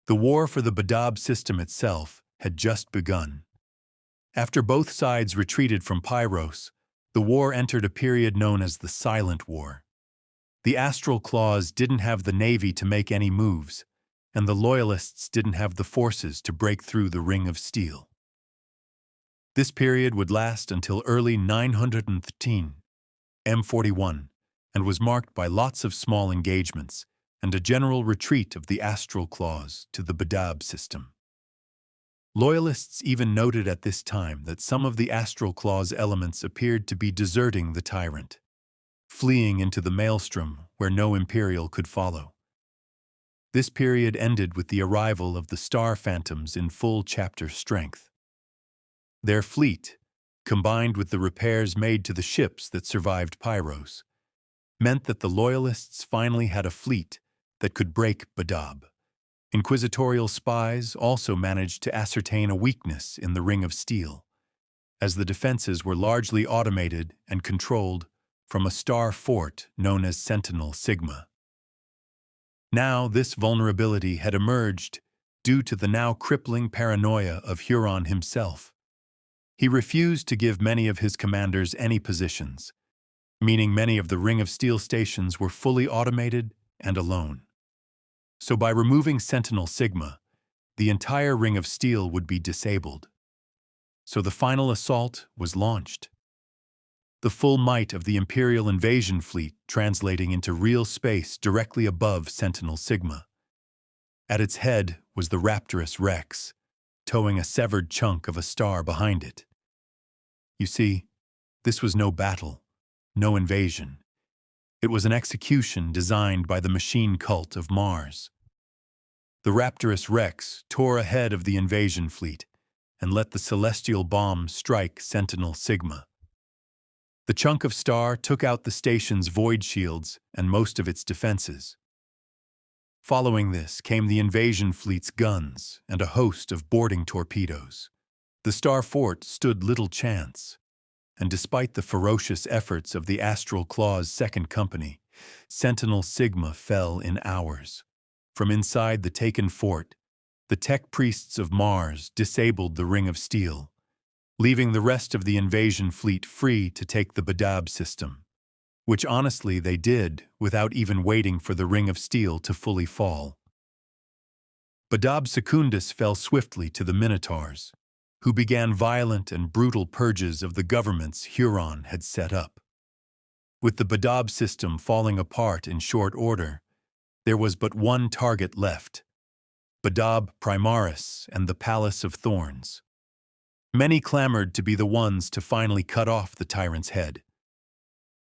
the war for the Badab system itself had just begun. After both sides retreated from Pyros, the war entered a period known as the Silent War. The Astral Claws didn't have the navy to make any moves, and the Loyalists didn't have the forces to break through the Ring of Steel. This period would last until early 913 M41 and was marked by lots of small engagements and a general retreat of the Astral Claws to the Badab system. Loyalists even noted at this time that some of the Astral Claws elements appeared to be deserting the Tyrant, fleeing into the Maelstrom where no Imperial could follow. This period ended with the arrival of the Star Phantoms in full chapter strength. Their fleet, combined with the repairs made to the ships that survived Pyros, meant that the Loyalists finally had a fleet that could break Badab. Inquisitorial spies also managed to ascertain a weakness in the Ring of Steel, as the defenses were largely automated and controlled from a star fort known as Sentinel Sigma. Now this vulnerability had emerged due to the now crippling paranoia of Huron himself. He refused to give many of his commanders any positions, meaning many of the Ring of Steel stations were fully automated and alone. So by removing Sentinel Sigma, the entire Ring of Steel would be disabled. So the final assault was launched. The full might of the Imperial invasion fleet translating into real space directly above Sentinel Sigma. At its head was the Raptorous Rex, towing a severed chunk of a star behind it. You see, this was no battle, no invasion. It was an execution designed by the machine cult of Mars. The Raptorous Rex tore ahead of the invasion fleet and let the celestial bomb strike Sentinel Sigma. The chunk of star took out the station's void shields and most of its defenses. Following this came the invasion fleet's guns and a host of boarding torpedoes. The star fort stood little chance, and despite the ferocious efforts of the Astral Claws' second company, Sentinel Sigma fell in hours. From inside the taken fort, the tech priests of Mars disabled the Ring of Steel, leaving the rest of the invasion fleet free to take the Badab system, which honestly they did without even waiting for the Ring of Steel to fully fall. Badab Secundus fell swiftly to the Minotaurs, who began violent and brutal purges of the governments Huron had set up. With the Badab system falling apart in short order, there was but one target left: Badab Primaris and the Palace of Thorns. Many clamored to be the ones to finally cut off the tyrant's head,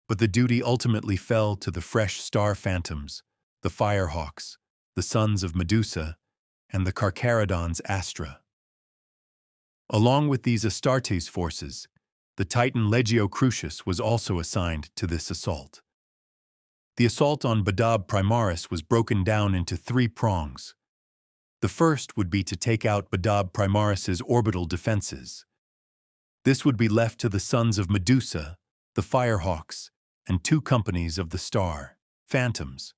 but the duty ultimately fell to the fresh star phantoms, the Firehawks, the sons of Medusa, and the Carcharodon's Astra. Along with these Astartes forces, the Titan Legio Crucius was also assigned to this assault. The assault on Badab Primaris was broken down into three prongs. The first would be to take out Badab Primaris's orbital defenses. This would be left to the sons of Medusa, the Firehawks, and two companies of the Star Phantoms.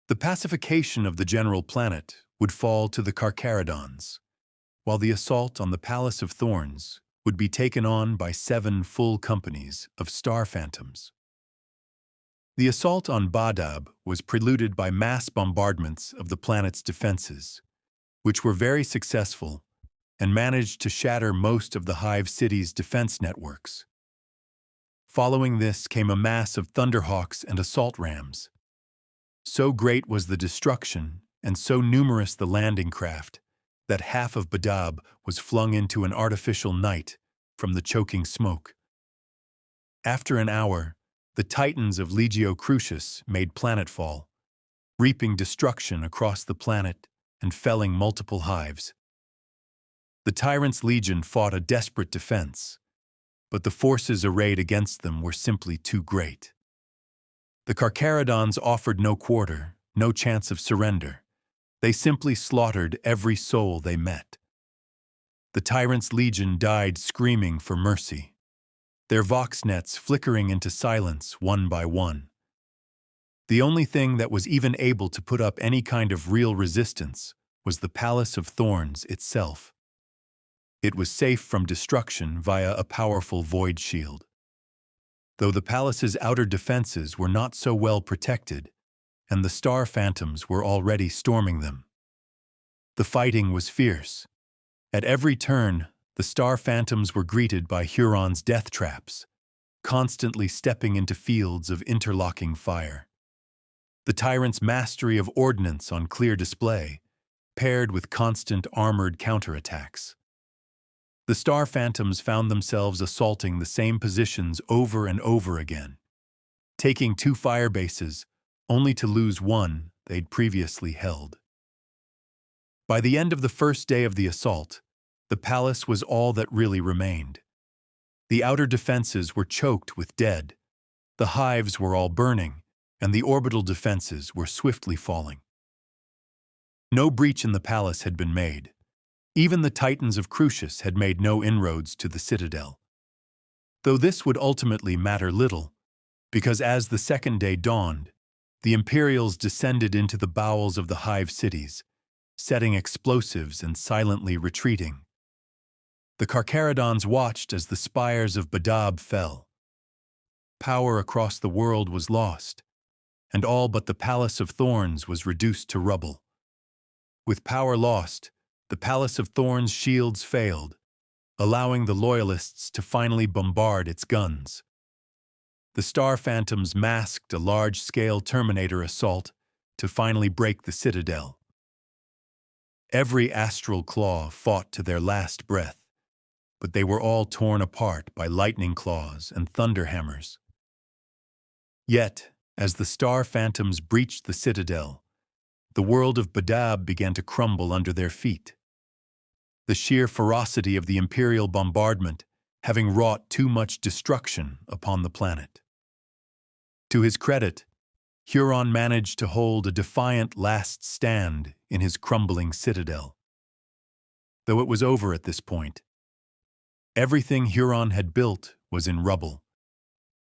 The pacification of the general planet would fall to the Carcharodons, while the assault on the Palace of Thorns would be taken on by 7 full companies of Star Phantoms. The assault on Badab was preluded by mass bombardments of the planet's defenses, which were very successful and managed to shatter most of the Hive City's defense networks. Following this came a mass of Thunderhawks and assault rams. So great was the destruction and so numerous the landing craft that half of Badab was flung into an artificial night from the choking smoke. After an hour, the titans of Legio Crucius made planetfall, reaping destruction across the planet and felling multiple hives. The Tyrant's legion fought a desperate defense, but the forces arrayed against them were simply too great. The Carcharodons offered no quarter, no chance of surrender. They simply slaughtered every soul they met. The Tyrant's legion died screaming for mercy, their vox nets flickering into silence one by one. The only thing that was even able to put up any kind of real resistance was the Palace of Thorns itself. It was safe from destruction via a powerful void shield. Though the palace's outer defenses were not so well protected, and the star phantoms were already storming them. The fighting was fierce. At every turn, the star phantoms were greeted by Huron's death traps, constantly stepping into fields of interlocking fire. The Tyrant's mastery of ordnance on clear display, paired with constant armored counterattacks. The star phantoms found themselves assaulting the same positions over and over again, taking 2 fire bases only to lose one they'd previously held. By the end of the first day of the assault, the palace was all that really remained. The outer defenses were choked with dead, the hives were all burning, and the orbital defenses were swiftly falling. No breach in the palace had been made. Even the Titans of Crucius had made no inroads to the citadel. Though this would ultimately matter little, because as the second day dawned, the Imperials descended into the bowels of the hive cities, setting explosives and silently retreating. The Carcharodons watched as the spires of Badab fell. Power across the world was lost, and all but the Palace of Thorns was reduced to rubble. With power lost, the Palace of Thorns' shields failed, allowing the Loyalists to finally bombard its guns. The Star Phantoms masked a large-scale Terminator assault to finally break the citadel. Every Astral Claw fought to their last breath, but they were all torn apart by lightning claws and thunder hammers. Yet, as the Star Phantoms breached the citadel, the world of Badab began to crumble under their feet. The sheer ferocity of the Imperial bombardment having wrought too much destruction upon the planet. To his credit, Huron managed to hold a defiant last stand in his crumbling citadel. Though it was over at this point, everything Huron had built was in rubble.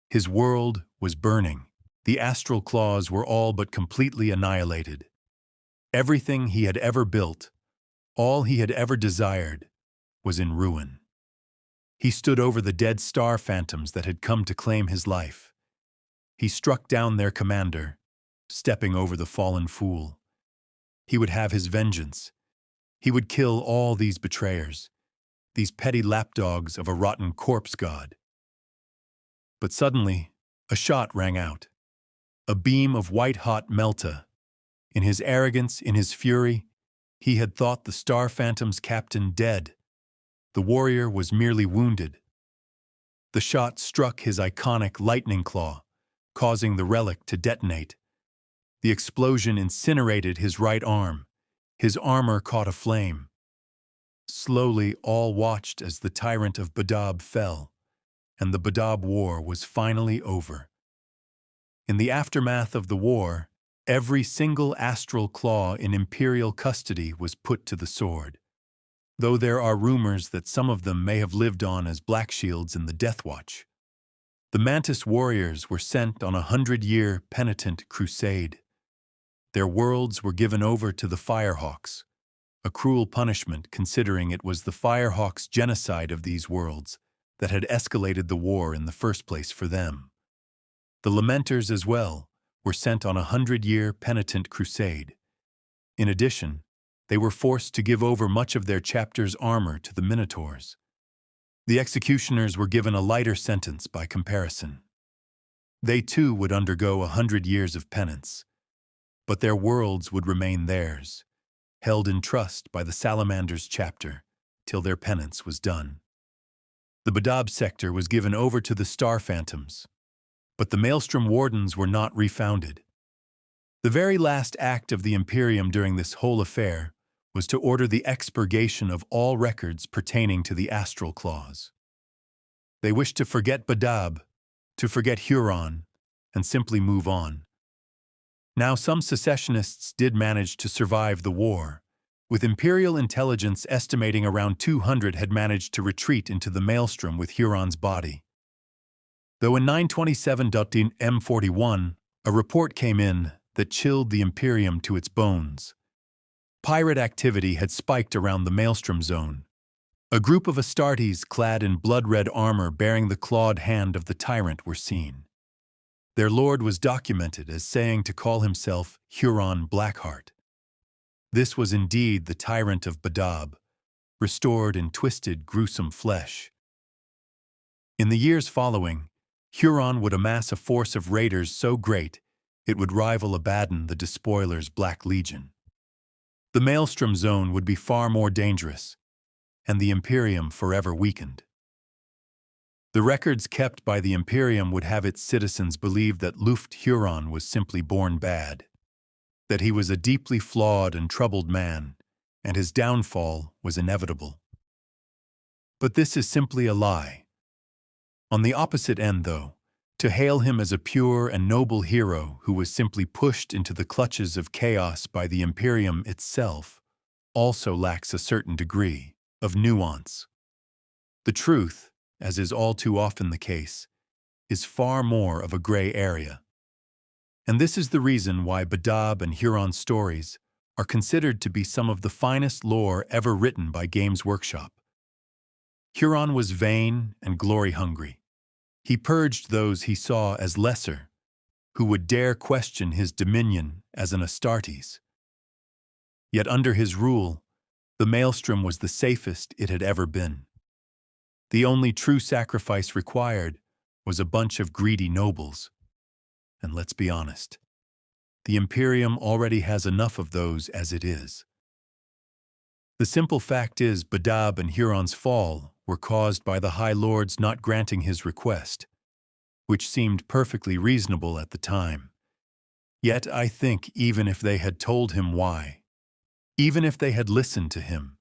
His world was burning. The Astral Claws were all but completely annihilated. Everything he had ever built, all he had ever desired, was in ruin. He stood over the dead star phantoms that had come to claim his life. He struck down their commander, stepping over the fallen fool. He would have his vengeance. He would kill all these betrayers, these petty lapdogs of a rotten corpse god. But suddenly, a shot rang out. A beam of white-hot melta. In his arrogance, in his fury, he had thought the Star Phantom's captain dead. The warrior was merely wounded. The shot struck his iconic lightning claw, causing the relic to detonate. The explosion incinerated his right arm. His armor caught aflame. Slowly, all watched as the Tyrant of Badab fell, and the Badab War was finally over. In the aftermath of the war, every single Astral Claw in Imperial custody was put to the sword, though there are rumors that some of them may have lived on as Black Shields in the Death Watch. The Mantis warriors were sent on a 100-year penitent crusade. Their worlds were given over to the Firehawks, a cruel punishment considering it was the Firehawks' genocide of these worlds that had escalated the war in the first place for them. The Lamenters, as well, were sent on a 100-year penitent crusade. In addition, they were forced to give over much of their chapter's armor to the Minotaurs. The executioners were given a lighter sentence by comparison. They too would undergo 100 years of penance, but their worlds would remain theirs, held in trust by the Salamanders chapter, till their penance was done. The Badab sector was given over to the Star Phantoms, but the Maelstrom Wardens were not refounded. The very last act of the Imperium during this whole affair was to order the expurgation of all records pertaining to the Astral Claws. They wished to forget Badab, to forget Huron, and simply move on. Now, some secessionists did manage to survive the war, with Imperial intelligence estimating around 200 had managed to retreat into the Maelstrom with Huron's body. Though in 927 M41, a report came in that chilled the Imperium to its bones. Pirate activity had spiked around the Maelstrom zone. A group of Astartes clad in blood-red armor bearing the clawed hand of the Tyrant were seen. Their lord was documented as saying to call himself Huron Blackheart. This was indeed the Tyrant of Badab, restored in twisted, gruesome flesh. In the years following, Huron would amass a force of raiders so great it would rival Abaddon the Despoiler's Black Legion. The Maelstrom zone would be far more dangerous, and the Imperium forever weakened. The records kept by the Imperium would have its citizens believe that Lufgt Huron was simply born bad, that he was a deeply flawed and troubled man, and his downfall was inevitable. But this is simply a lie. On the opposite end, though, to hail him as a pure and noble hero who was simply pushed into the clutches of chaos by the Imperium itself also lacks a certain degree of nuance. The truth, as is all too often the case, is far more of a gray area. And this is the reason why Badab and Huron stories are considered to be some of the finest lore ever written by Games Workshop. Huron was vain and glory-hungry. He purged those he saw as lesser, who would dare question his dominion as an Astartes. Yet under his rule, the Maelstrom was the safest it had ever been. The only true sacrifice required was a bunch of greedy nobles. And let's be honest, the Imperium already has enough of those as it is. The simple fact is Badab and Huron's fall were caused by the High Lords not granting his request, which seemed perfectly reasonable at the time. Yet I think even if they had told him why, even if they had listened to him,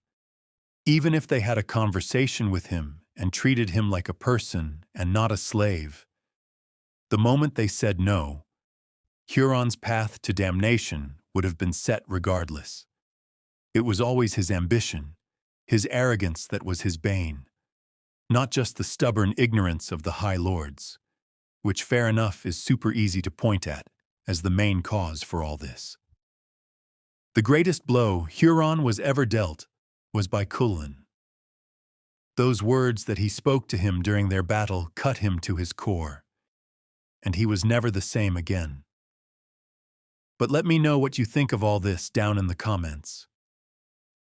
even if they had a conversation with him and treated him like a person and not a slave, the moment they said no, Huron's path to damnation would have been set regardless. It was always his ambition, his arrogance that was his bane, not just the stubborn ignorance of the High Lords, which fair enough is super easy to point at as the main cause for all this. The greatest blow Huron was ever dealt was by Cullen. Those words that he spoke to him during their battle cut him to his core, and he was never the same again. But let me know what you think of all this down in the comments.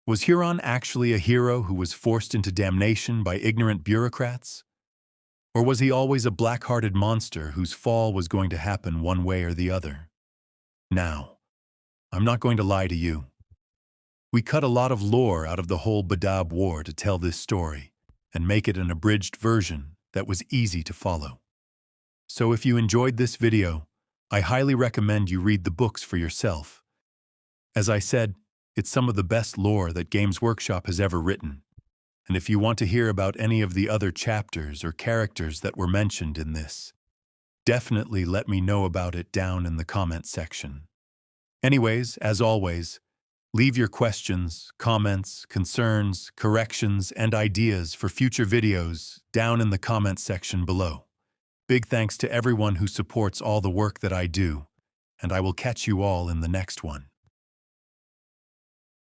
Was Huron actually a hero who was forced into damnation by ignorant bureaucrats? Or was he always a black-hearted monster whose fall was going to happen one way or the other? Now, I'm not going to lie to you. We cut a lot of lore out of the whole Badab War to tell this story and make it an abridged version that was easy to follow. So if you enjoyed this video, I highly recommend you read the books for yourself. As I said, it's some of the best lore that Games Workshop has ever written. And if you want to hear about any of the other chapters or characters that were mentioned in this, definitely let me know about it down in the comment section. Anyways, as always, leave your questions, comments, concerns, corrections, and ideas for future videos down in the comment section below. Big thanks to everyone who supports all the work that I do, and I will catch you all in the next one.